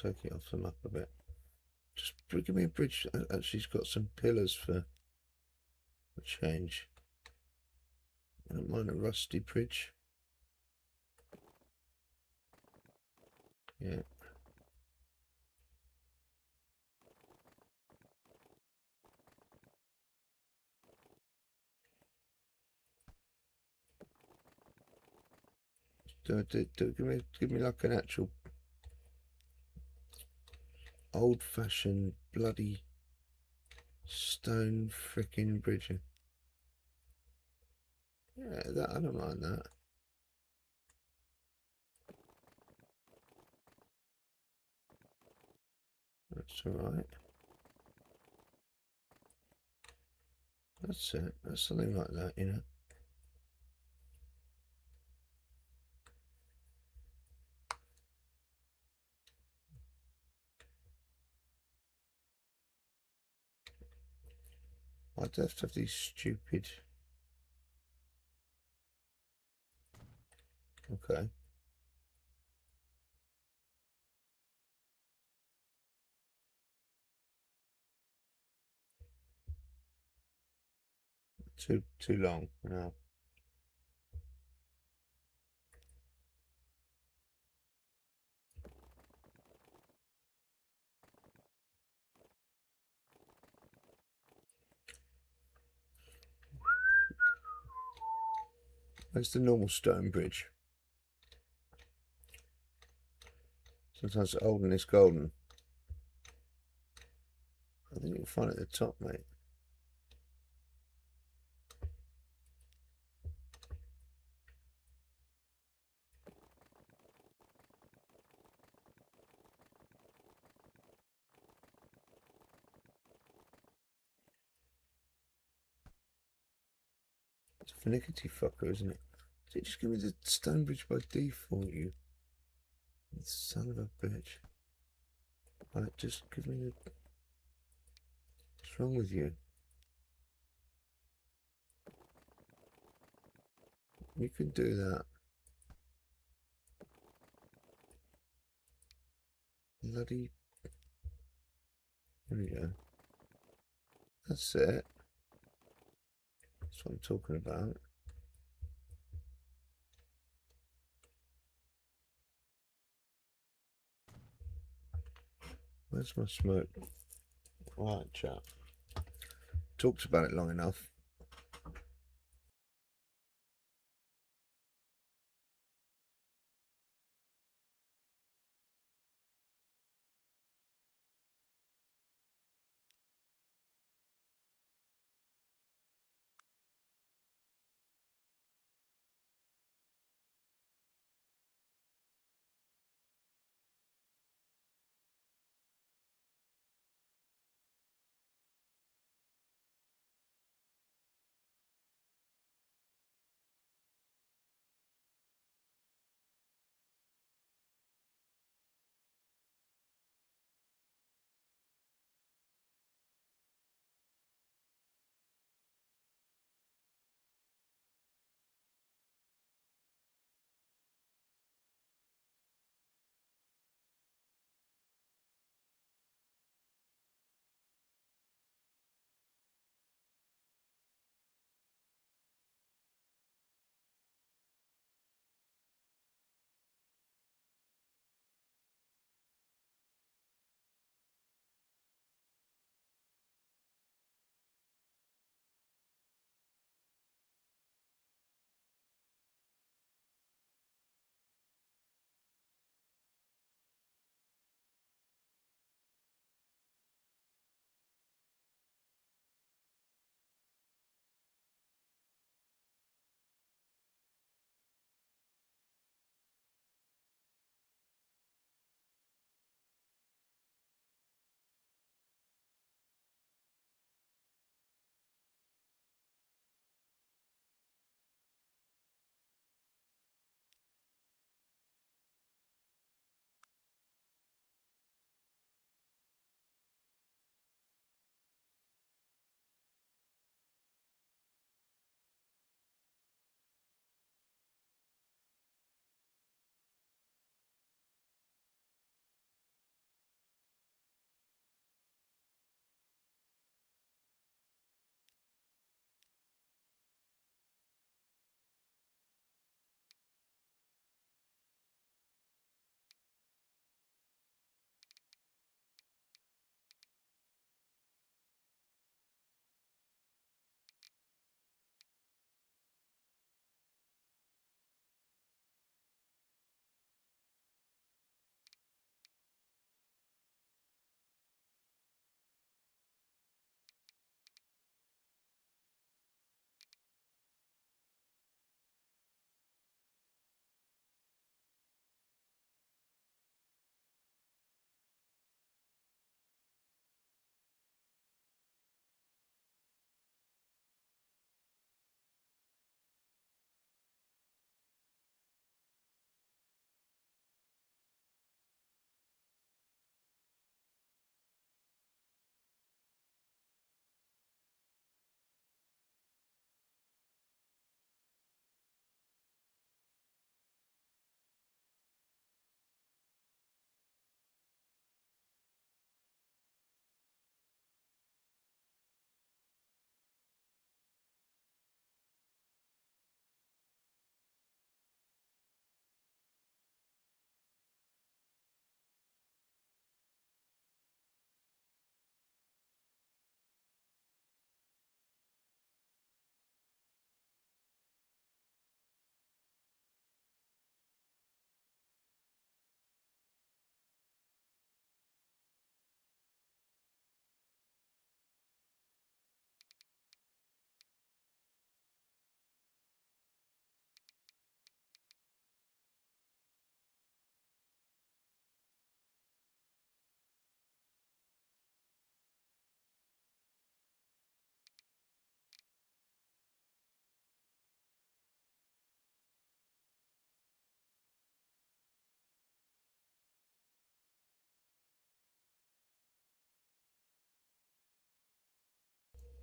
Take it off the map a bit. Just give me a bridge. Actually, it's got some pillars for a change. I don't mind a rusty bridge. Yeah. Give me like an actual old-fashioned bloody stone frickin' bridge. Yeah, that I don't mind that. That's alright. That's it. That's something like that, you know. I'd have to have these stupid. Okay. Too long now. That's the normal stone bridge. Sometimes old and it's golden. I think you'll find it at the top, mate. It's a finickety fucker, isn't it? Did it just give me the Stonebridge by default, you son of a bitch? Right, just give me the... What's wrong with you? You can do that. Bloody... There we go. That's it. That's what I'm talking about. Where's my smoke? Right, chap. Talked about it long enough.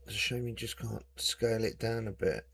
It's a shame you just can't scale it down a bit.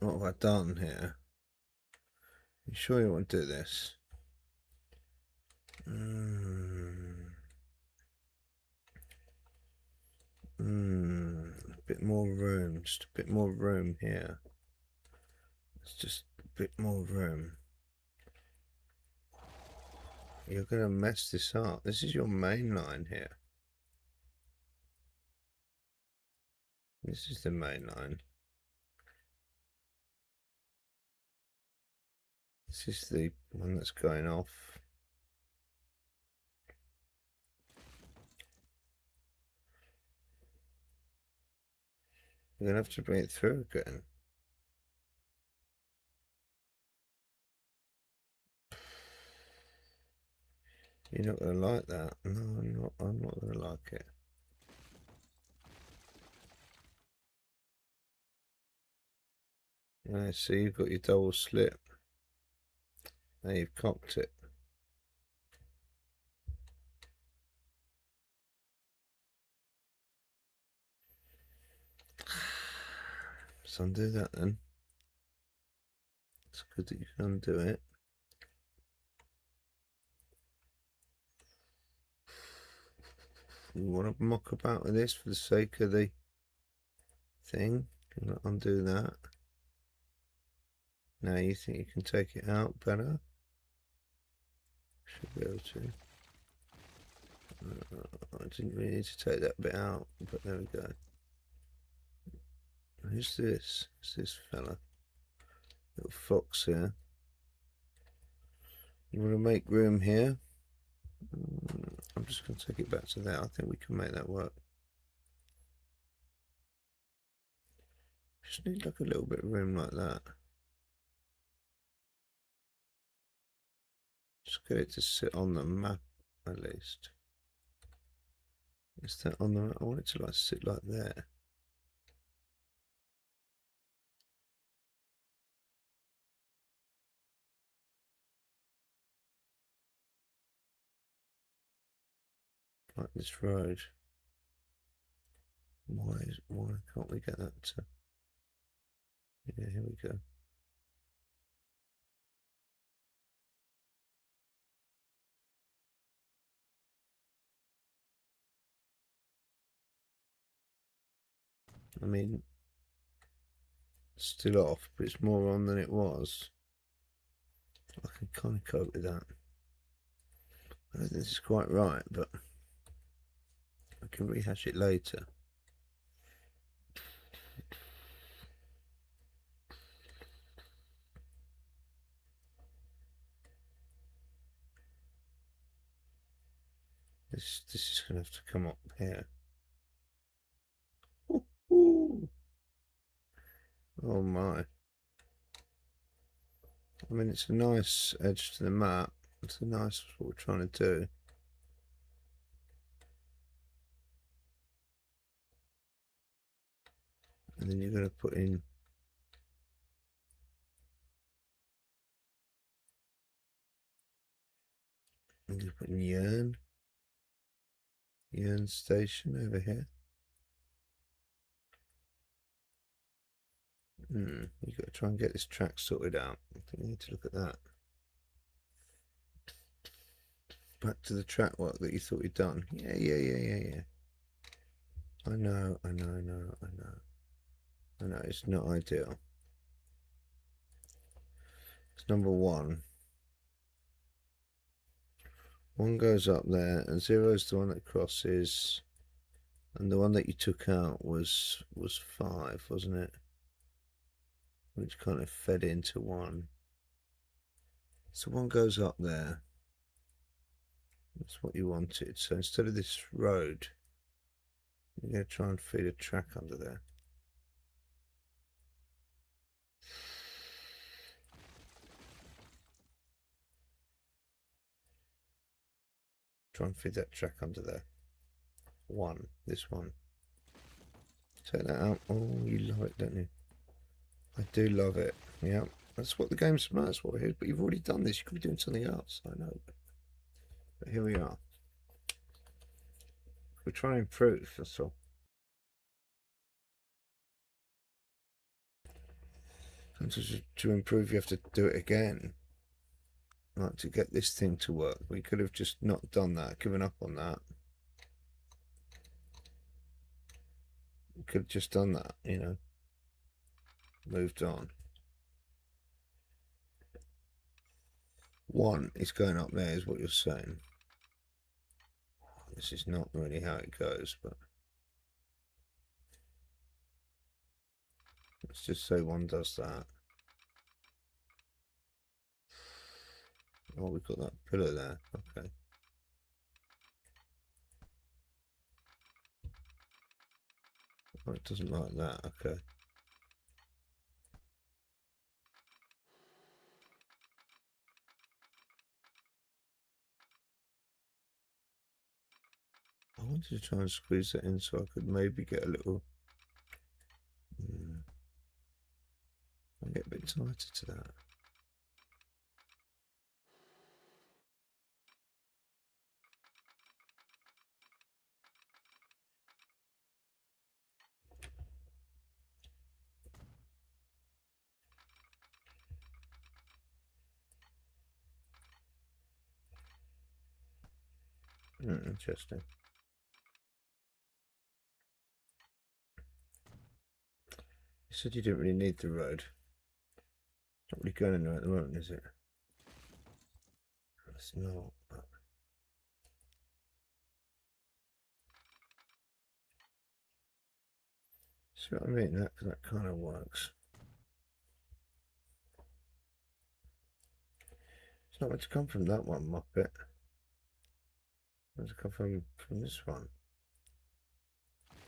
What have I done here? You sure you want to do this? A bit more room, just a bit more room here. It's just a bit more room. You're going to mess this up. This is your main line here. This is the main line. This is the one that's going off. You're going to have to bring it through again. You're not going to like that. No, I'm not going to like it. Yeah, see, you've got your double slip. Now you've cocked it. Let's undo that then. It's good that you can undo it. You want to muck about with this for the sake of the thing. Can I undo that? Now you think you can take it out better? Should be able to. I didn't really need to take that bit out, but there we go. Who's this? Who's this fella? Little fox here. You want to make room here? I'm just going to take it back to there. I think we can make that work. Just need like a little bit of room like that. Just get it to sit on the map at least. Is that on the map? I want it to like sit like there. Like this road. Why can't we get that to... Yeah, here we go. I mean, still off, but it's more on than it was. I can kind of cope with that. I don't think this is quite right, but I can rehash it later. This is going to have to come up here. Ooh, ooh. Oh my. I mean, it's a nice edge to the map. It's a nice what we're trying to do. And then you're going to put in... I'm going to put in Yern station over here. You've got to try and get this track sorted out. I think we need to look at that. Back to the track work that you thought you'd done. Yeah. I know. It's not ideal. It's number one. One goes up there, and 0 is the one that crosses, and the one that you took out was 5, wasn't it? Which kind of fed into 1. So 1 goes up there. That's what you wanted. So instead of this road, you're going to try and feed a track under there. Try and feed that track under there. 1, this one. Take that out. Oh, you love it, don't you? I do love it. Yeah, that's what the game's about. That's what it is. But you've already done this. You could be doing something else. I know. But here we are. We're trying to improve, that's all. Sometimes to improve, you have to do it again. Like to get this thing to work. We could have just not done that, given up on that. We could have just done that, you know. Moved on. 1 is going up there, is what you're saying. This is not really how it goes, but let's just say 1 does that. Oh, we've got that pillar there. Okay. Oh, it doesn't like that. Okay. wanted to try and squeeze that in so I could maybe get a little. I'll get a bit tighter to that. Interesting. You said you didn't really need the road. It's not really going anywhere at the moment, is it? It's not. But... See what I mean? That kind of works. It's not meant to come from that one, Muppet. It's meant to come from this one.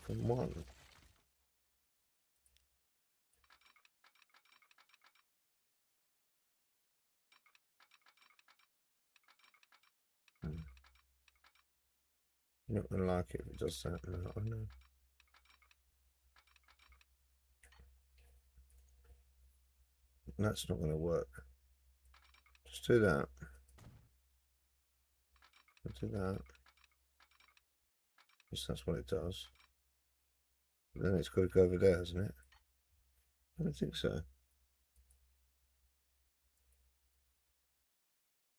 From one. You're not going to like it if it does that. No, I know. That's not going to work. Just do that. Do that. Yes, that's what it does. But then it's got to go over there, hasn't it? I don't think so.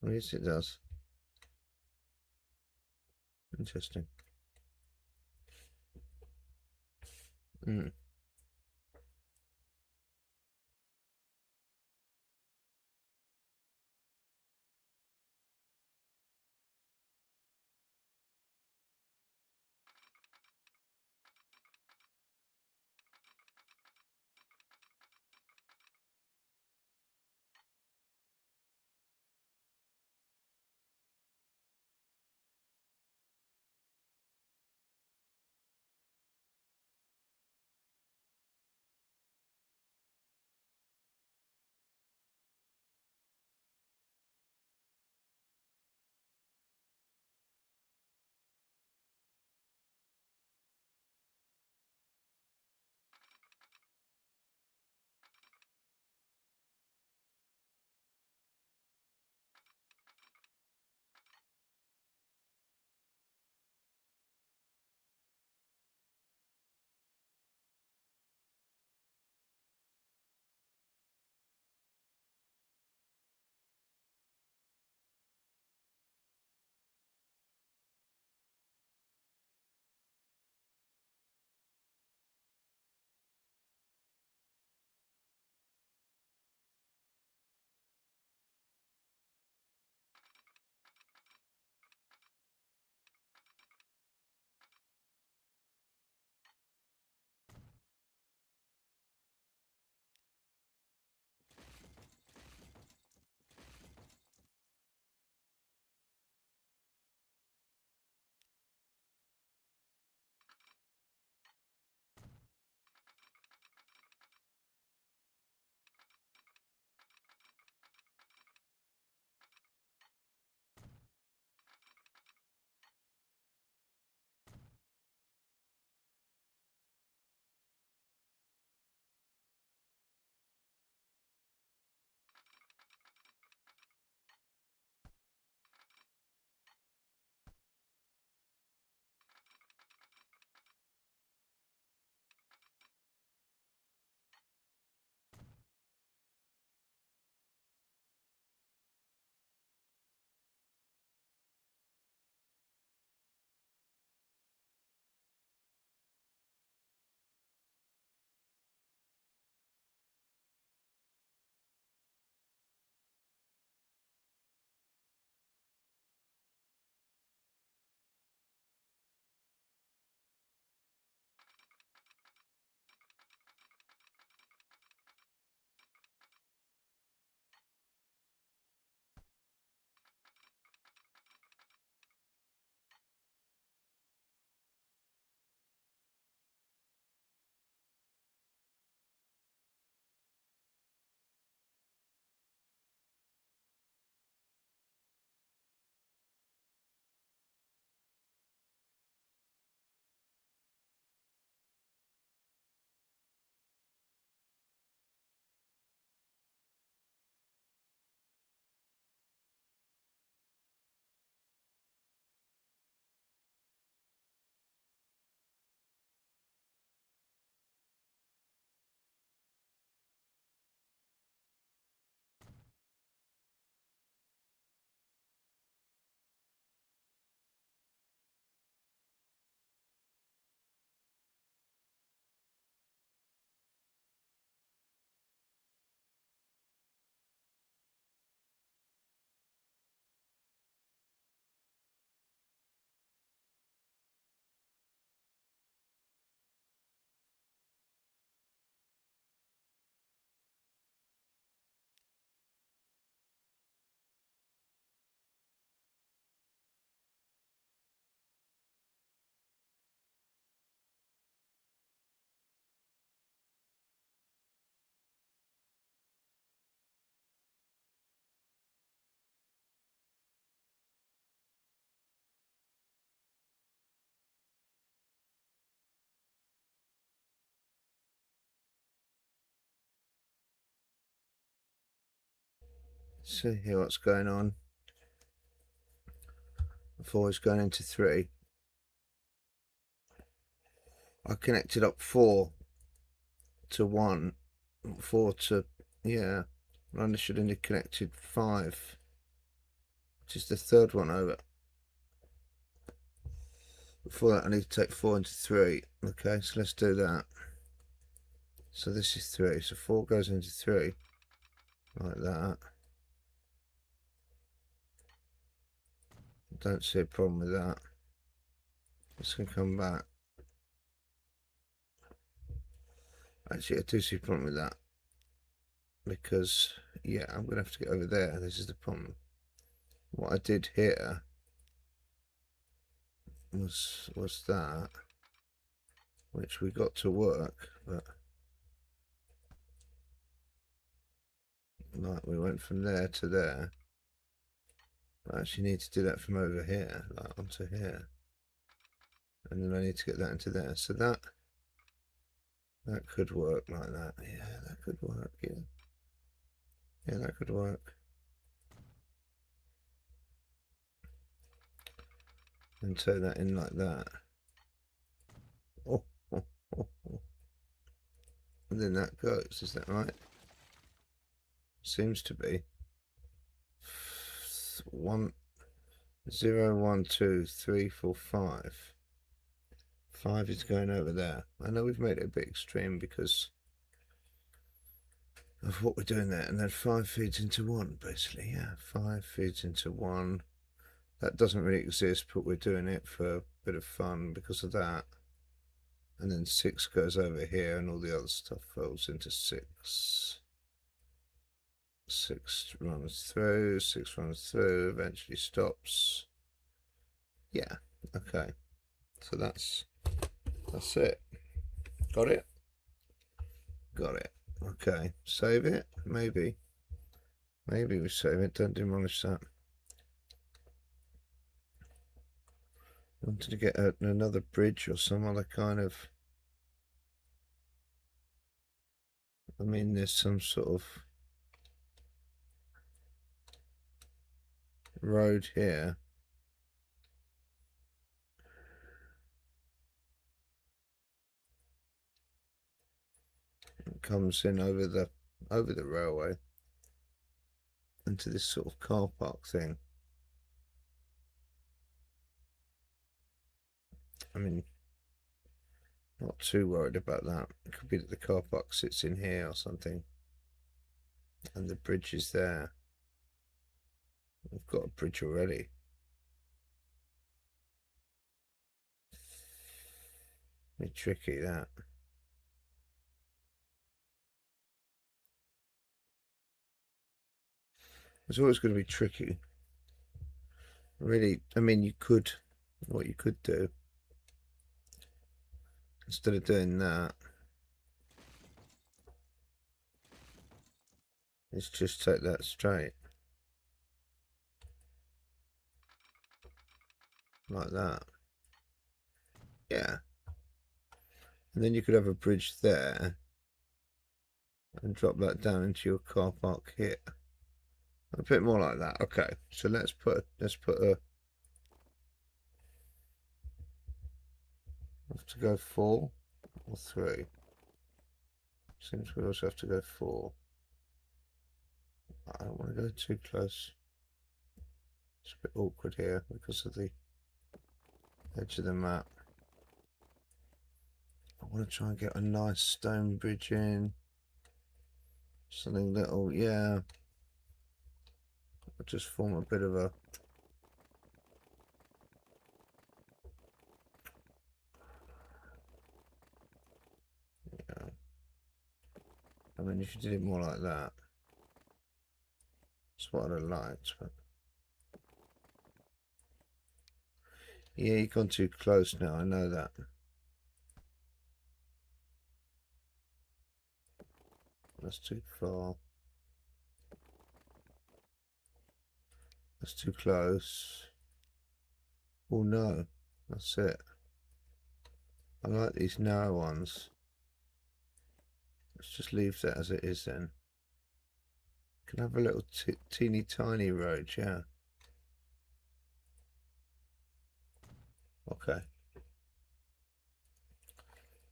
Well, yes, it does. Interesting. see here what's going on. 4 is going into 3. I connected up 4 to 1, 4 to, yeah, I should have connected 5, which is the third one over. Before that I need to take 4 into 3. Okay, so let's do that. So this is 3, so 4 goes into 3, like that. Don't see a problem with that. This can come back. Actually, I do see a problem with that. Because, yeah, I'm going to have to get over there. This is the problem. What I did here was that, which we got to work, but like we went from there to there. I actually need to do that from over here, like onto here. And then I need to get that into there. So that could work like that. Yeah, that could work, yeah. Yeah, that could work. And turn that in like that. Oh, oh, oh, oh. And then that goes, is that right? Seems to be. 1, 0, 1, 2, 3, 4, 5. 5 is going over there. I know we've made it a bit extreme because of what we're doing there. And then 5 feeds into 1, basically. Yeah, 5 feeds into 1. That doesn't really exist, but we're doing it for a bit of fun because of that. And then 6 goes over here and all the other stuff falls into 6. 6 runs through, 6 runs through, eventually stops. Yeah, okay. So that's it. Got it? Got it. Okay, save it. Maybe we save it. Don't demolish that. I wanted to get another bridge or some other kind of. I mean, there's some sort of road here. It comes in over the railway into this sort of car park thing. I mean, not too worried about that. It could be that the car park sits in here or something. And the bridge is there. We've got a bridge already. Be tricky, that. It's always going to be tricky. Really, I mean, what you could do, instead of doing that, is just take that straight. Like that. Yeah. And then you could have a bridge there and drop that down into your car park here. A bit more like that. Okay. So let's put a have to go 4 or 3. Seems we also have to go 4. I don't want to go too close. It's a bit awkward here because of the edge of the map. I want to try and get a nice stone bridge in. Something little, yeah. I'll just form a bit of a. Yeah. I mean, if you did it more like that, that's what I liked. But yeah, you've gone too close now. I know that. That's too far. That's too close. Oh no, that's it. I like these narrow ones. Let's just leave that as it is then. Can have a little teeny tiny road, yeah. Okay.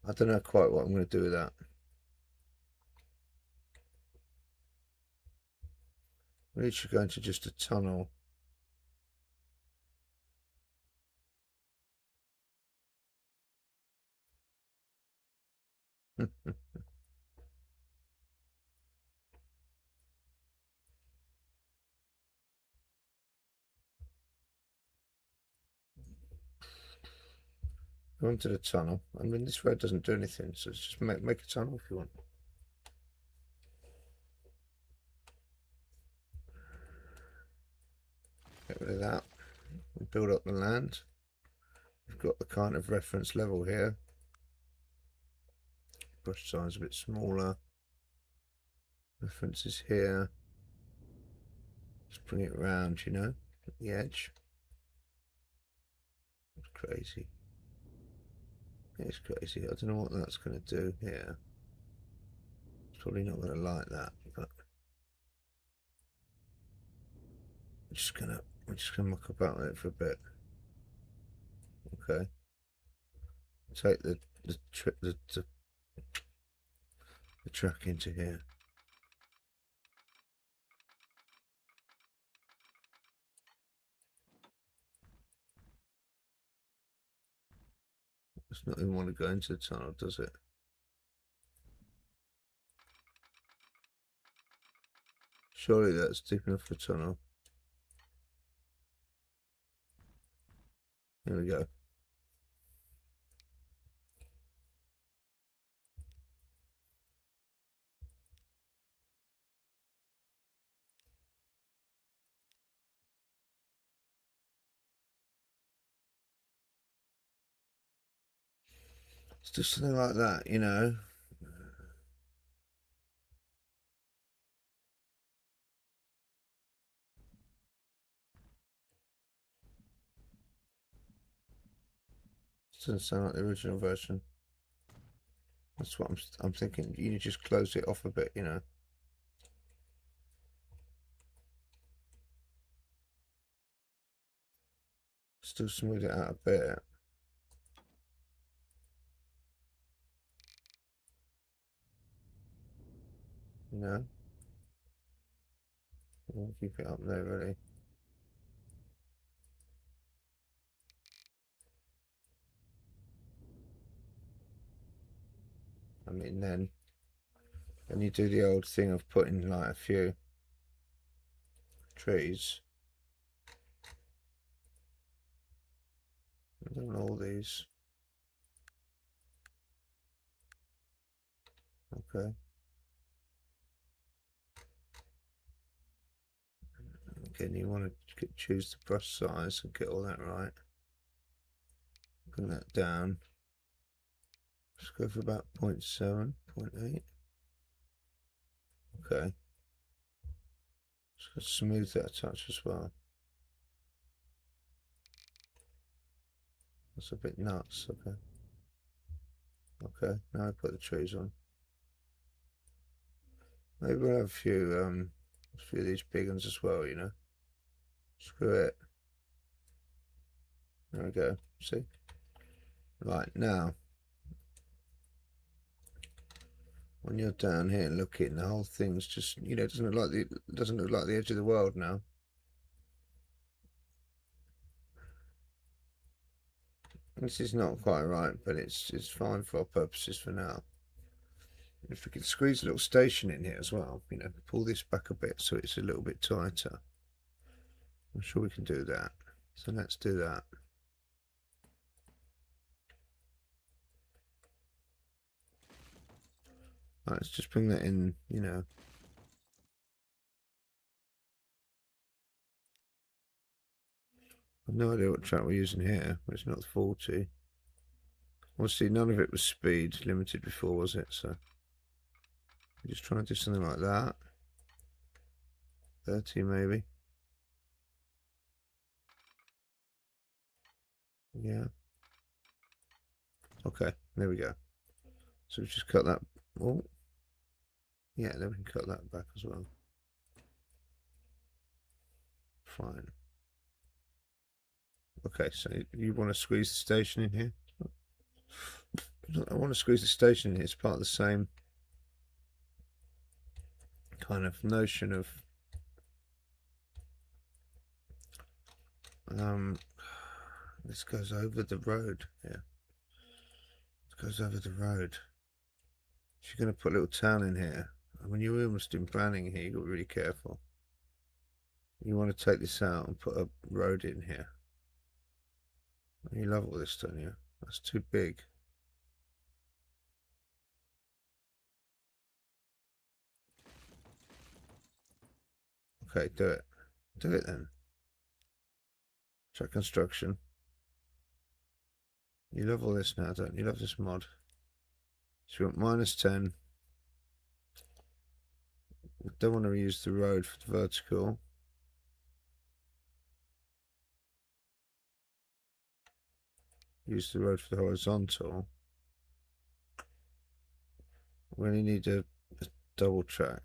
I don't know quite what I'm going to do with that. We should go into just a tunnel. Go into the tunnel. I mean, this road doesn't do anything, so just make a tunnel if you want. Get rid of that. And build up the land. We've got the kind of reference level here. Brush size a bit smaller. References here. Just bring it around, you know, at the edge. It's crazy. It's crazy. I don't know what that's going to do here. It's probably not going to like that, but I'm just gonna muck about with it for a bit. Okay. Take the track into here. It's not even want to go into the tunnel, does it? Surely that's deep enough for a tunnel. Here we go. It's just something like that, you know. It doesn't sound like the original version. That's what I'm thinking. You need to just close it off a bit, you know. Still smooth it out a bit. You know. We'll keep it up there, really. I mean, then you do the old thing of putting like a few trees. I don't know all these. Okay. Again, you want to choose the brush size and get all that right. Bring that down. Let's go for about 0.7, 0.8. Okay. Just smooth that a touch as well. That's a bit nuts. Okay. Okay. Now I put the trees on. Maybe we'll have a few of these big ones as well. You know. Screw it. There we go. See. Right now, when you're down here looking, the whole thing's just, you know, doesn't look like the edge of the world now. This is not quite right, but it's fine for our purposes for now. If we could squeeze a little station in here as well, you know, pull this back a bit so it's a little bit tighter. I'm sure we can do that. So let's do that. Right, let's just bring that in, you know. I've no idea what track we're using here, but it's not 40. Obviously, none of it was speed limited before, was it? So we're just trying to do something like that. 30 maybe. Yeah. Okay, there we go. So we just cut that. Oh, yeah, then we can cut that back as well. fine. Okay, so you want to squeeze the station in here? I want to squeeze the station in here. It's part of the same kind of notion of this goes over the road. Yeah, it goes over the road. If you're going to put a little town in here, when you're almost in planning here, you've got to be really careful. You want to take this out and put a road in here. You love all this, don't you? That's too big. Okay, do it. Do it then. Check construction. You love all this now, don't you? You love this mod. So you want -10. We don't want to use the road for the vertical. Use the road for the horizontal. We only need a double track.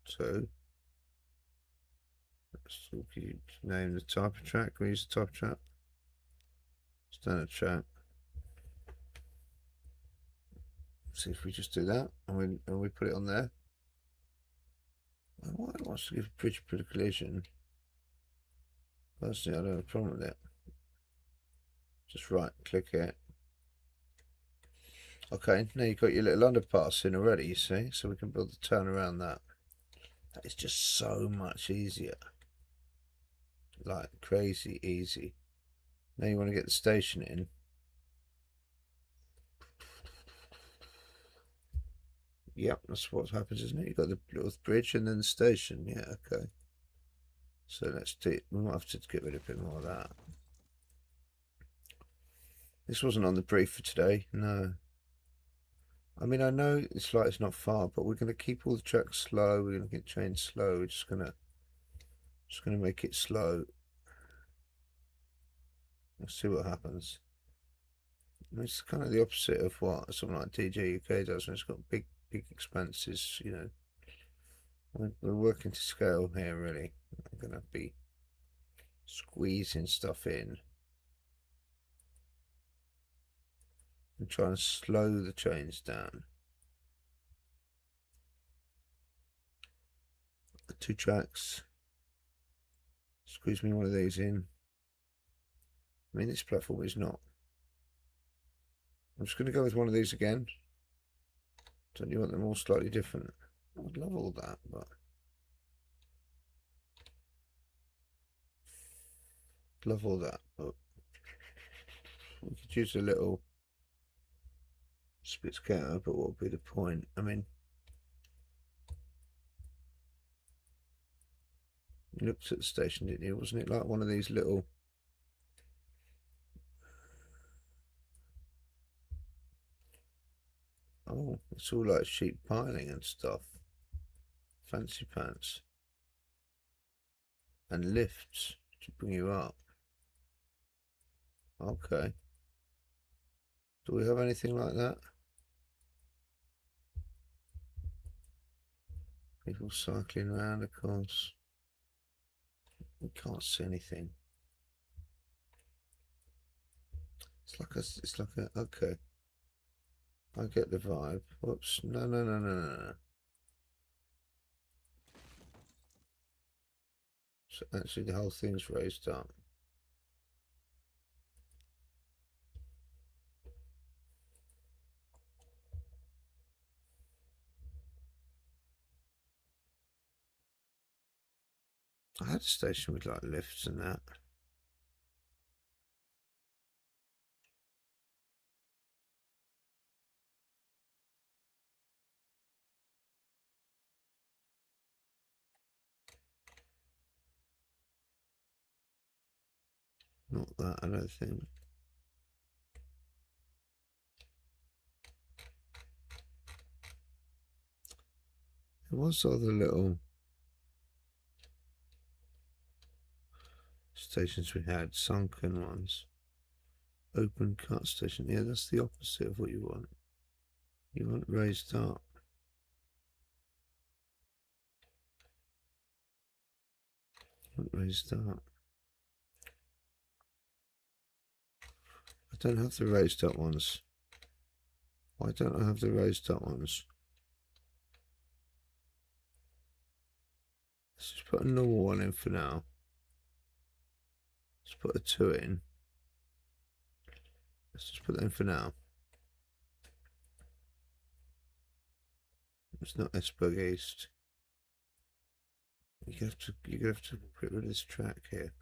So you name the type of track. We use the type of track. Standard track. See if we just do that and we put it on there. Why it wants to give bridge collision? Personally, I don't have a problem with it. Just right click it. Okay, now you've got your little underpass in already, you see, so we can build the town around that. That is just so much easier. Like crazy easy. Now you want to get the station in. Yep, that's what happens, isn't it? You've got the little bridge and then the station. Yeah, okay. So let's do it. We might have to get rid of a bit more of that. This wasn't on the brief for today, no. I mean, I know it's like it's not far, but we're going to keep all the tracks slow. We're going to get trains slow. We're just going to make it slow. Let's see what happens. It's kind of the opposite of what something like DJ UK does when it's got big expenses, you know. We're working to scale here, really. I'm going to be squeezing stuff in and try and slow the trains down. The 2 tracks. Squeeze me one of these in. I mean, this platform is not. I'm just going to go with one of these again. Don't you want them all slightly different? I'd love all that, but love all that, but we could use a little split scatter, but what would be the point? I mean, you looked at the station, didn't you? Wasn't it like one of these little oh, it's all like sheep piling and stuff. Fancy pants. And lifts to bring you up. Okay. Do we have anything like that? People cycling around, of course. We can't see anything. It's like a, okay. I get the vibe. Whoops. No. So actually the whole thing's raised up. I had a station with like lifts and that. Not that, I don't think. There was other little stations we had, sunken ones. Open cut station. Yeah, that's the opposite of what you want. You want raised up. Restart. I don't have the raised up ones. Why don't I have the raised up ones? Let's just put a normal one in for now. Let's put a 2 in. Let's just put that in for now. It's not Esjberg East. You're gonna have to get rid of this track here.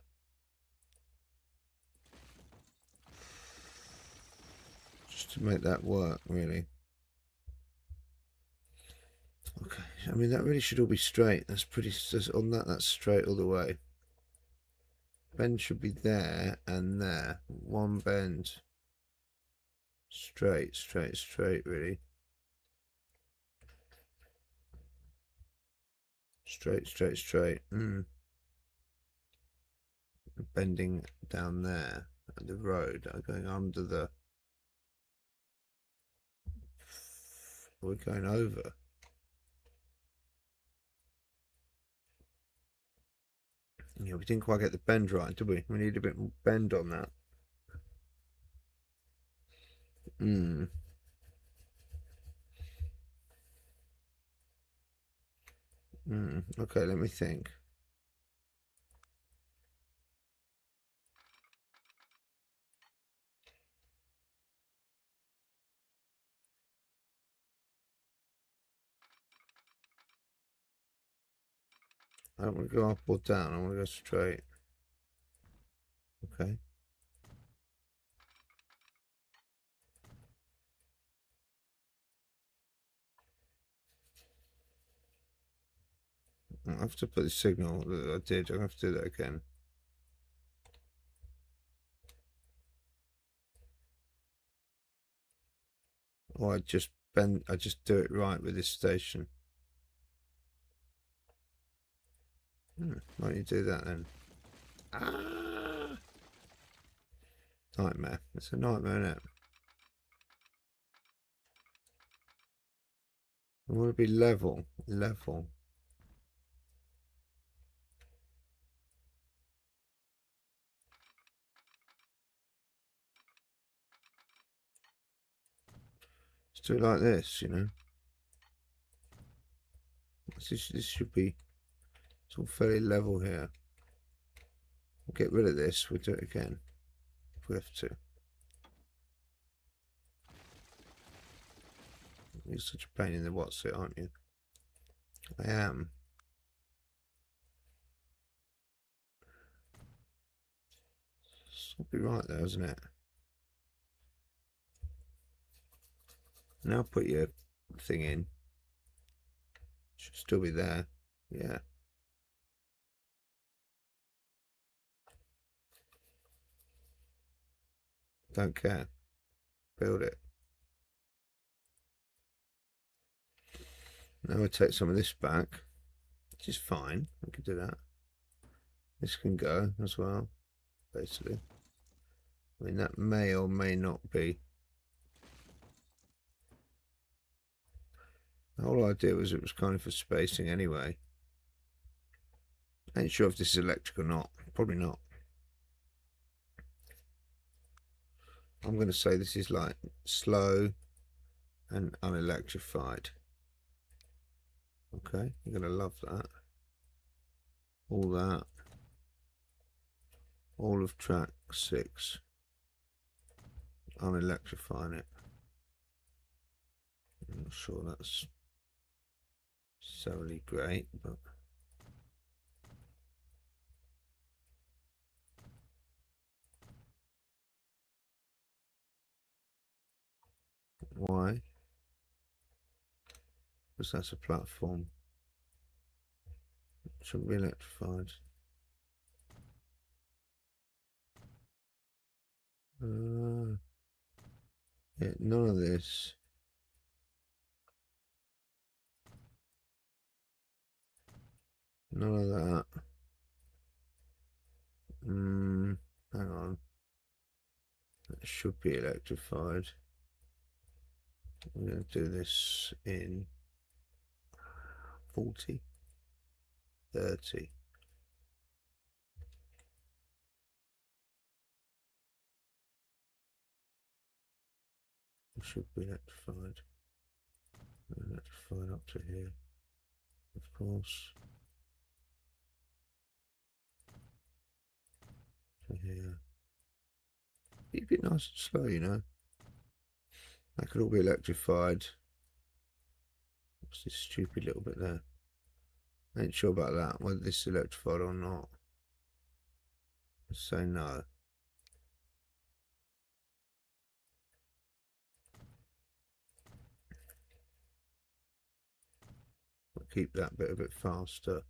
Just to make that work, really. Okay, I mean that really should all be straight. That's pretty. On that, that's straight all the way. Bend should be there and there. One bend. Straight, straight, straight, really. Straight, straight, straight. Bending down there at the road. Going under the. We're going over. Yeah, we didn't quite get the bend right, did we? We need a bit more bend on that. Okay, let me think. I don't want to go up or down. I want to go straight. Okay. I have to put the signal that I did. I have to do that again. Or I just do it right with this station. Why don't you do that then? Ah! Nightmare. It's a nightmare, isn't it? I want to be level. Level. Let's do it like this, you know. This should be. It's all fairly level here. We'll get rid of this. We'll do it again if we have to. You're such a pain in the what's-it, aren't you? I am. It'll be right though, isn't it? Now put your thing in. Should still be there. Yeah. Don't care. Build it. Now we take some of this back, which is fine. We can do that. This can go as well, basically. I mean, that may or may not be. The whole idea was it was kind of for spacing anyway. I ain't sure if this is electric or not. Probably not. I'm going to say this is like slow and unelectrified. Okay, you're going to love that. All that. All of track 6. Unelectrifying it. I'm not sure that's necessarily great, but why? Because that's a platform. It shouldn't be electrified. Yeah, none of this. None of that. Hang on. That should be electrified. I'm going to do this in 40, 30. should be electrified. Electrified up to here, of course. To here. Keep it nice and slow, you know. That could all be electrified. What's this stupid little bit there? I ain't sure about that, whether this is electrified or not. Let's say no. I'll keep that bit a bit faster.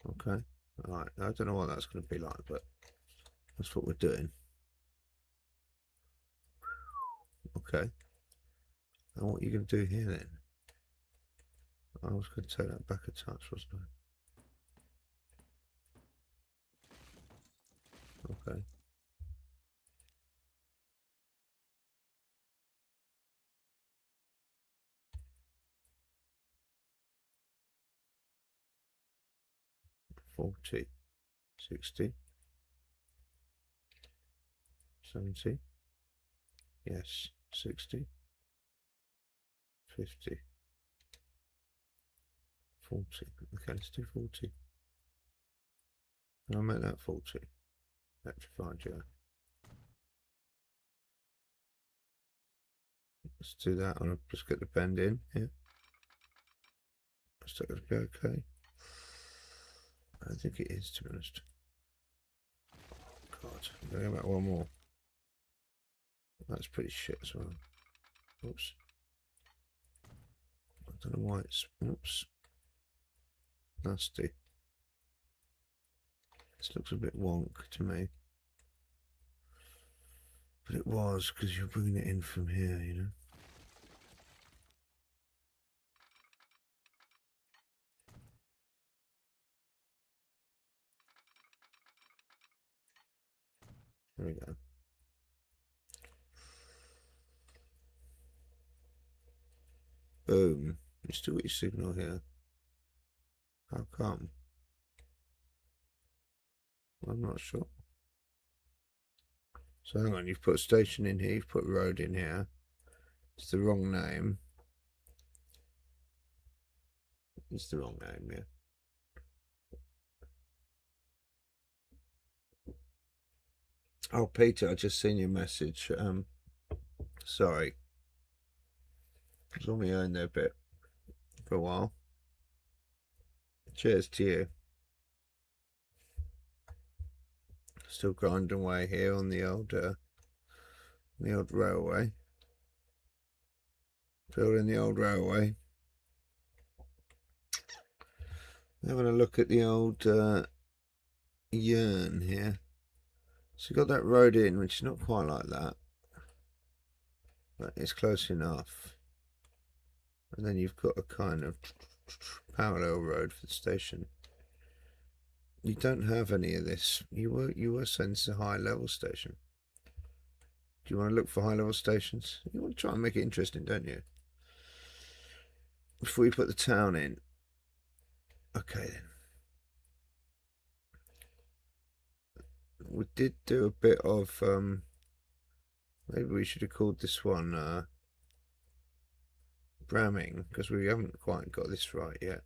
Okay. Alright, I don't know what that's going to be like, but that's what we're doing. Okay. And what are you going to do here then? I was going to take that back a touch, wasn't I? Okay. $40, $60, $70, yes, $60, $50, $40. Okay, let's do $40. And I'll make that $40. Electrified, yeah. Let's do that. I'll just get the bend in here. Is that going to be okay? I don't think it is, to be honest. God, I'm going to go back one more. That's pretty shit as well. Oops. I don't know why it's... Oops. Nasty. This looks a bit wonk to me. But it was, because you're bringing it in from here, you know. There we go. Boom. You still got your signal here. How come? I'm not sure. So hang on, you've put station in here, you've put road in here. It's the wrong name. It's the wrong name, yeah. Oh, Peter, I just seen your message. Sorry. I was on my own there a bit for a while. Cheers to you. Still grinding away here on the old railway. Building the old railway. Having a look at the old Yern here. So you got that road in, which is not quite like that, but it's close enough. And then you've got a kind of parallel road for the station. You don't have any of this. You were saying this is a high level station. Do you want to look for high level stations? You want to try and make it interesting, don't you? Before you put the town in. Okay then. We did do a bit of maybe we should have called this one Bramming, because we haven't quite got this right yet.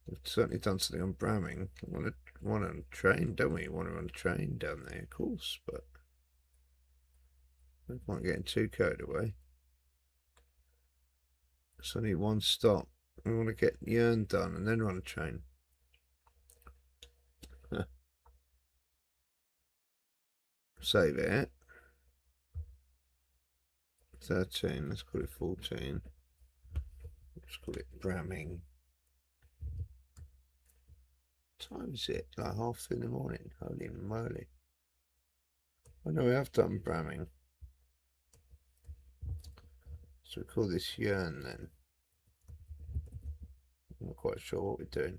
We've certainly done something on Bramming. We want to train, don't we? We want to run a train down there, of course, but we might getting too carried away. It's only one stop. We want to get Yern done and then run a train. Save it. 13, let's call it 14. Let's call it Bramming. What time is it? Like 3:30 in the morning. Holy moly. I know we have done Bramming. So we call this Yern then. I'm not quite sure what we're doing.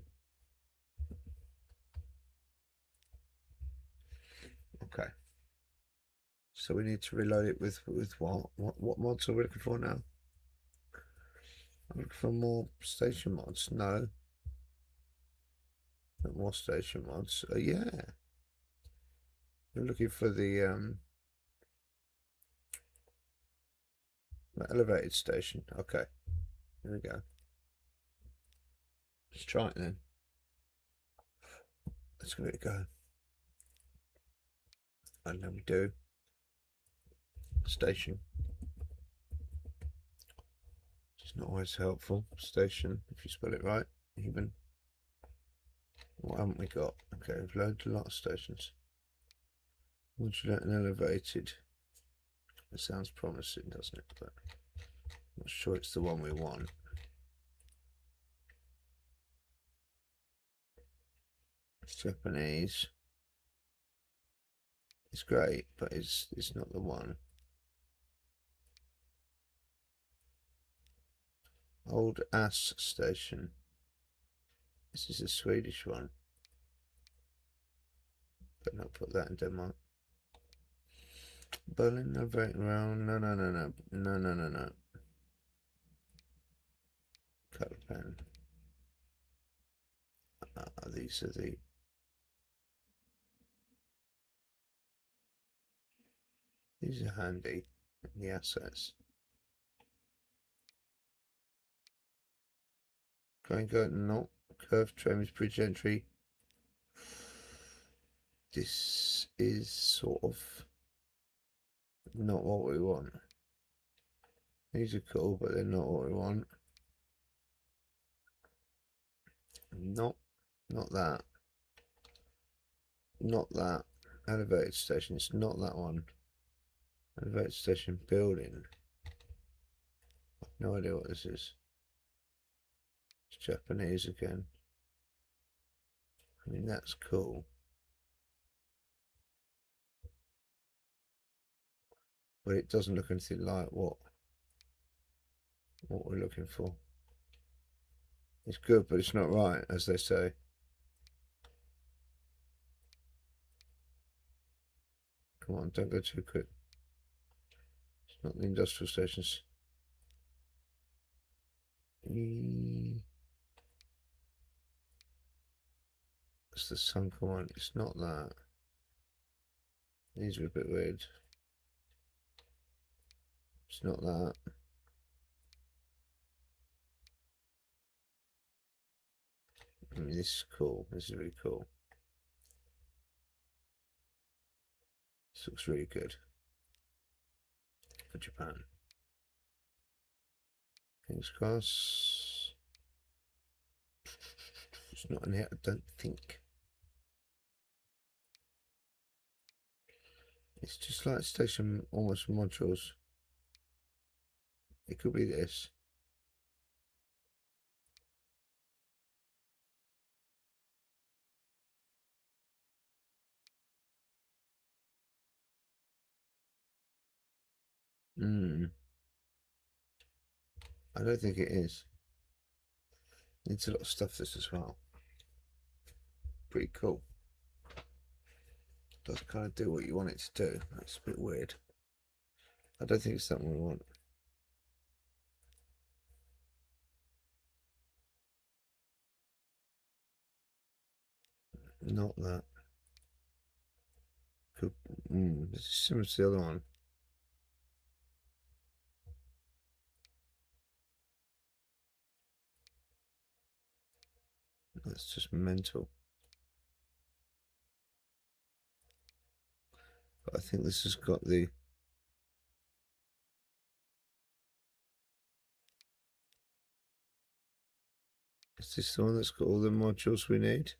Okay. So we need to reload it with what? What mods are we looking for now? I'm looking for more station mods. No. Not more station mods. Yeah. We're looking for the elevated station. Okay, here we go. Let's try it then. Let's give it a go. And then we do station. It's not always helpful. Station, if you spell it right, even. What haven't we got? Okay, we've loaded a lot of stations. Modular and elevated. It sounds promising, doesn't it? But I'm not sure it's the one we want. It's Japanese. It's great, but it's not the one. Old Ass Station. This is a Swedish one. But not put that in Denmark. Berlin, elevating round. No. Color pen. These are the. These are handy. The assets. Go not curved trims, bridge entry. This is sort of not what we want. These are cool, but they're not what we want. Not that. Not that. Elevated station. It's not that one. Elevated station building. No idea what this is. It's Japanese again. I mean, that's cool. But it doesn't look anything like what we're looking for. It's good, but it's not right, as they say. Come on, don't go too quick. It's not the industrial stations. It's the sunken one. It's not that. These are a bit weird. It's not that. I mean, this is cool. This is really cool. This looks really good for Japan. King's Cross. It's not in here, I don't think. It's just like station almost modules. It could be this. I don't think it is. Needs a lot of stuff, this as well. Pretty cool. Does kind of do what you want it to do. That's a bit weird. I don't think it's that one we want. Not that. Could, this is similar to the other one. That's just mental. But I think this has got the. Is this the one that's got all the modules we need?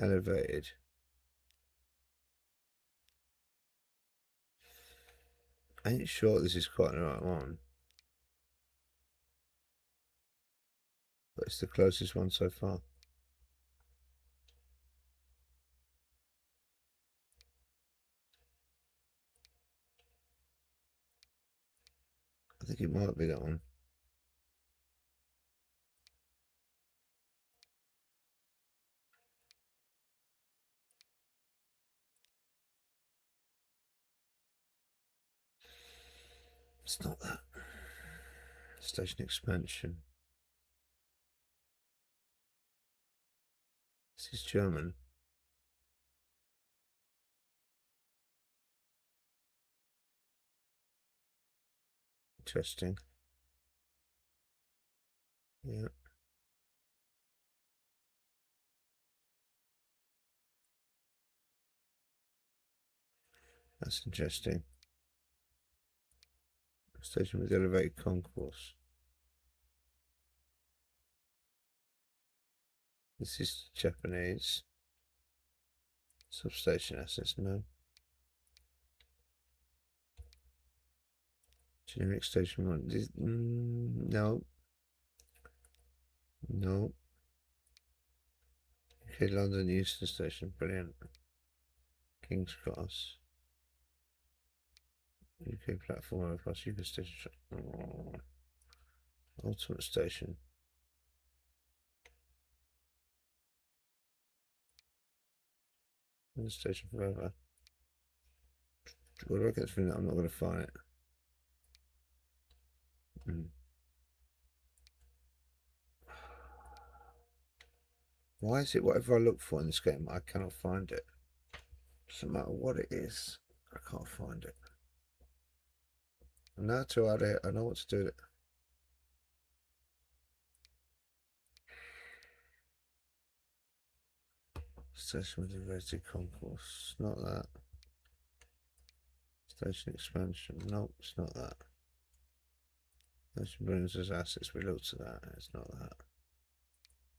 Elevated. I ain't sure this is quite the right one. But it's the closest one so far. I think it might be that one. It's not that. Station expansion. This is German. Interesting. Yeah. That's interesting. Station with elevated concourse. This is Japanese. Substation assets, no. Generic station one. This, no. No. UK London Euston Station, brilliant. King's Cross. UK platform across UK station. Oh. Ultimate station. The station forever. What do I get from that? I'm not going to find it. Why is it whatever I look for in this game, I cannot find it? Doesn't matter what it is, I can't find it. I'm now too out of it. I know what to do with it. Station with inverted concourse. Not that. Station expansion. Nope, it's not that. Station brings us assets. We looked at that. It's not that.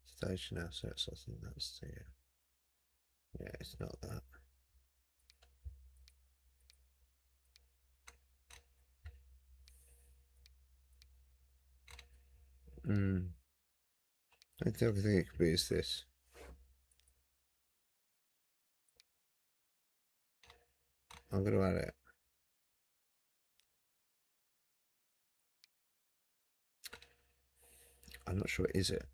Station assets. I think that's the. Yeah, it's not that. I think everything it could be is this. I'm going to add it. I'm not sure, is it?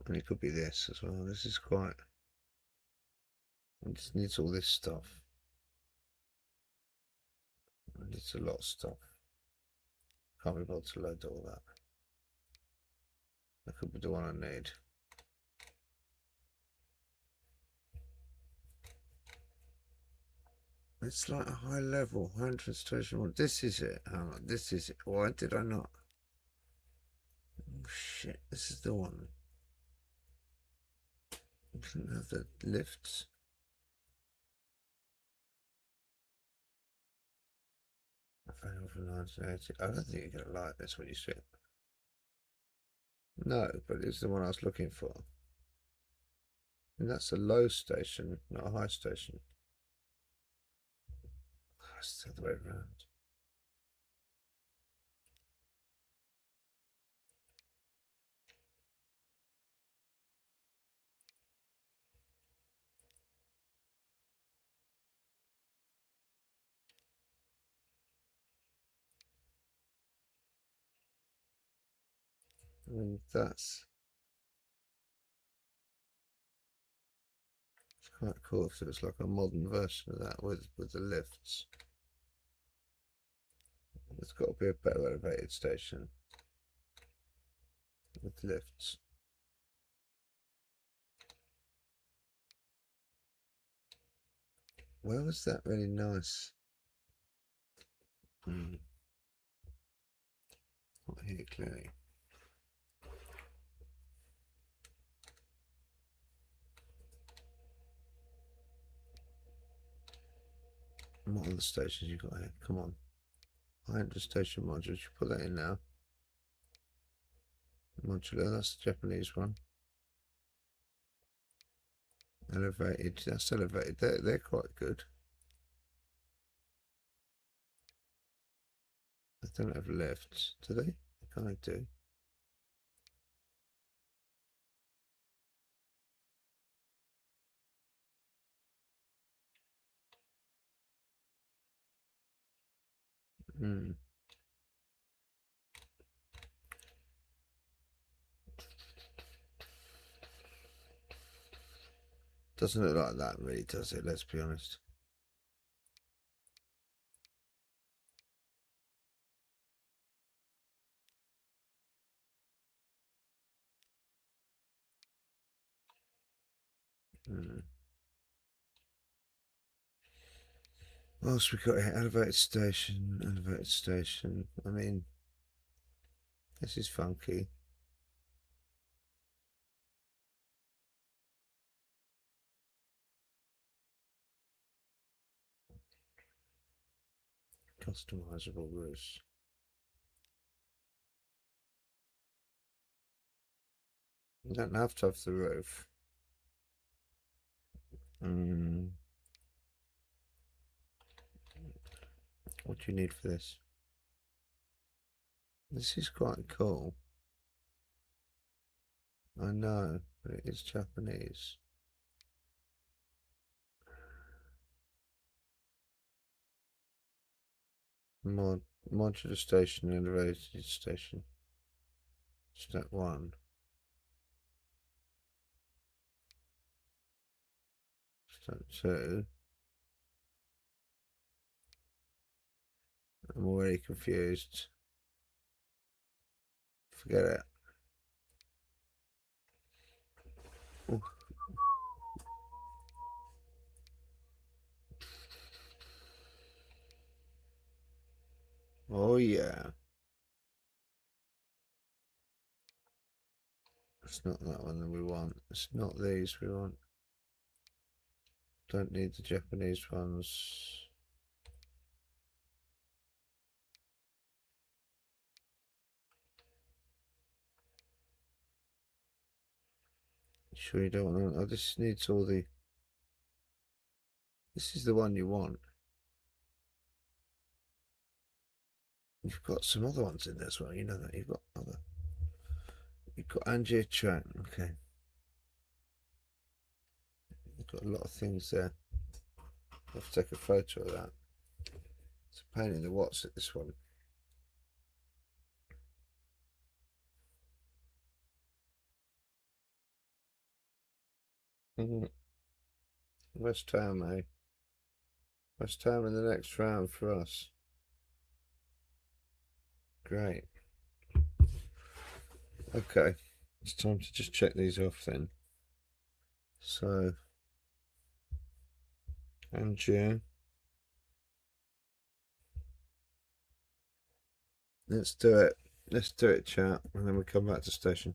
And it could be this as well. This is quite. It just needs all this stuff. And it's a lot of stuff. Can't be able to load all that. That could be the one I need. It's like a high level, 100 station one. This is it. Hang on, this is it. Why did I not? Oh shit, this is the one. It doesn't have the lifts. Available for 1980. I don't think you're gonna like this when you see it. No, but it's the one I was looking for. And that's a low station, not a high station. It's the other way around. I mean, that's quite cool. So it's like a modern version of that with the lifts. It's got to be a better elevated station with lifts. Where was that really nice? Not here, clearly. What other stations you got here? Come on. High-end station modules. You put that in now. Modular, that's the Japanese one. Elevated, that's elevated. They're quite good. They don't have lifts, do they? They kind of do. Doesn't look like that really, does it? Let's be honest. What else we got here? Elevated station, elevated station. I mean, this is funky. Customizable roofs. You don't have to have the roof. What do you need for this? This is quite cool. I know, but it is Japanese. Modular station, elevated station. Step 1. Step 2. I'm already confused. Forget it. Ooh. Oh yeah. It's not that one that we want. It's not these we want. Don't need the Japanese ones. Sure you don't want. Oh, this needs all the. This is the one you want. You've got some other ones in there as well. You know that you've got other. You've got Esjberg. Okay. You've got a lot of things there. I'll have to take a photo of that. It's a pain in the watts at this one. West Ham, eh? West Ham in the next round for us. Great. Okay, it's time to just check these off then. So, Angier. Let's do it. Let's do it, chat, and then we come back to station.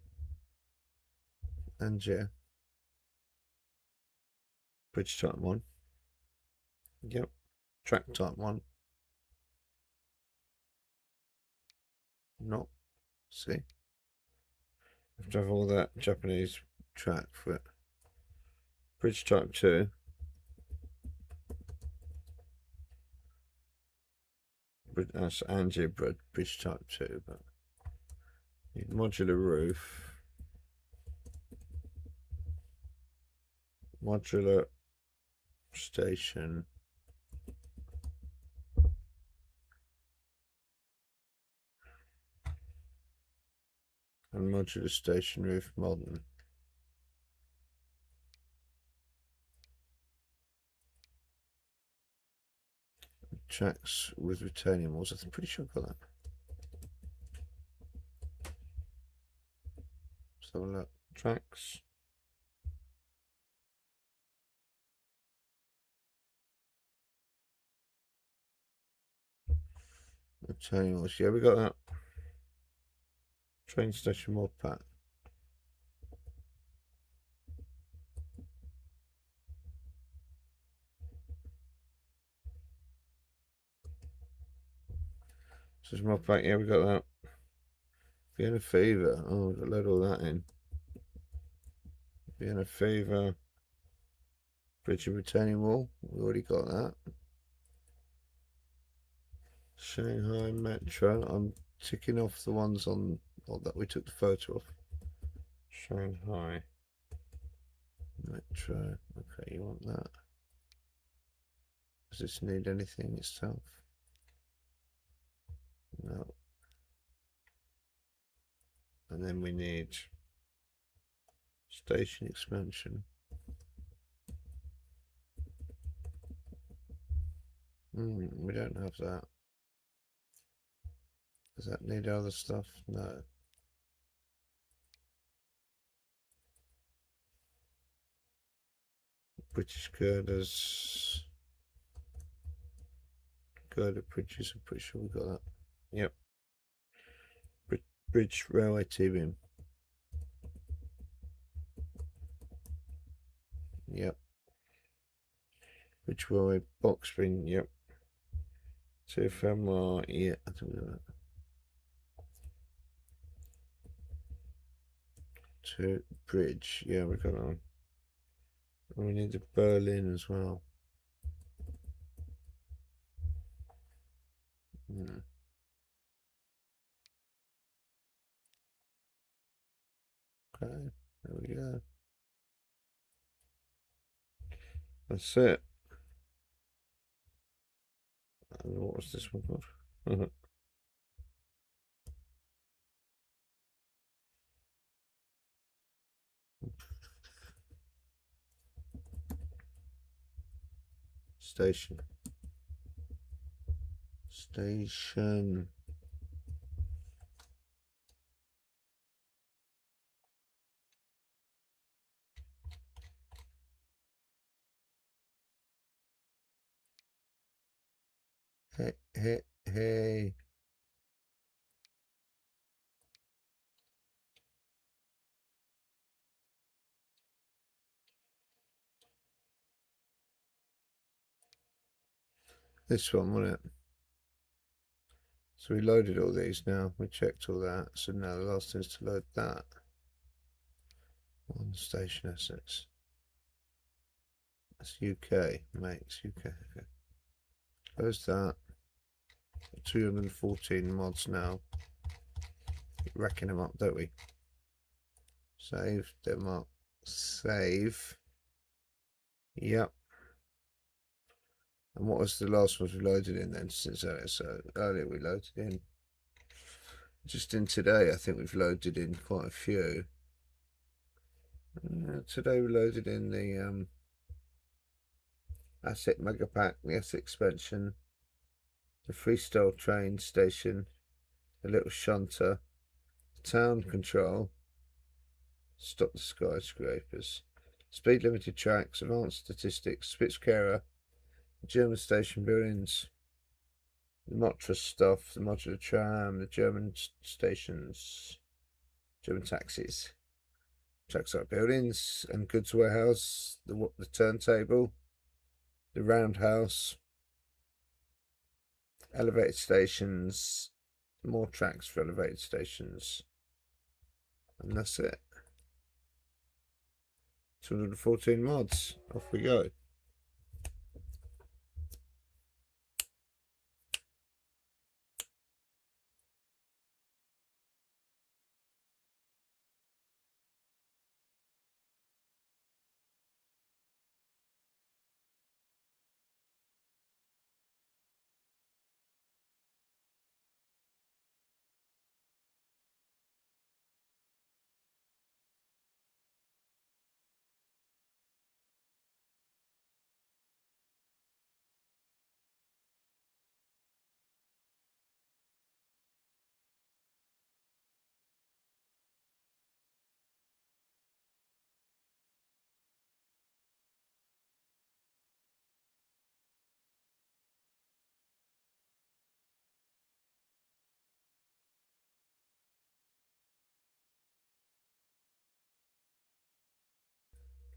Angier. Bridge type 1. Yep. Track type 1. Not. See? We have to have all that Japanese track for it. Bridge type 2. That's Esjberg bridge type 2, but modular roof, modular station, and modular station roof modern. Tracks with retaining walls. I'm pretty sure I've got that. So look, tracks. Retaining walls. Yeah, we got that. Train station mod pack. So mod pack. Yeah, we got that. Vienna Fever. Oh, we've got to load all that in. Vienna Fever. Bridge and retaining wall. We already got that. Shanghai Metro. I'm ticking off the ones on that we took the photo of. Shanghai Metro. Okay, you want that? Does this need anything itself? No. And then we need station expansion. We don't have that. Does that need other stuff? No. British girders. Girder bridges, I'm pretty sure we got that. Yep. Bridge railway T-beam. Yep. Bridge railway box spring. Yep. So ephemeral. Yeah, I think we got that. To bridge. Yeah, we got that one. And we need the Berlin as well. Hmm. Okay, there we go. That's it. And what was this one called? Station. Station. Hey, hey, hey. This one, wasn't it? So we loaded all these now. We checked all that. So now the last thing is to load that. On station assets. That's UK. Makes UK. Okay. Close that. 214 mods now. Keep racking them up, don't we? Save them up. Save. Yep. And what was the last ones we loaded in then? Since earlier, so earlier we loaded in. Just in today, I think we've loaded in quite a few. Today we loaded in the asset mega pack, the asset expansion, the freestyle train station, the little shunter, town control, stop the skyscrapers, speed limited tracks, advanced statistics, Spitzkehrer, German station buildings, the mattress stuff, the modular tram, the German stations, German taxis, trackside buildings and goods warehouse, the turntable, the roundhouse, elevated stations, more tracks for elevated stations, and that's it. 214 mods. Off we go.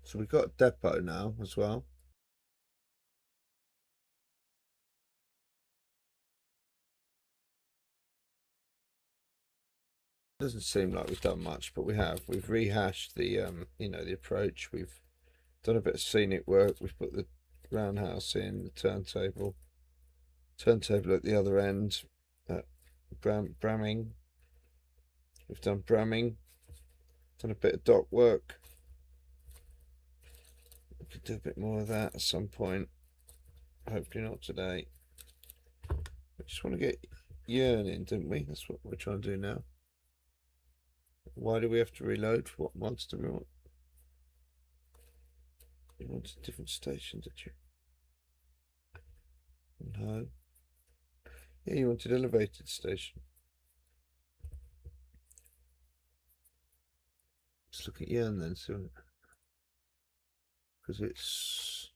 So we've got a depot now as well. Doesn't seem like we've done much, but we have. We've rehashed the the approach. We've done a bit of scenic work. We've put the roundhouse in, the turntable at the other end. Bramming. We've done bramming. Done a bit of dock work. We could do a bit more of that at some point. Hopefully not today. We just want to get yearning, didn't we? That's what we're trying to do now. Why do we have to reload? What mods do we want? You wanted a different station, did you? No. Yeah, you wanted elevated station. Let's look at Yearn then. So because it's,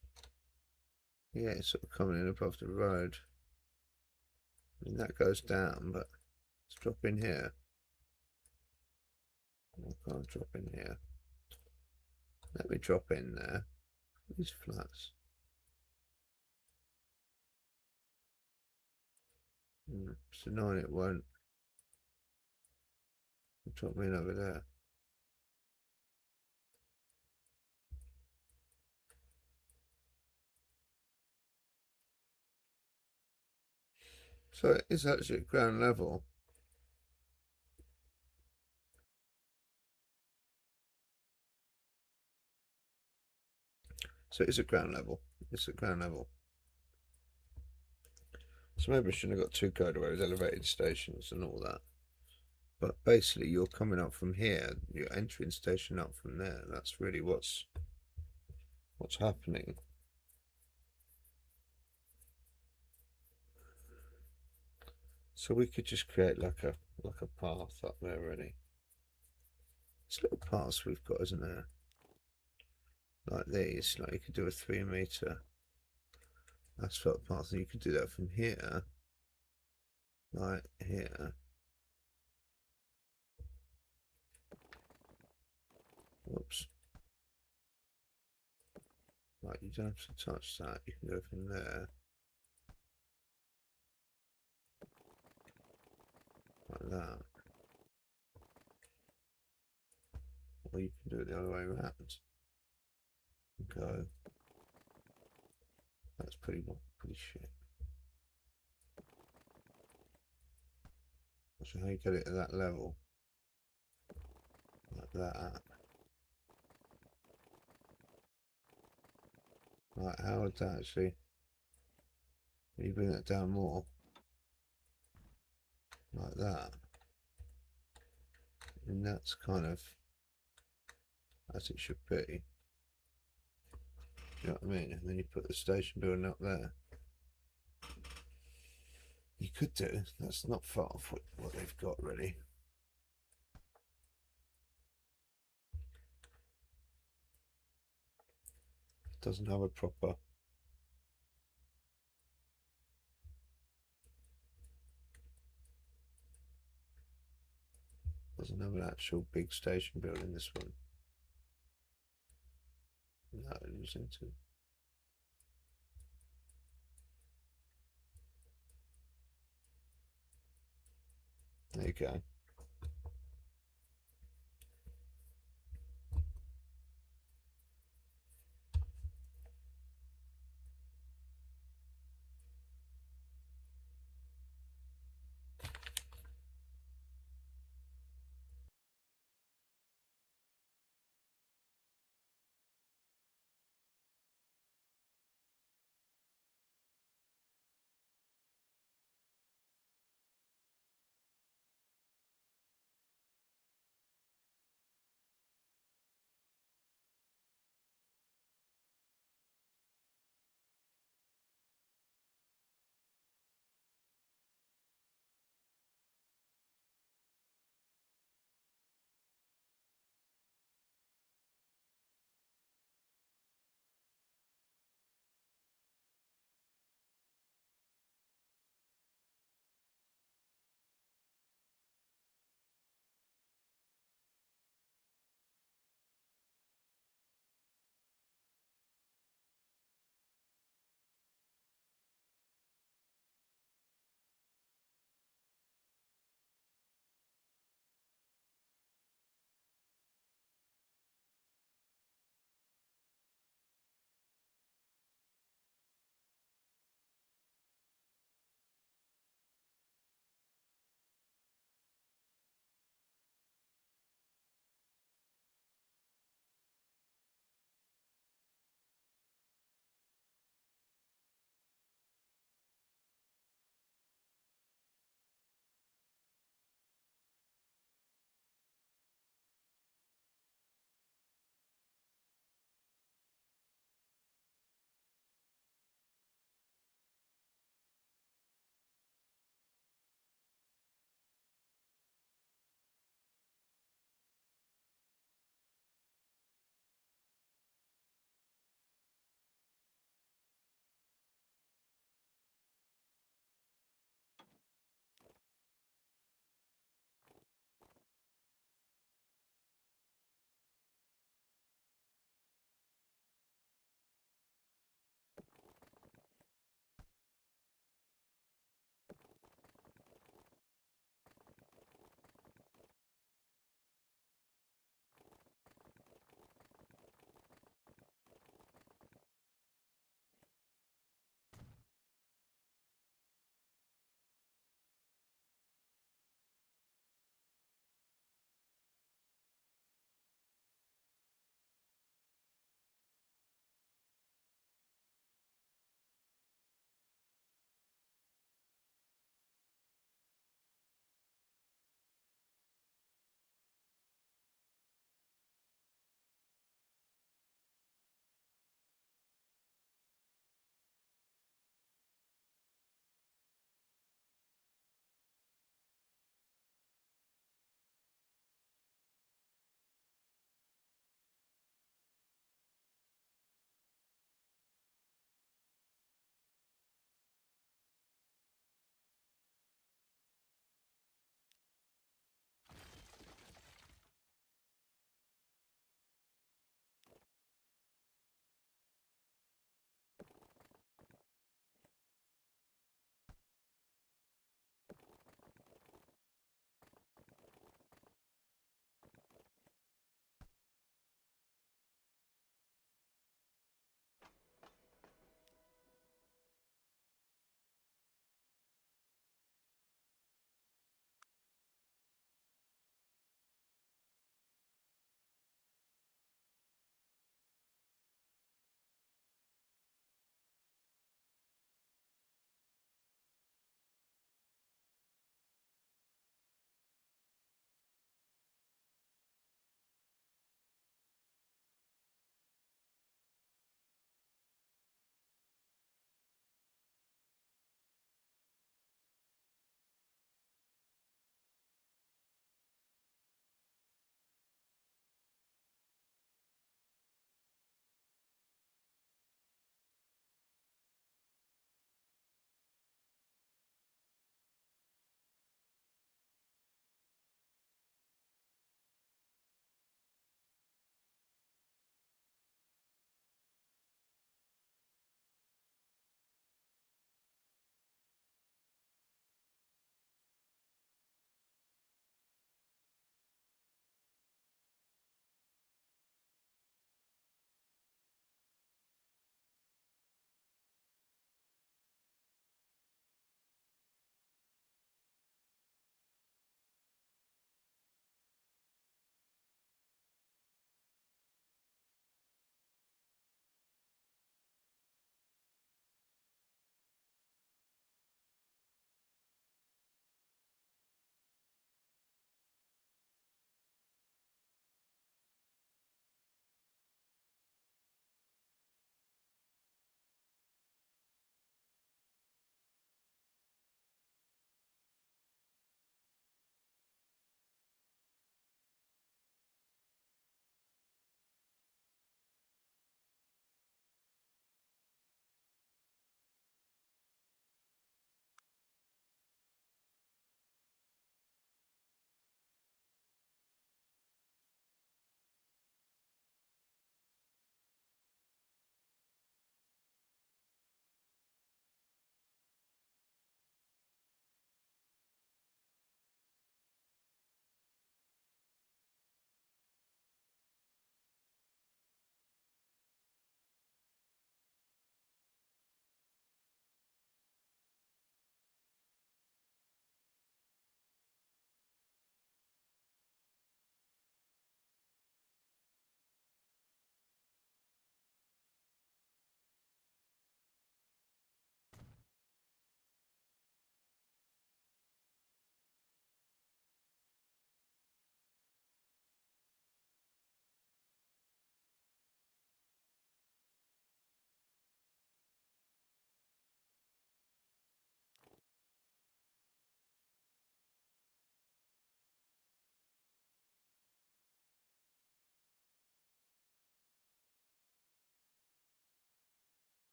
yeah, it's sort of coming in above the road. I mean, that goes down, but let's drop in here. I can't drop in here. Let me drop in there. These flats. So 9 it won't. Drop me in over there. So it is actually at ground level. So it's at ground level. It's at ground level. So maybe I shouldn't have got too carried away with elevated stations and all that. But basically you're coming up from here, you're entering station up from there. That's really what's happening. So we could just create like a path up there really. It's little paths we've got, isn't there? Like these, like you could do a 3 metre asphalt path, and you could do that from here, like here. Whoops. Like you don't have to touch that, you can go from there. Like that. Or you can do it the other way around. Go. That's pretty shit. So how you get it at that level? Like that. Like how would that actually, you bring that down more? Like that. And that's kind of as it should be. You know what I mean? And then you put the station building up there. You could do, that's not far off what they've got really. Doesn't have a proper, doesn't have an actual big station building, this one. No, it was into. There you go.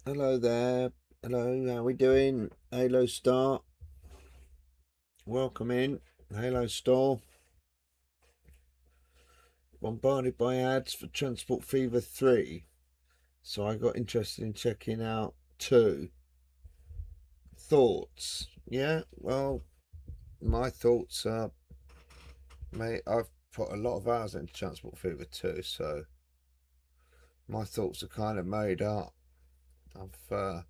Hello there. Hello, how we doing? Halo Star. Welcome in. Halo Store. Bombarded by ads for Transport Fever 3. So I got interested in checking out 2. Thoughts. Yeah, well, my thoughts are, mate, I've put a lot of hours into Transport Fever 2, so my thoughts are kind of made up. I've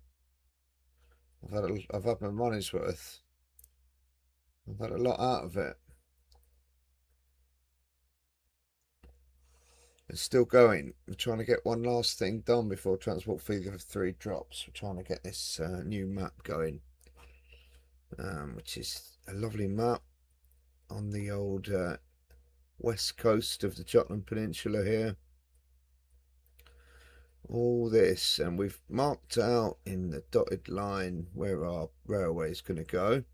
had my money's worth. I've had a lot out of it. It's still going. We're trying to get one last thing done before Transport Fever 3 drops. We're trying to get this new map going, which is a lovely map on the old west coast of the Jutland Peninsula here. All this, and we've marked out in the dotted line where our railway is going to go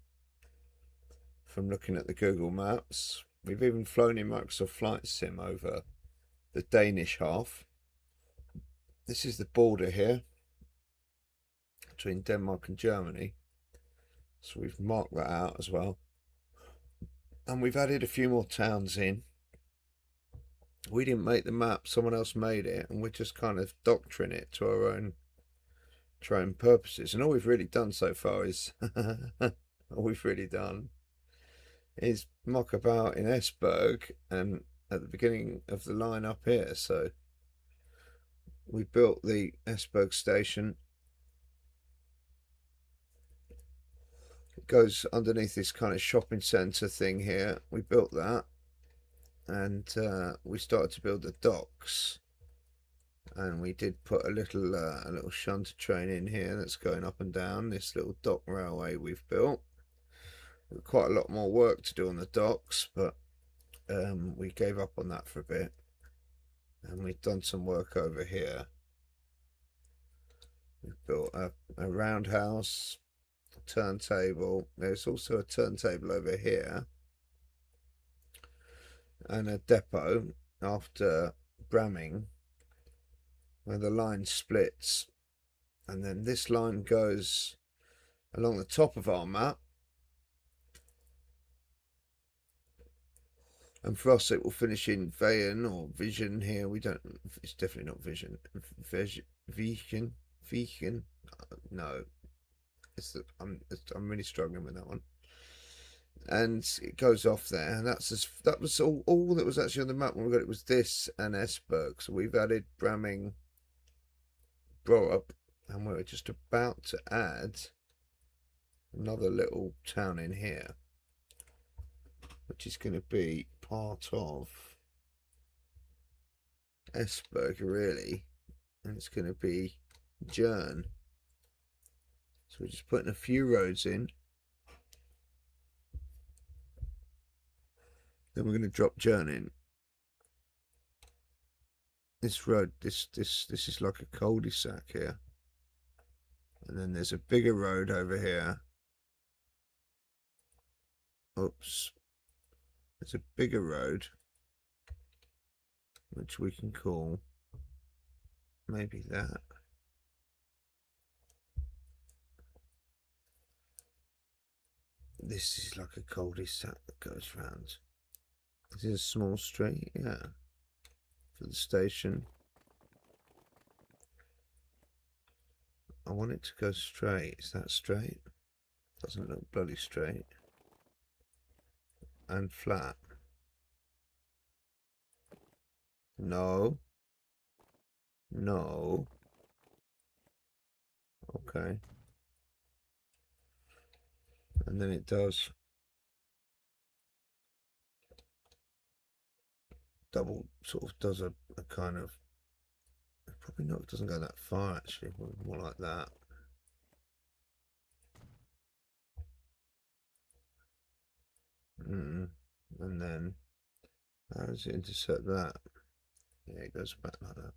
from looking at the Google Maps. We've even flown in Microsoft Flight Sim over the Danish half. This is the border here between Denmark and Germany, so we've marked that out as well, and we've added a few more towns in. We didn't make the map, someone else made it, and we're just kind of doctoring it to our own purposes. And all we've really done so far is mock about in Esjberg and at the beginning of the line up here. So we built the Esjberg station. It goes underneath this kind of shopping centre thing here. We built that, and we started to build the docks, and we did put a little shunter train in here that's going up and down this little dock railway we've built. We've got quite a lot more work to do on the docks, but we gave up on that for a bit, and we've done some work over here. We've built a roundhouse, a turntable. There's also a turntable over here, and a depot after Bramming where the line splits, and then this line goes along the top of our map, and for us it will finish in Veyen or Vision here. We don't, it's definitely not Vision. Vision, no, I'm really struggling with that one. And it goes off there, and that was all that was actually on the map when we got it, was this and Esjberg. So we've added Bramming, Brorup, and we're just about to add another little town in here, which is going to be part of Esjberg, really, and it's going to be Jern. So we're just putting a few roads in. Then we're going to drop Jern in. This road, this is like a cul-de-sac here, and then there's a bigger road over here. Oops, there's a bigger road which we can call maybe that. This is like a cul-de-sac that goes round. This is a small street, yeah, for the station. I want it to go straight. Is that straight? Doesn't look bloody straight. And flat. No. No. Okay. And then it does double, sort of does a kind of, probably not, it doesn't go that far actually, more like that. And then how does it intersect that? Yeah, it goes back like that.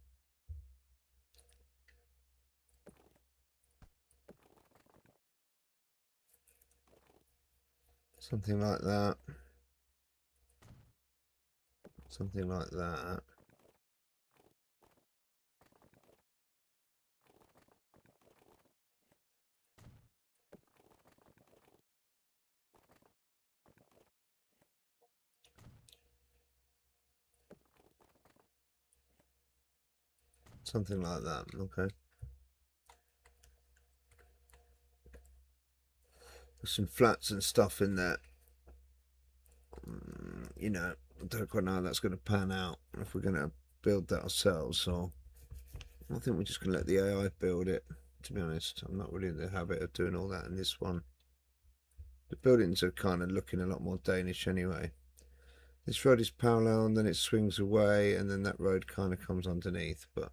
Something like that. Something like that. Something like that, okay. There's some flats and stuff in there. You know, I don't quite know how that's going to pan out, if we're going to build that ourselves, or I think we're just going to let the AI build it, to be honest. I'm not really in the habit of doing all that in this one. The buildings are kind of looking a lot more Danish anyway. This road is parallel and then it swings away and then that road kind of comes underneath, but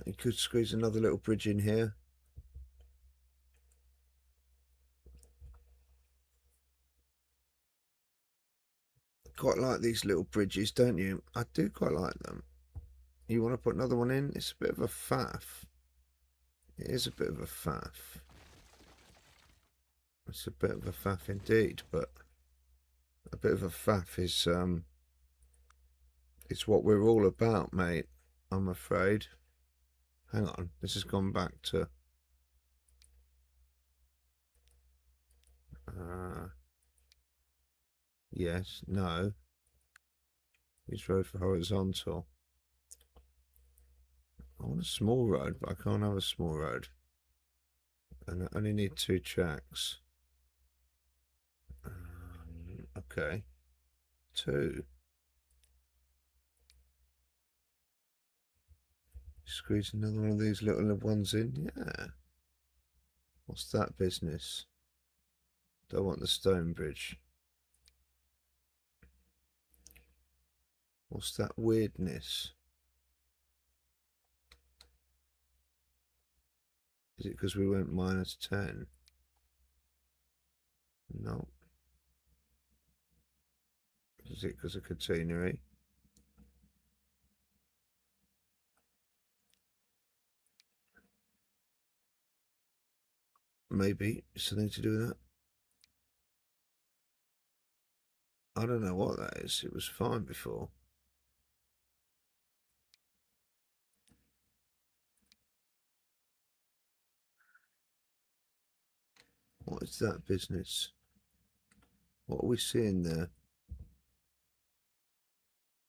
you could squeeze another little bridge in here. Quite like these little bridges, don't you? I do quite like them. You want to put another one in? It's a bit of a faff. It is a bit of a faff. It's a bit of a faff indeed, but a bit of a faff is it's what we're all about, mate, I'm afraid. Hang on, this has gone back to yes, no. Use road for horizontal. I want a small road, but I can't have a small road. And I only need 2 tracks. Okay. 2. Squeeze another one of these little ones in. Yeah. What's that business? Don't want the stone bridge. What's that weirdness? Is it because we went -10? No. Is it because of catenary? Maybe something to do with that. I don't know what that is. It was fine before. What is that business? What are we seeing there?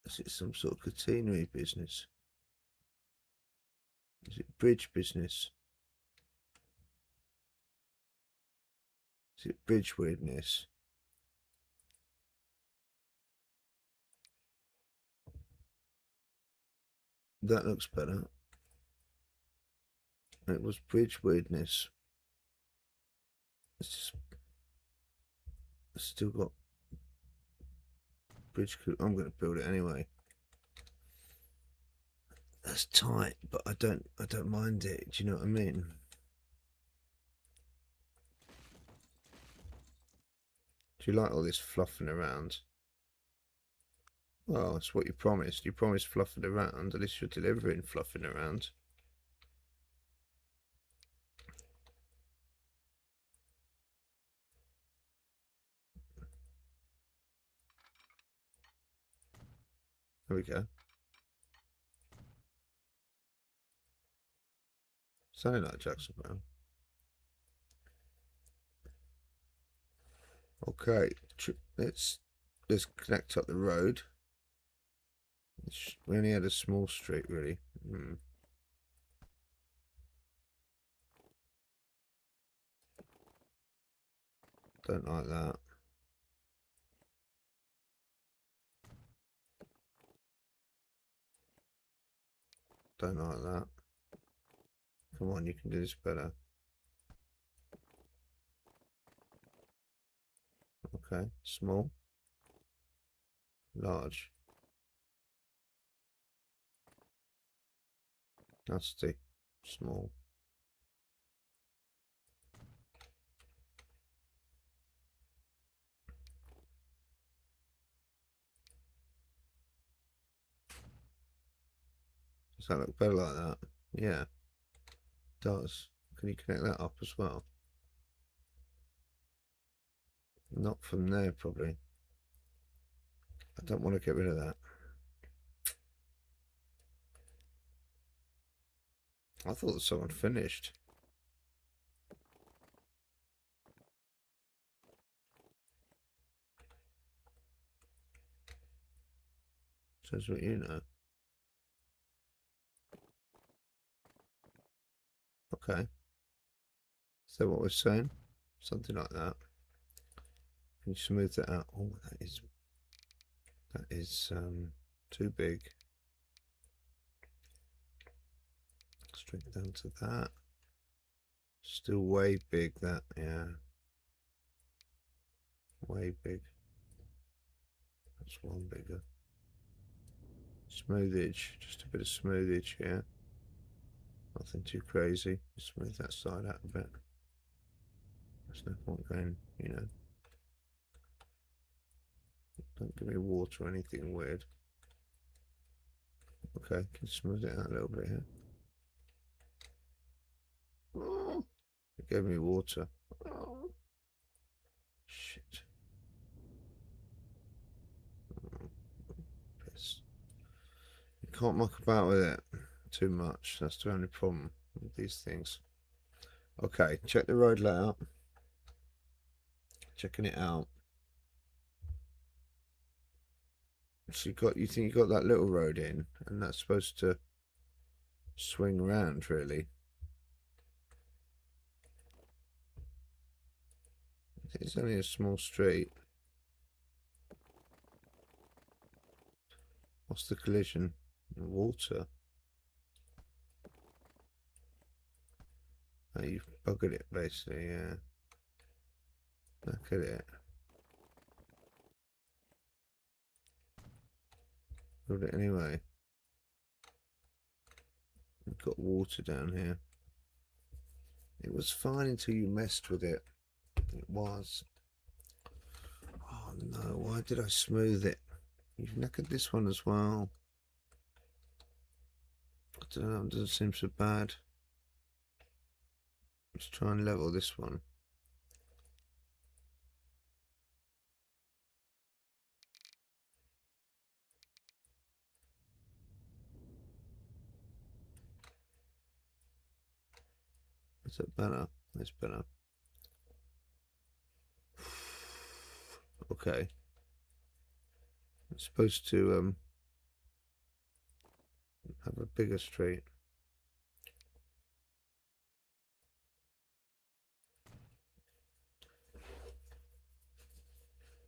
Is it some sort of catenary business? Is it bridge business? Is it bridge weirdness? That looks better. It was bridge weirdness. It's just still got bridge. I'm going to build it anyway. That's tight, but I don't mind it. Do you know what I mean? Do you like all this fluffing around? Well, that's what you promised. You promised fluffing around. At least you're delivering fluffing around. There we go. Sounding like Jackson Brown. Okay, let's connect up the road. We only had a small street, really. Don't like that. Don't like that. Come on, you can do this better. Okay, small. Large. Nasty. Small. Does that look better like that? Yeah, it does. Can you connect that up as well? Not from there, probably. I don't want to get rid of that. I thought that someone finished. Says what you know. Okay. Is that what we're saying? Something like that. Can you smooth that out? Oh, that is too big. Straight down to that. Still way big, that, yeah. Way big. That's one bigger. Smoothage, just a bit of smoothage here. Nothing too crazy. Smooth that side out a bit. There's no point going, you know. Don't give me water or anything weird. Okay, can you smooth it out a little bit here? It gave me water. Shit. Piss. You can't muck about with it too much. That's the only problem with these things. Okay, check the road layout. Checking it out. So you think you got that little road in, and that's supposed to swing around, really. It's only a small street. What's the collision? Water. Oh, you've buggered it, basically, yeah. Look at it. Build it anyway. We've got water down here. It was fine until you messed with it. It was. Oh no, why did I smooth it? You've knackered this one as well. I don't know, it doesn't seem so bad. Let's try and level this one. Is that better? That's better. Okay. It's supposed to have a bigger street.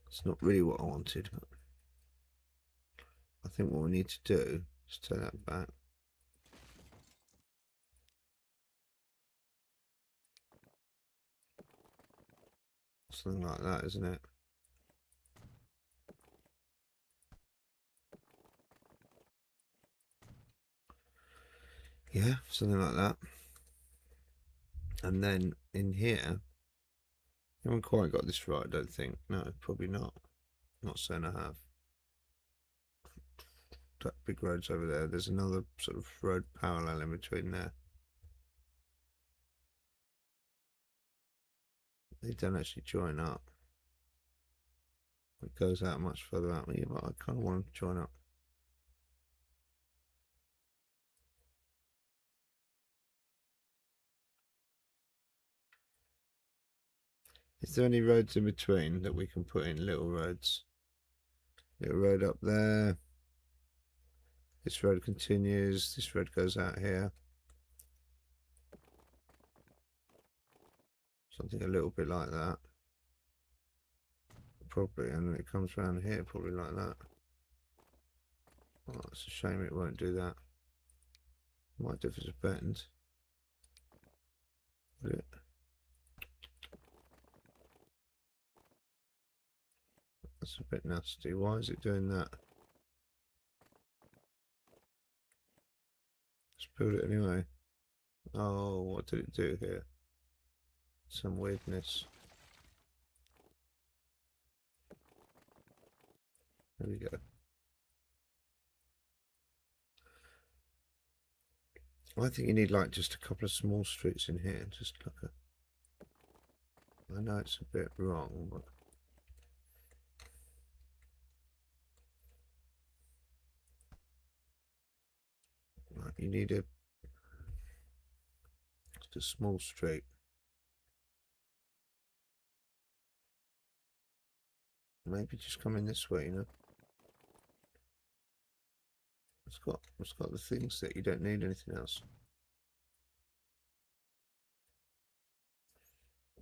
It's not really what I wanted, but I think what we need to do is turn that back. Something like that, isn't it? Yeah, something like that. And then in here, I haven't quite got this right, I don't think. No, probably not. Not saying I have. That big road's over there. There's another sort of road parallel in between there. They don't actually join up. It goes out much further out, but I kind of want them to join up. Is there any roads in between that we can put in? Little roads. Little road up there. This road continues. This road goes out here. Something a little bit like that. Probably, and then it comes around here, probably like that. Oh, it's a shame it won't do that. Might do if it's a bend. Would it? That's a bit nasty. Why is it doing that? Let's build it anyway. Oh, what did it do here? Some weirdness. There we go. I think you need like just a couple of small streets in here. Just like I know it's a bit wrong, but like you need just a small street. Maybe just come in this way, you know. It's got the things that you don't need anything else.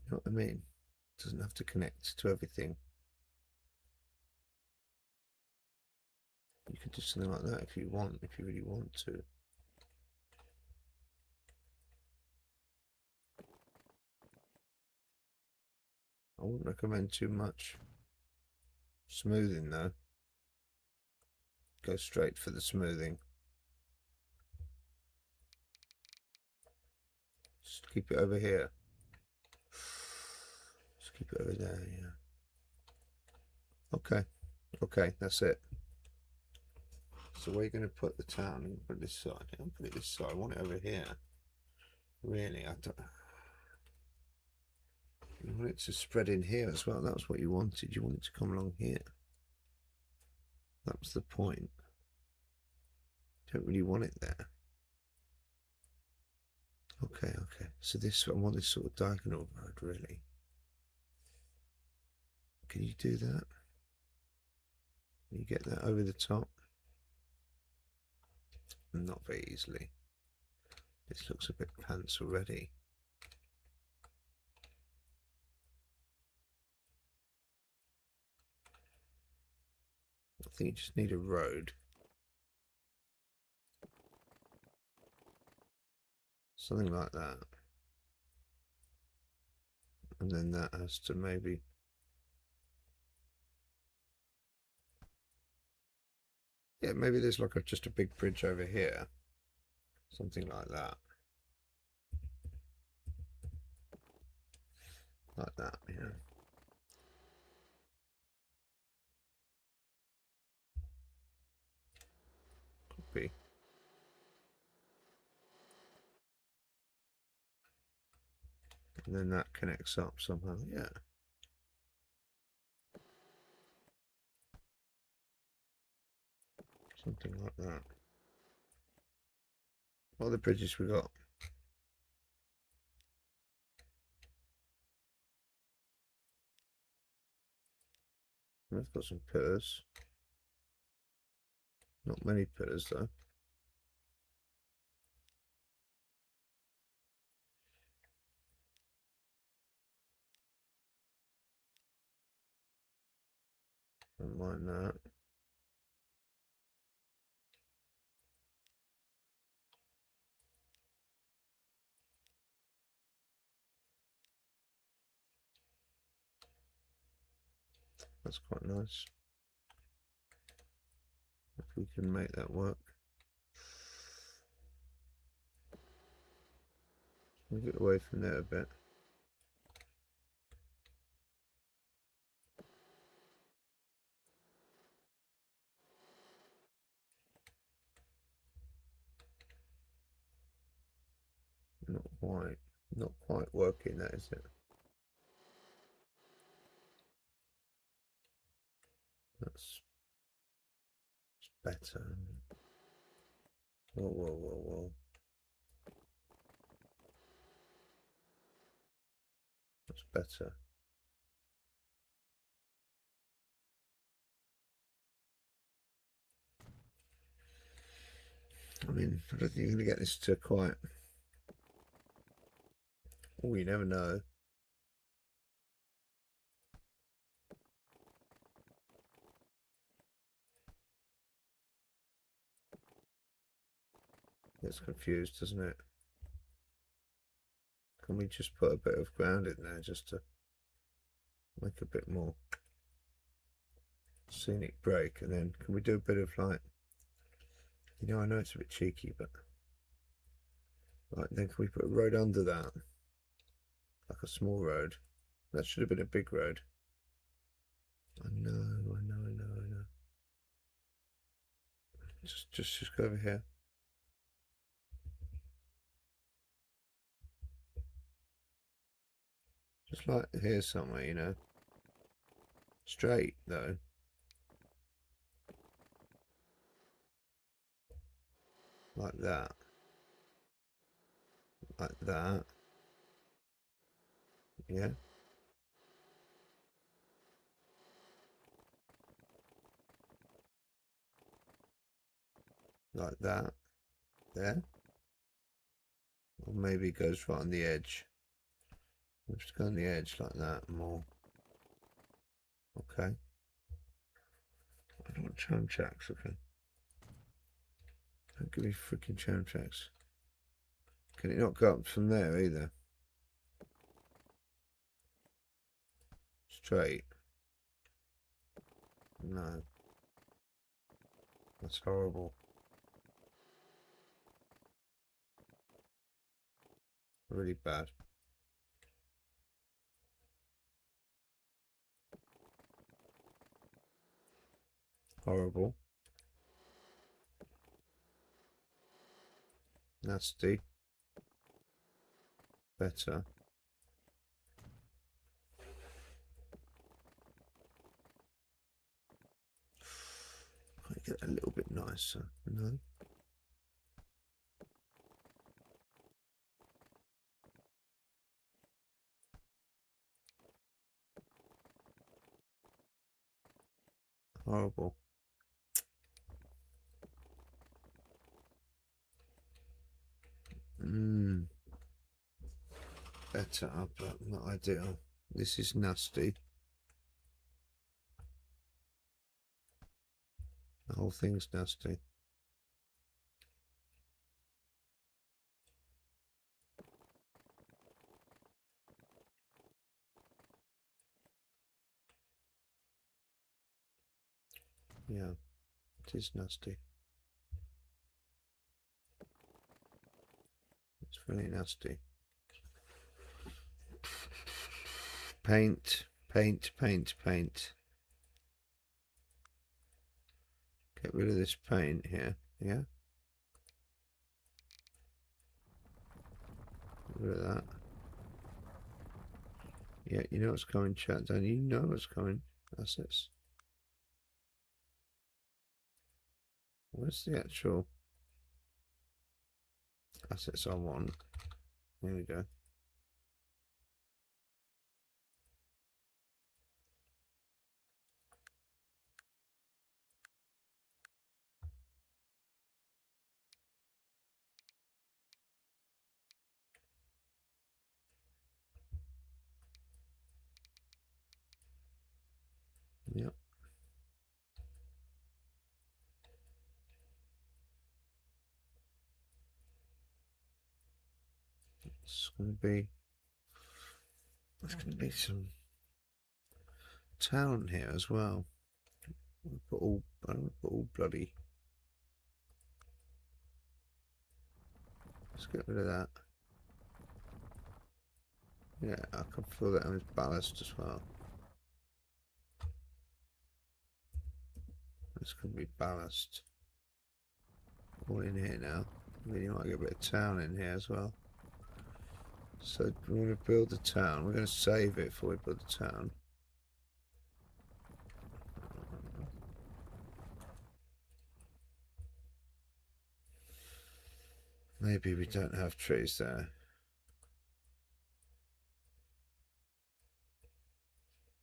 You know what I mean? It doesn't have to connect to everything. You can do something like that if you want, if you really want to. I wouldn't recommend too much smoothing though. Go straight for the smoothing. Just keep it over here. Just keep it over there, yeah. Okay, okay, that's it. So where are you going to put the towel? I'm put it this side. I'll put it this side. I want it over here. Really, I don't. You want it to spread in here as well. That's what you wanted. You want it to come along here. That was the point. You don't really want it there. Okay, okay. So this, I want this sort of diagonal road, really. Can you do that? Can you get that over the top? Not very easily. This looks a bit pants already. I think you just need a road. Something like that. And then that has to maybe... Yeah, maybe there's like just a big bridge over here. Something like that. Like that, yeah. Could be. And then that connects up somehow, yeah. Something like that. What other bridges we got? We've got some pillars. Not many pillars though. Don't mind that. That's quite nice. If we can make that work. Move it away from there a bit. Not quite working, that is it? That's better. Whoa, whoa, whoa, whoa. That's better. I mean, I don't think you're going to get this to quite... Oh, you never know. Gets confused, doesn't it? Can we just put a bit of ground in there just to make a bit more scenic break? And then can we do a bit of like, you know, I know it's a bit cheeky, but like then can we put a road under that? Like a small road. That should have been a big road. I know, I know, I know, I know. Just go over here. Just like here somewhere, you know. Straight though. Like that. Like that. Yeah. Like that. There. Or maybe it goes right on the edge. Just go on the edge like that more. Okay. I don't want cham checks, okay. Don't give me freaking cham checks. Can it not go up from there either? Straight. No. That's horrible. Really bad. Horrible. Nasty. Better. Can I get a little bit nicer? No. Horrible. Better, but not ideal. This is nasty. The whole thing's nasty. Yeah, it is nasty. It's really nasty. Paint, paint, paint, paint. Get rid of this paint here, yeah? Get rid of that. Yeah, you know what's coming, chat, don't you? You know what's coming. Assets. Where's the actual assets I want? Here we go. Yep. It's going to be. There's going to be some town here as well. I don't put all bloody. Let's get rid of that. Yeah, I can fill that with ballast as well. It's going to be ballast. All in here now. Then you might get a bit of town in here as well. So we're going to build the town. We're going to save it before we build the town. Maybe we don't have trees there.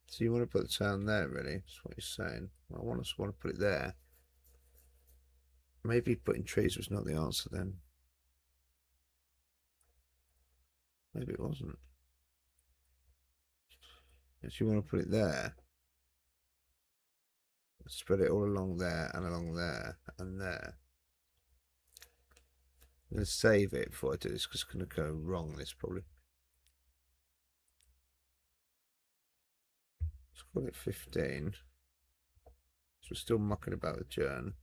So you want to put the town there, really? That's what you're saying. Well, I want to put it there. Maybe putting trees was not the answer then. Maybe it wasn't. If you want to put it there, spread it all along there and along there and there. I'm going to save it before I do this because it's going to go wrong, this probably. Let's call it 15. So we're still mucking about with Jern.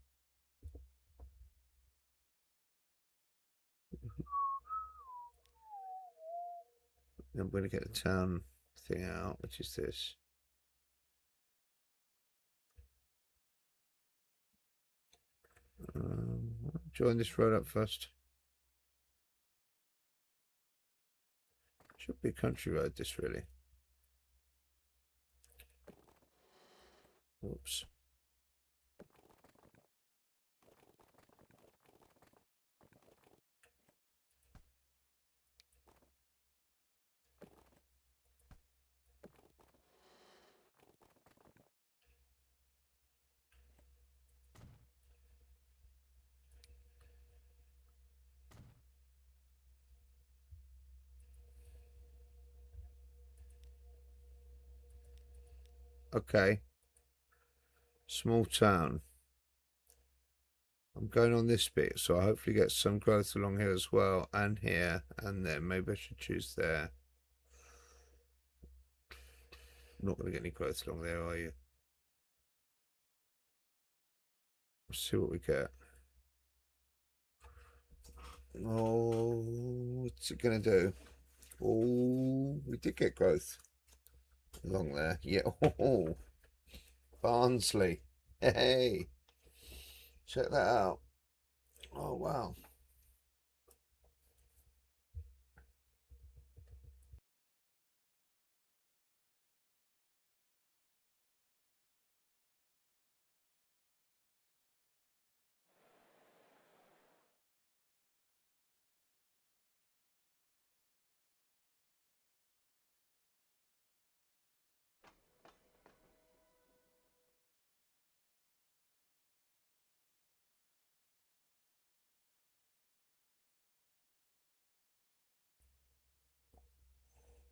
I'm going to get the town thing out, which is this. Join this road up first. Should be a country road, this really. Whoops. Okay. Small town. I'm going on this bit, so I hopefully get some growth along here as well, and here, and then maybe I should choose there. I'm not going to get any growth along there, are you? Let's see what we get. Oh, what's it going to do? Oh, we did get growth along there. Yeah. Oh, Barnsley. Hey, check that out. Oh, wow.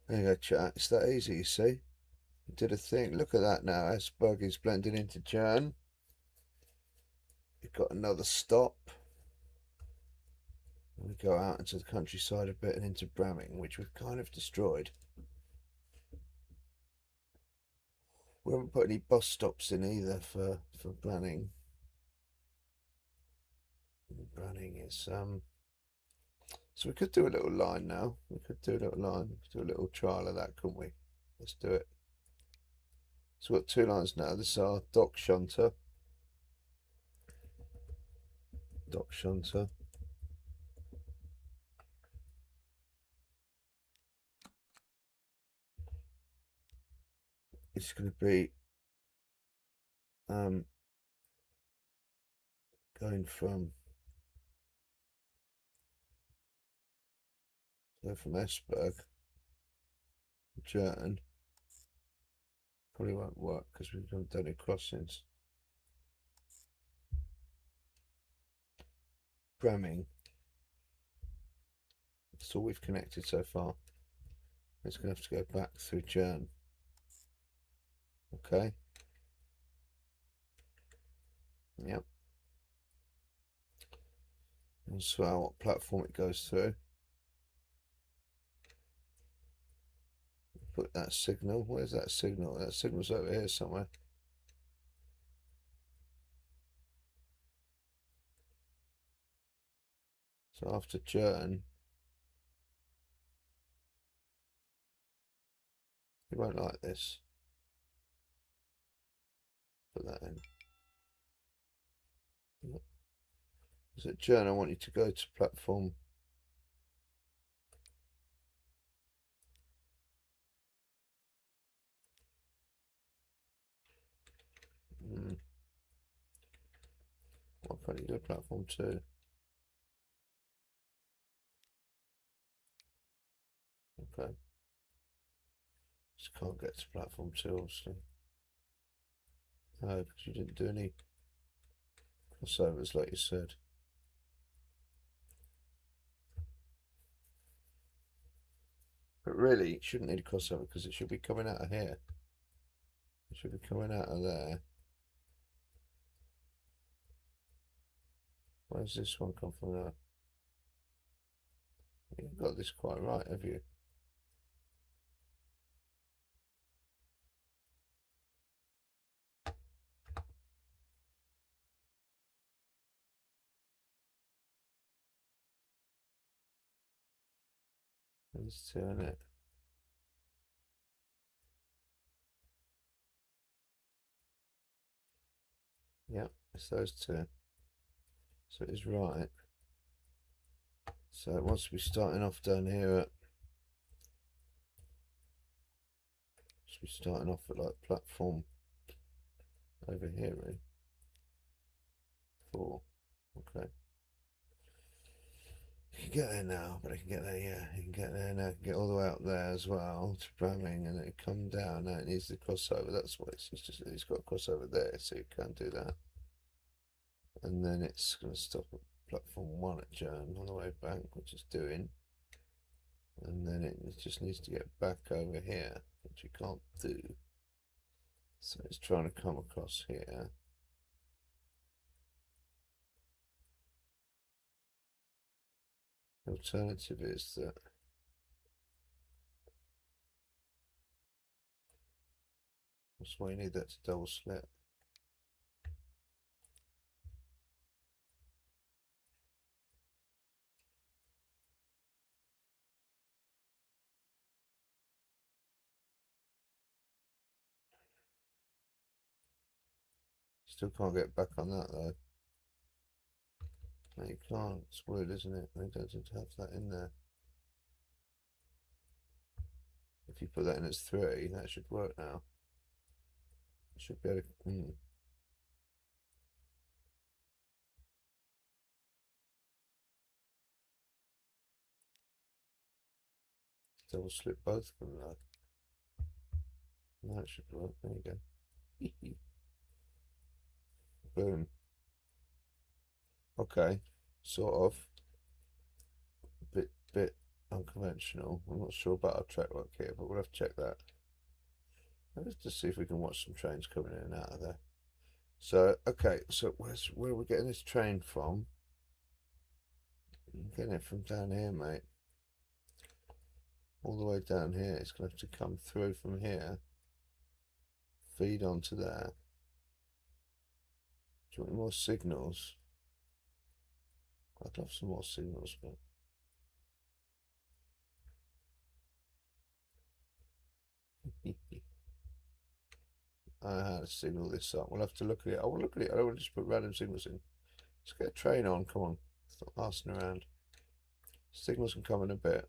There you go, chat. It's that easy, you see. Did a thing. Look at that now. Esjberg is blending into Jern. We've got another stop. We go out into the countryside a bit and into Bramming, which we've kind of destroyed. We haven't put any bus stops in either for Branning. Branning is so we could do a little line now. We could do a little line. We could do a little trial of that, couldn't we? Let's do it. So we've got two lines now. This is our dock shunter. Dock shunter. It's going to be going from Esjberg, Jutland. Probably won't work because we haven't done any crossings. Bramming. That's all we've connected so far. It's going to have to go back through Jern. Okay. Yep. And so what platform it goes through. Put that signal. Where's that signal? That signal's over here somewhere. So after Jern, you won't like this. Put that in. So at Jern, I want you to go to platform. Why can't you do platform 2? Okay. Just can't get to platform 2, obviously. No, because you didn't do any crossovers like you said. But really, it shouldn't need a crossover because it should be coming out of here. It should be coming out of there. Where's this one come from now? You've got this quite right, have you? Let's turn it. Yep, it's those two. So it is right. So it wants to be starting off down here at, should be starting off at like platform over here, really. 4. Okay. You can get there now, but I can get there, yeah. You can get there now, get all the way up there as well to Bramming, and then it come down. Now it needs the crossover. That's what it's got a crossover there, so you can't do that. And then it's going to stop at platform 1 at Jern on the way back, which it's doing. And then it just needs to get back over here, which you can't do. So it's trying to come across here. The alternative is that that's why you need that to double slip. Still can't get back on that though. No, you can't. It's weird, isn't it? They don't seem to have that in there. If you put that in as 3, that should work now. It should be able to. Double slip both of them though. That should work. There you go. Boom. Okay. Sort of. Bit unconventional. I'm not sure about our track work here, but we'll have to check that. Let's just see if we can watch some trains coming in and out of there. So, okay, so where are we getting this train from? I'm getting it from down here, mate. All the way down here. It's going to have to come through from here. Feed onto there. Do you want more signals? I'd love some more signals, but... I know how to signal this up. We'll have to look at it. I will look at it. I don't want to just put random signals in. Let's get a train on. Come on. Stop arsing around. Signals can come in a bit.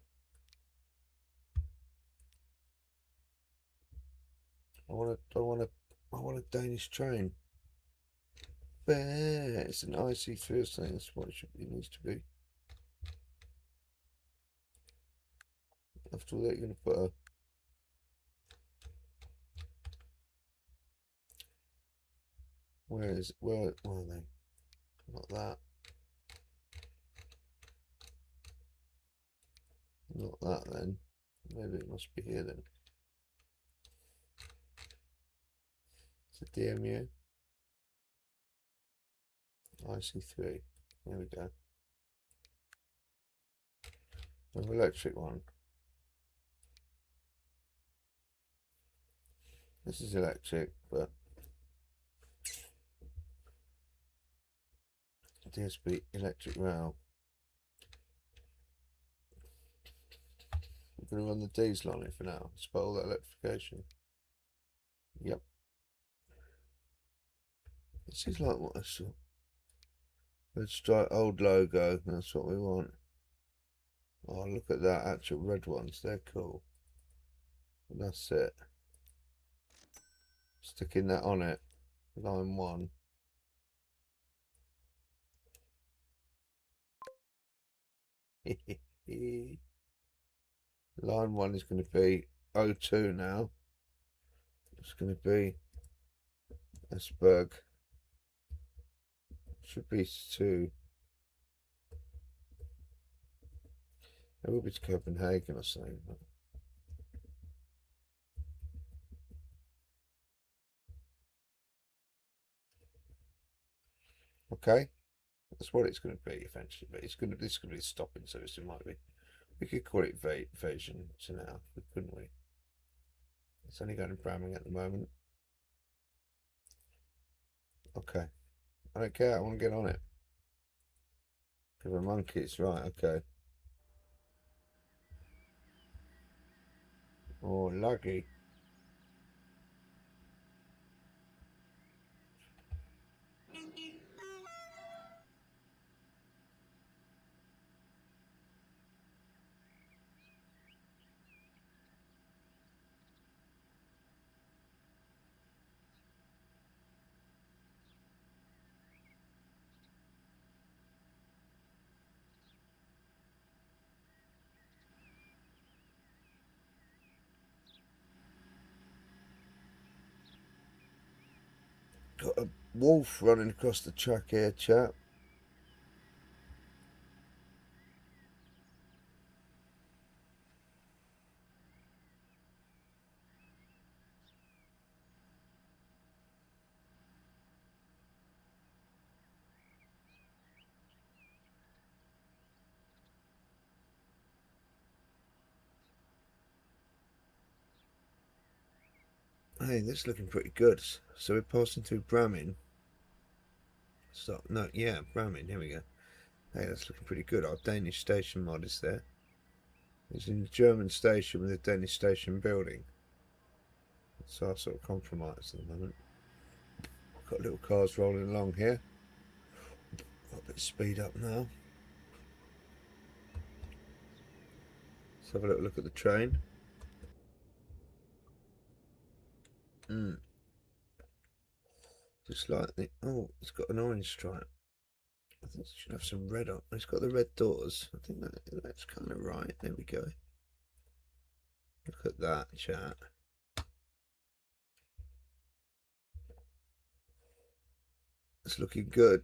I want a Danish train. Bear. It's an IC3 or something. That's what it needs to be. After all that, you're going to put a... Where are they? Not that. Not that then. Maybe it must be here then. It's a DMU. IC3. There we go. An electric one. This is electric, but DSP electric rail. We're going to run the diesel on it for now. Spot all that electrification. Yep. This is like what I saw. Let's try old logo. That's what we want. Oh, look at that. Actual red ones. They're cool. And that's it. Sticking that on it. Line 1. Line 1 is going to be O2 now. It's going to be Esjberg. Should be 2. It will be to Copenhagen or something. But... Okay, that's what it's going to be eventually. But this is going to be stopping service. It might be. We could call it version to now, couldn't we? It's only going to Bramming at the moment. Okay, I don't care. I want to get on it. Give a monkey. It's right. Okay. Oh, lucky. Got a wolf running across the track here, chap. Hey, this is looking pretty good. So we're passing through Bremen. Stop. No, yeah, Bremen. Here we go. Hey, that's looking pretty good. Our Danish station mod is there. It's in the German station with a Danish station building. So our sort of compromise at the moment. Got little cars rolling along here. Got a bit of speed up now. Let's have a little look at the train. Just like the, oh, it's got an orange stripe. I think it should have some red on. It's got the red doors. I think that's kind of right. There we go. Look at that, chat. It's looking good.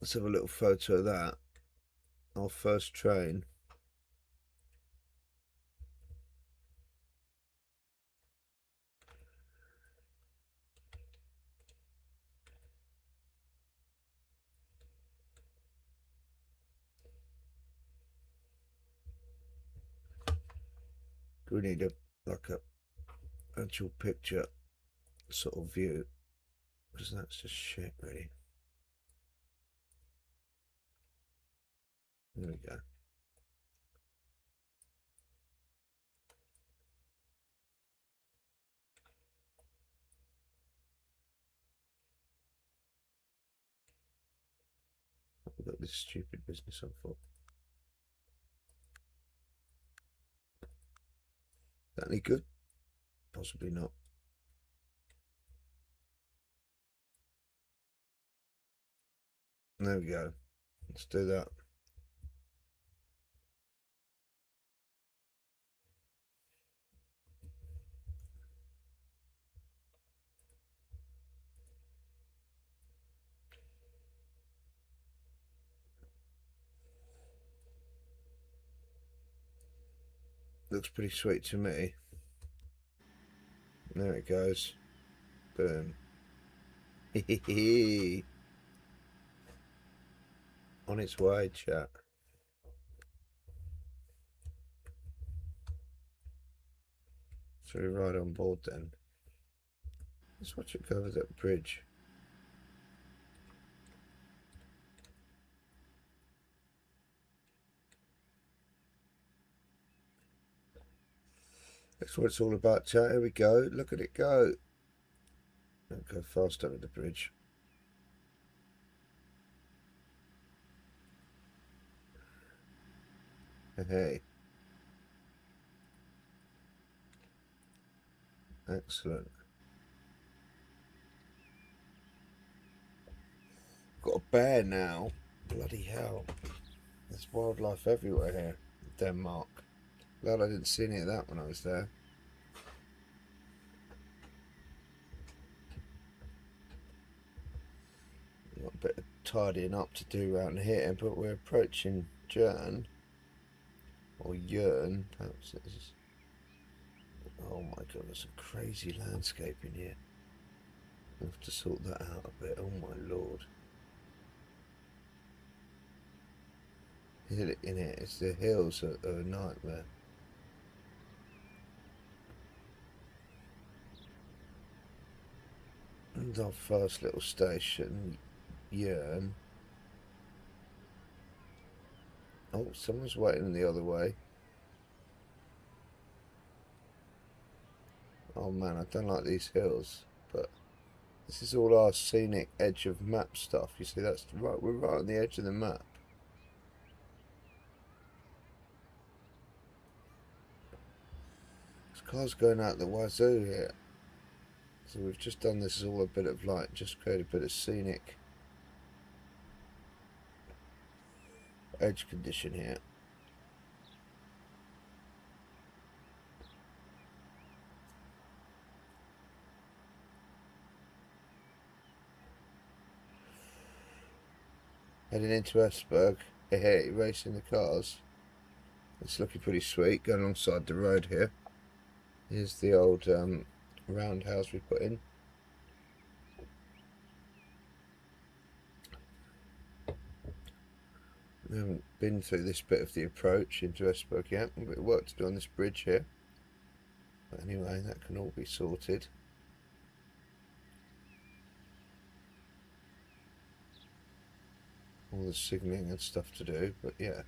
Let's have a little photo of that. Our first train. We need a actual picture sort of view, because that's just shit really. There we go. We've got this stupid business on foot. That any good? Possibly not. There we go. Let's do that. Looks pretty sweet to me. There it goes. Boom. On its way, chat. So we're right on board then. Let's watch it go over that bridge. That's what it's all about, chat. Here we go. Look at it go. Don't go fast over the bridge. Hey. Excellent. Got a bear now. Bloody hell. There's wildlife everywhere here in Denmark. Glad I didn't see any of that when I was there. Got a bit of tidying up to do around here, but we're approaching Jern. Or Jern, perhaps it is. Oh my god, there's some crazy landscape in here. I have to sort that out a bit. Oh my lord. In it, it's the hills are a nightmare. And our first little station, Jern. Oh, someone's waiting the other way. Oh man, I don't like these hills, but this is all our scenic edge of map stuff. You see, that's right. We're right on the edge of the map. This car's going out the wazoo here. So we've just done this as all a bit of like, just create a bit of scenic edge condition here. Heading into Esjberg. Hey, racing the cars. It's looking pretty sweet, going alongside the road here. Here's the old roundhouse we put in. We haven't been through this bit of the approach into Esjberg yet. We've got work to do on this bridge here. But anyway, that can all be sorted. all the signalling and stuff to do, but yeah.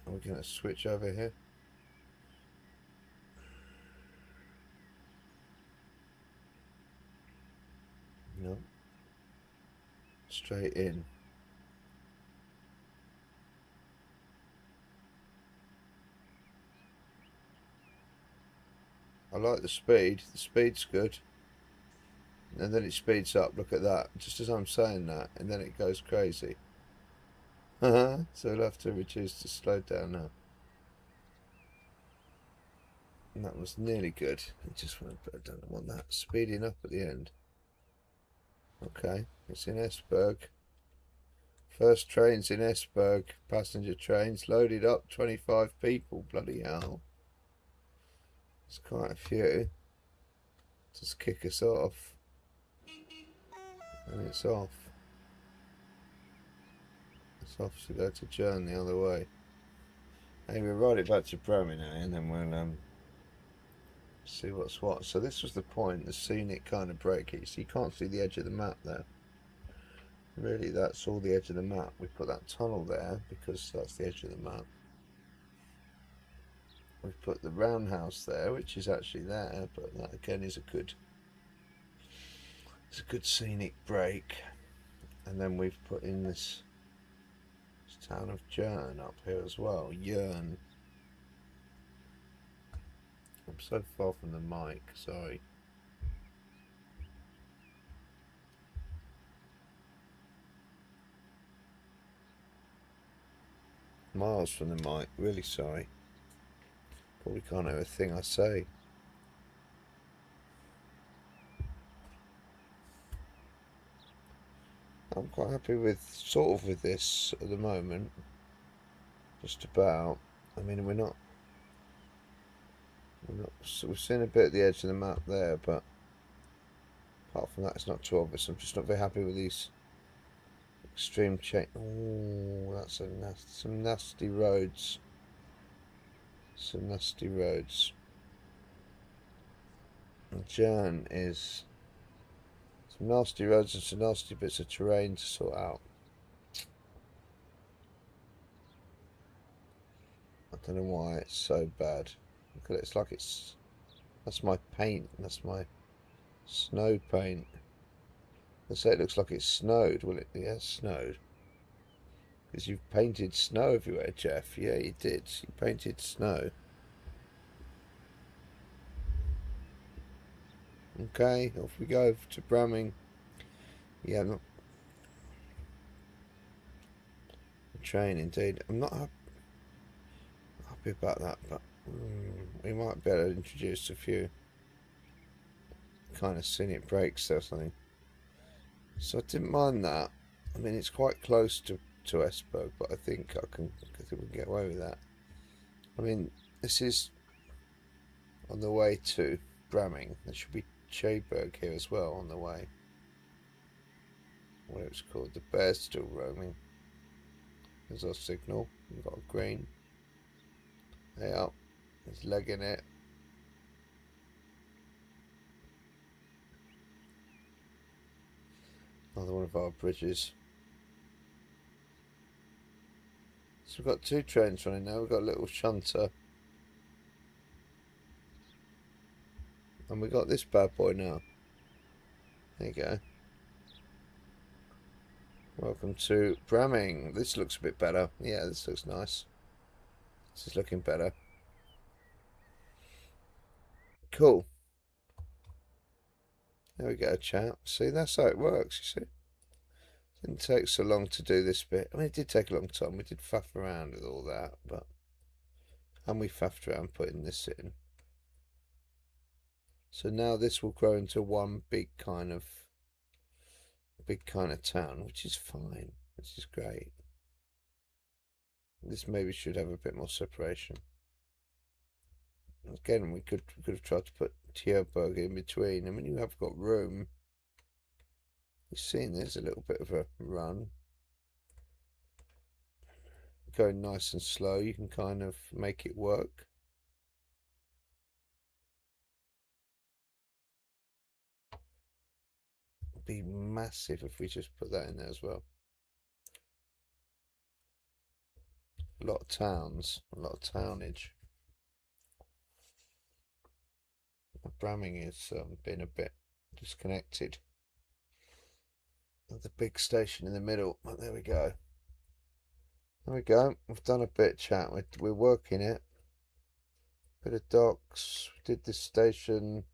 Are we going to switch over here? No. Straight in. I like the speed. The speed's good. And then it speeds up. Look at that. Just as I'm saying that. And then it goes crazy. So we'll have to reduce the slow down now. And that was nearly good. I just want to, I don't want that speeding up at the end. Okay. It's in Esjberg. First train's in Esjberg. Passenger trains loaded up. 25 people. Bloody hell. It's quite a few. Just kick us off. And it's off. It's off to go to Jutland the other way. Hey, we'll ride it back to Brittany now, and then we'll see what's what. So this was the point, the scenic kind of break. So you can't see the edge of the map there. Really, that's all the edge of the map. We put that tunnel there because that's the edge of the map. We've put the roundhouse there, which is actually there, but that again is a good, it's a good scenic break. And then we've put in this town of Jern up here as well. Jern. I'm so far from the mic, sorry. Miles from the mic, really sorry. Probably can't hear a thing I say. I'm quite happy with this at the moment. Just about. I mean, we've seen a bit at the edge of the map there, but apart from that, it's not too obvious. I'm just not very happy with these extreme change. Oh, that's some nasty roads. Some nasty roads. And Jern is some nasty roads and some nasty bits of terrain to sort out. I don't know why it's so bad. Look at it, it's like that's my paint, that's my snow paint. They say it looks like it's snowed. Well, it has snowed. Because you've painted snow everywhere, Jeff. Yeah, you did. You painted snow. Okay, off we go to Bramming. Yeah, I'm not... Train, indeed. I'm not happy about that, but we might be able to introduce a few kind of scenic breaks or something. So I didn't mind that. I mean, it's quite close to Esjberg, but I think we can get away with that. I mean, this is on the way to Bramming. There should be Esjberg here as well on the way. What it was called. The bear's still roaming. There's our signal. We've got a green. Hey up. He's legging it. Another one of our bridges. So we've got two trains running now. We've got a little shunter. And we got this bad boy now. There you go. Welcome to Bramming. This looks a bit better. Yeah, this looks nice. This is looking better. Cool. There we go, chat. See, that's how it works, you see. Didn't take so long to do this bit. I mean, it did take a long time. We did faff around with all that, but... And we faffed around putting this in. So now this will grow into one big kind of town, which is fine. This is great. This maybe should have a bit more separation. Again, we could have tried to put Esjberg in between. I mean, you have got room. You've seen there's a little bit of a run. Going nice and slow, you can kind of make it work. It'd be massive if we just put that in there as well. a lot of towns, a lot of townage. Bramming is been a bit disconnected. The big station in the middle. Oh, there we go. There we go. We've done a bit, chat. We're working it. Bit of docks. We did this station.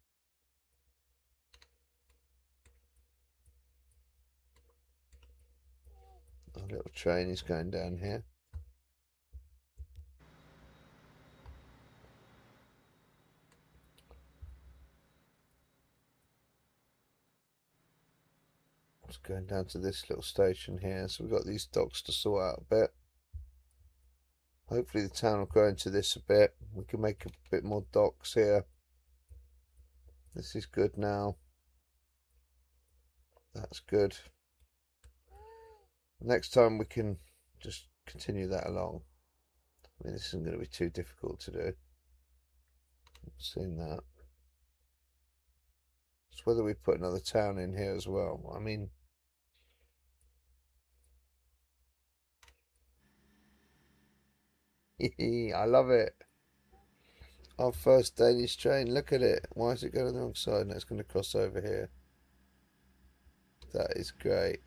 Our little train is going down here. It's going down to this little station here. So we've got these docks to sort out a bit. Hopefully the town will grow into this a bit. We can make a bit more docks here. This is good now. That's good. Next time we can just continue that along. I mean, this isn't going to be too difficult to do. I've seen that. It's whether we put another town in here as well. I mean, I love it. Our first Danish train. Look at it. Why is it going on the wrong side? No, it's going to cross over here. That is great.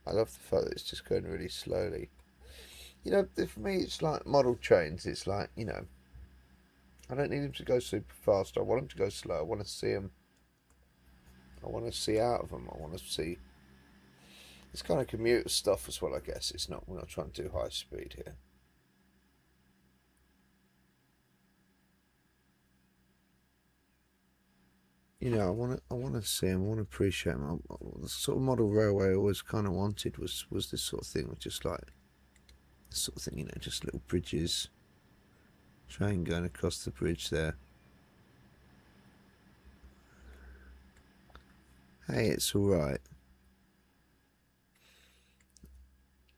I love the fact that it's just going really slowly. You know, for me, it's like model trains. It's like, you know, I don't need them to go super fast. I want them to go slow. I want to see them. I want to see out of them. I want to see. It's kind of commuter stuff as well, I guess. It's not. We're not trying to do high speed here. You know, I want to see them. I want to appreciate them. The sort of model railway I always kind of wanted was this sort of thing, with just like this sort of thing, you know, just little bridges. Train going across the bridge there. Hey, it's all right.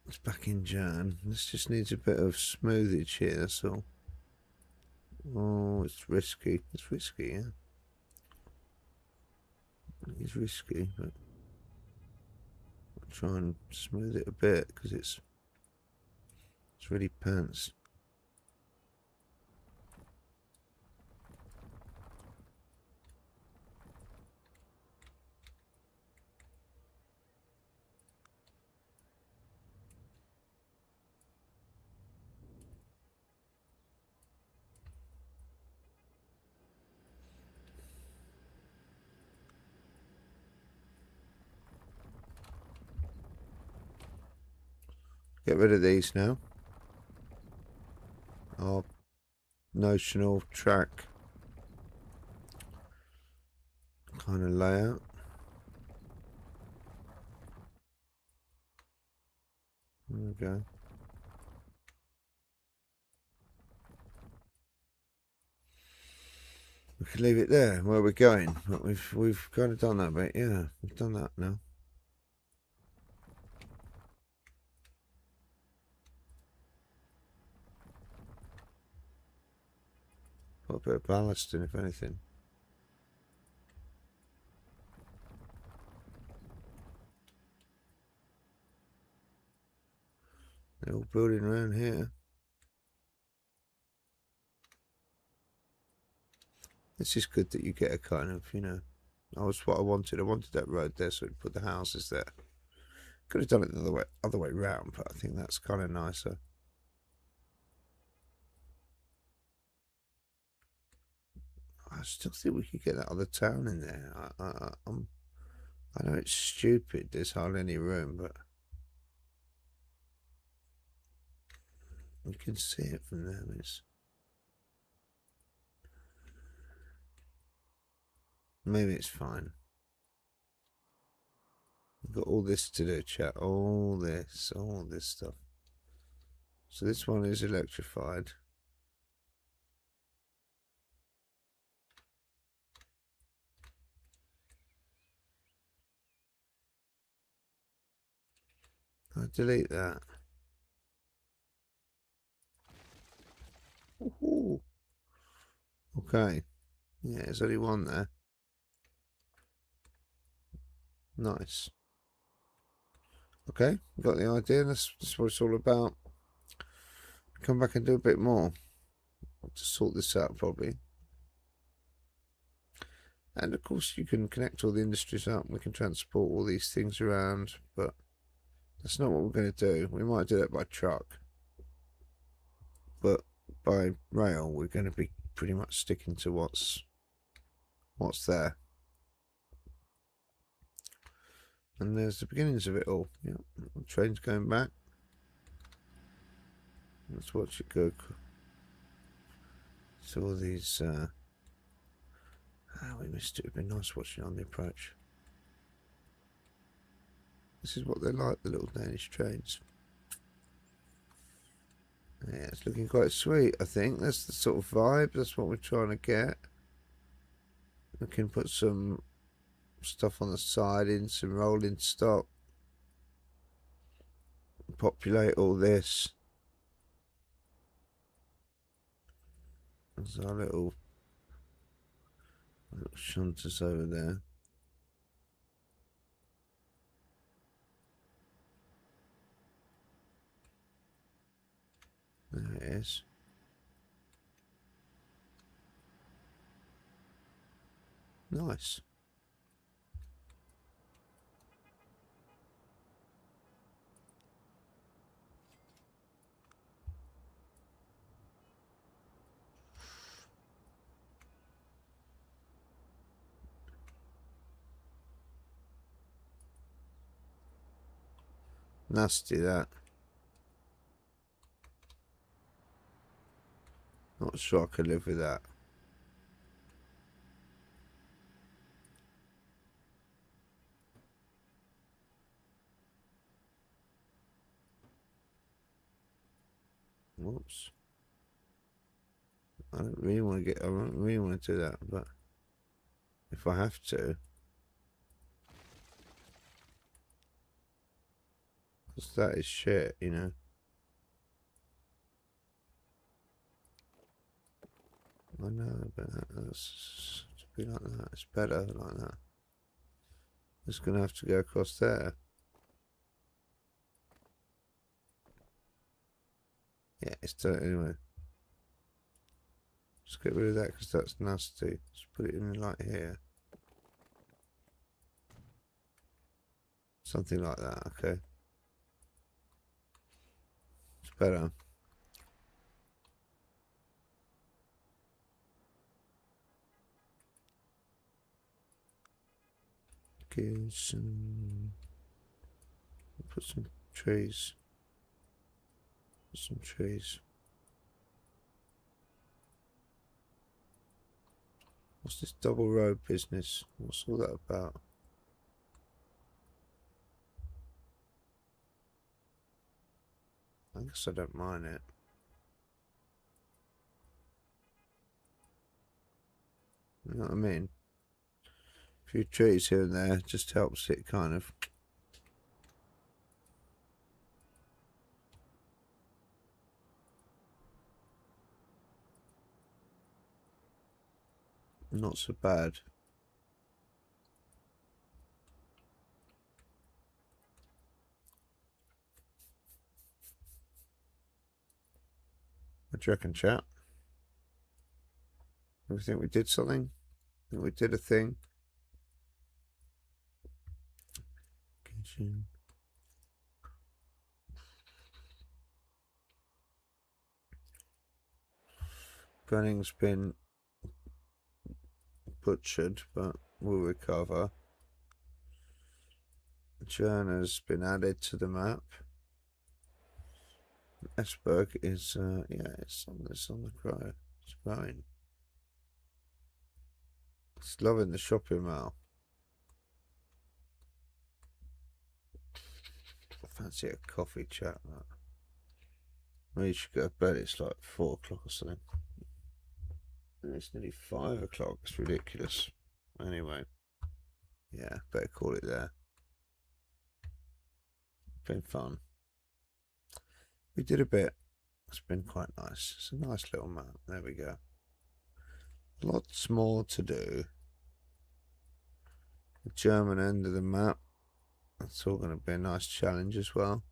It's back in Jan. This just needs a bit of smoothage here. That's all. Oh, it's risky. It's risky, yeah. It's risky, but I'll try and smooth it a bit because it's really pants. Get rid of these now. Our notional track kind of layout. There we go. We could leave it there where we're going, but we've kind of done that bit. Yeah, we've done that now. Put a bit of ballast in, if anything. They're all building around here. This is good that you get a kind of, you know, that was what I wanted. I wanted that road there so we'd put the houses there. Could have done it the other way round, but I think that's kind of nicer. I still think we could get that other town in there. I know it's stupid. There's hardly any room, but you can see it from there. Maybe it's fine. We've got all this to do, chat. All this stuff. So this one is electrified. I delete that. Ooh. Okay. Yeah, there's only one there. Nice. Okay, got the idea. That's what it's all about. come back and do a bit more to sort this out probably. And of course you can connect all the industries up, we can transport all these things around, but that's not what we're going to do. We might do that by truck, but by rail we're going to be pretty much sticking to what's there. And there's the beginnings of it all. Yeah, the train's going back. Let's watch it go. So all these we missed it. It'd be nice watching on the approach. This is what they like, the little Danish trains. Yeah, it's looking quite sweet, I think. That's the sort of vibe. That's what we're trying to get. We can put some stuff on the side in, some rolling stock. Populate all this. There's our little shunters over there. There it is. Nice. Nasty, that. Not sure I could live with that. Whoops. I don't really want to do that, but if I have to, because that is shit, you know. I know, but that's to be like that. It's better like that. It's gonna have to go across there. Yeah, it's done anyway. Just get rid of that because that's nasty. Just put it in like here. Something like that, okay. It's better. Okay, put some trees. Put some trees. What's this double road business? What's all that about? I guess I don't mind it. You know what I mean? A few trees here and there just helps it kind of. Not so bad. What do you reckon, chat? Do we think we did something? Think we did a thing? Kitchen. Brenning's been butchered, but we'll recover. Journa's been added to the map. Esjberg is, yeah, it's on the grow. It's growing. It's loving the shopping mall. I fancy a coffee chat. Maybe you should go to bed. It's like 4 o'clock or something. And it's nearly 5 o'clock. It's ridiculous. Anyway, yeah, better call it there. Been fun. We did a bit. It's been quite nice. It's a nice little map. There we go. Lots more to do. The German end of the map. That's all going to be a nice challenge as well.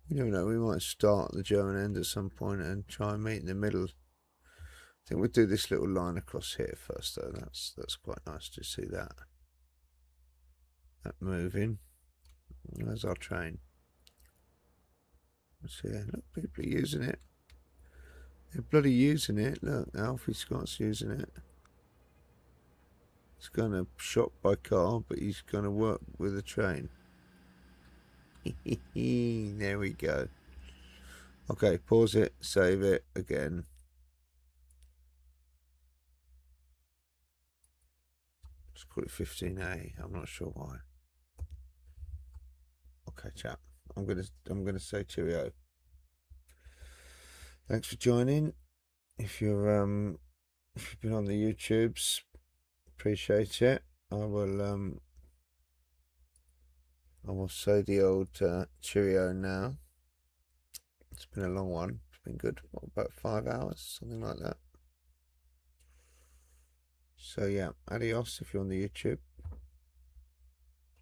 You never know, we might start the German end at some point and try and meet in the middle. I think we'll do this little line across here first, though. That's quite nice to see that moving. There's our train. Let's see, look, people are using it. They're bloody using it. Look, Alfie Scott's using it. He's going to shop by car, but he's going to work with a train. There we go. Okay, pause it, save it again. Let's call it 15A. I'm not sure why. Okay, chap. I'm gonna say cheerio. Thanks for joining. If you've been on the YouTubes, appreciate it. I will say the old cheerio now. It's been a long one. It's been good. What, about 5 hours, something like that. So yeah, adios if you're on the YouTube.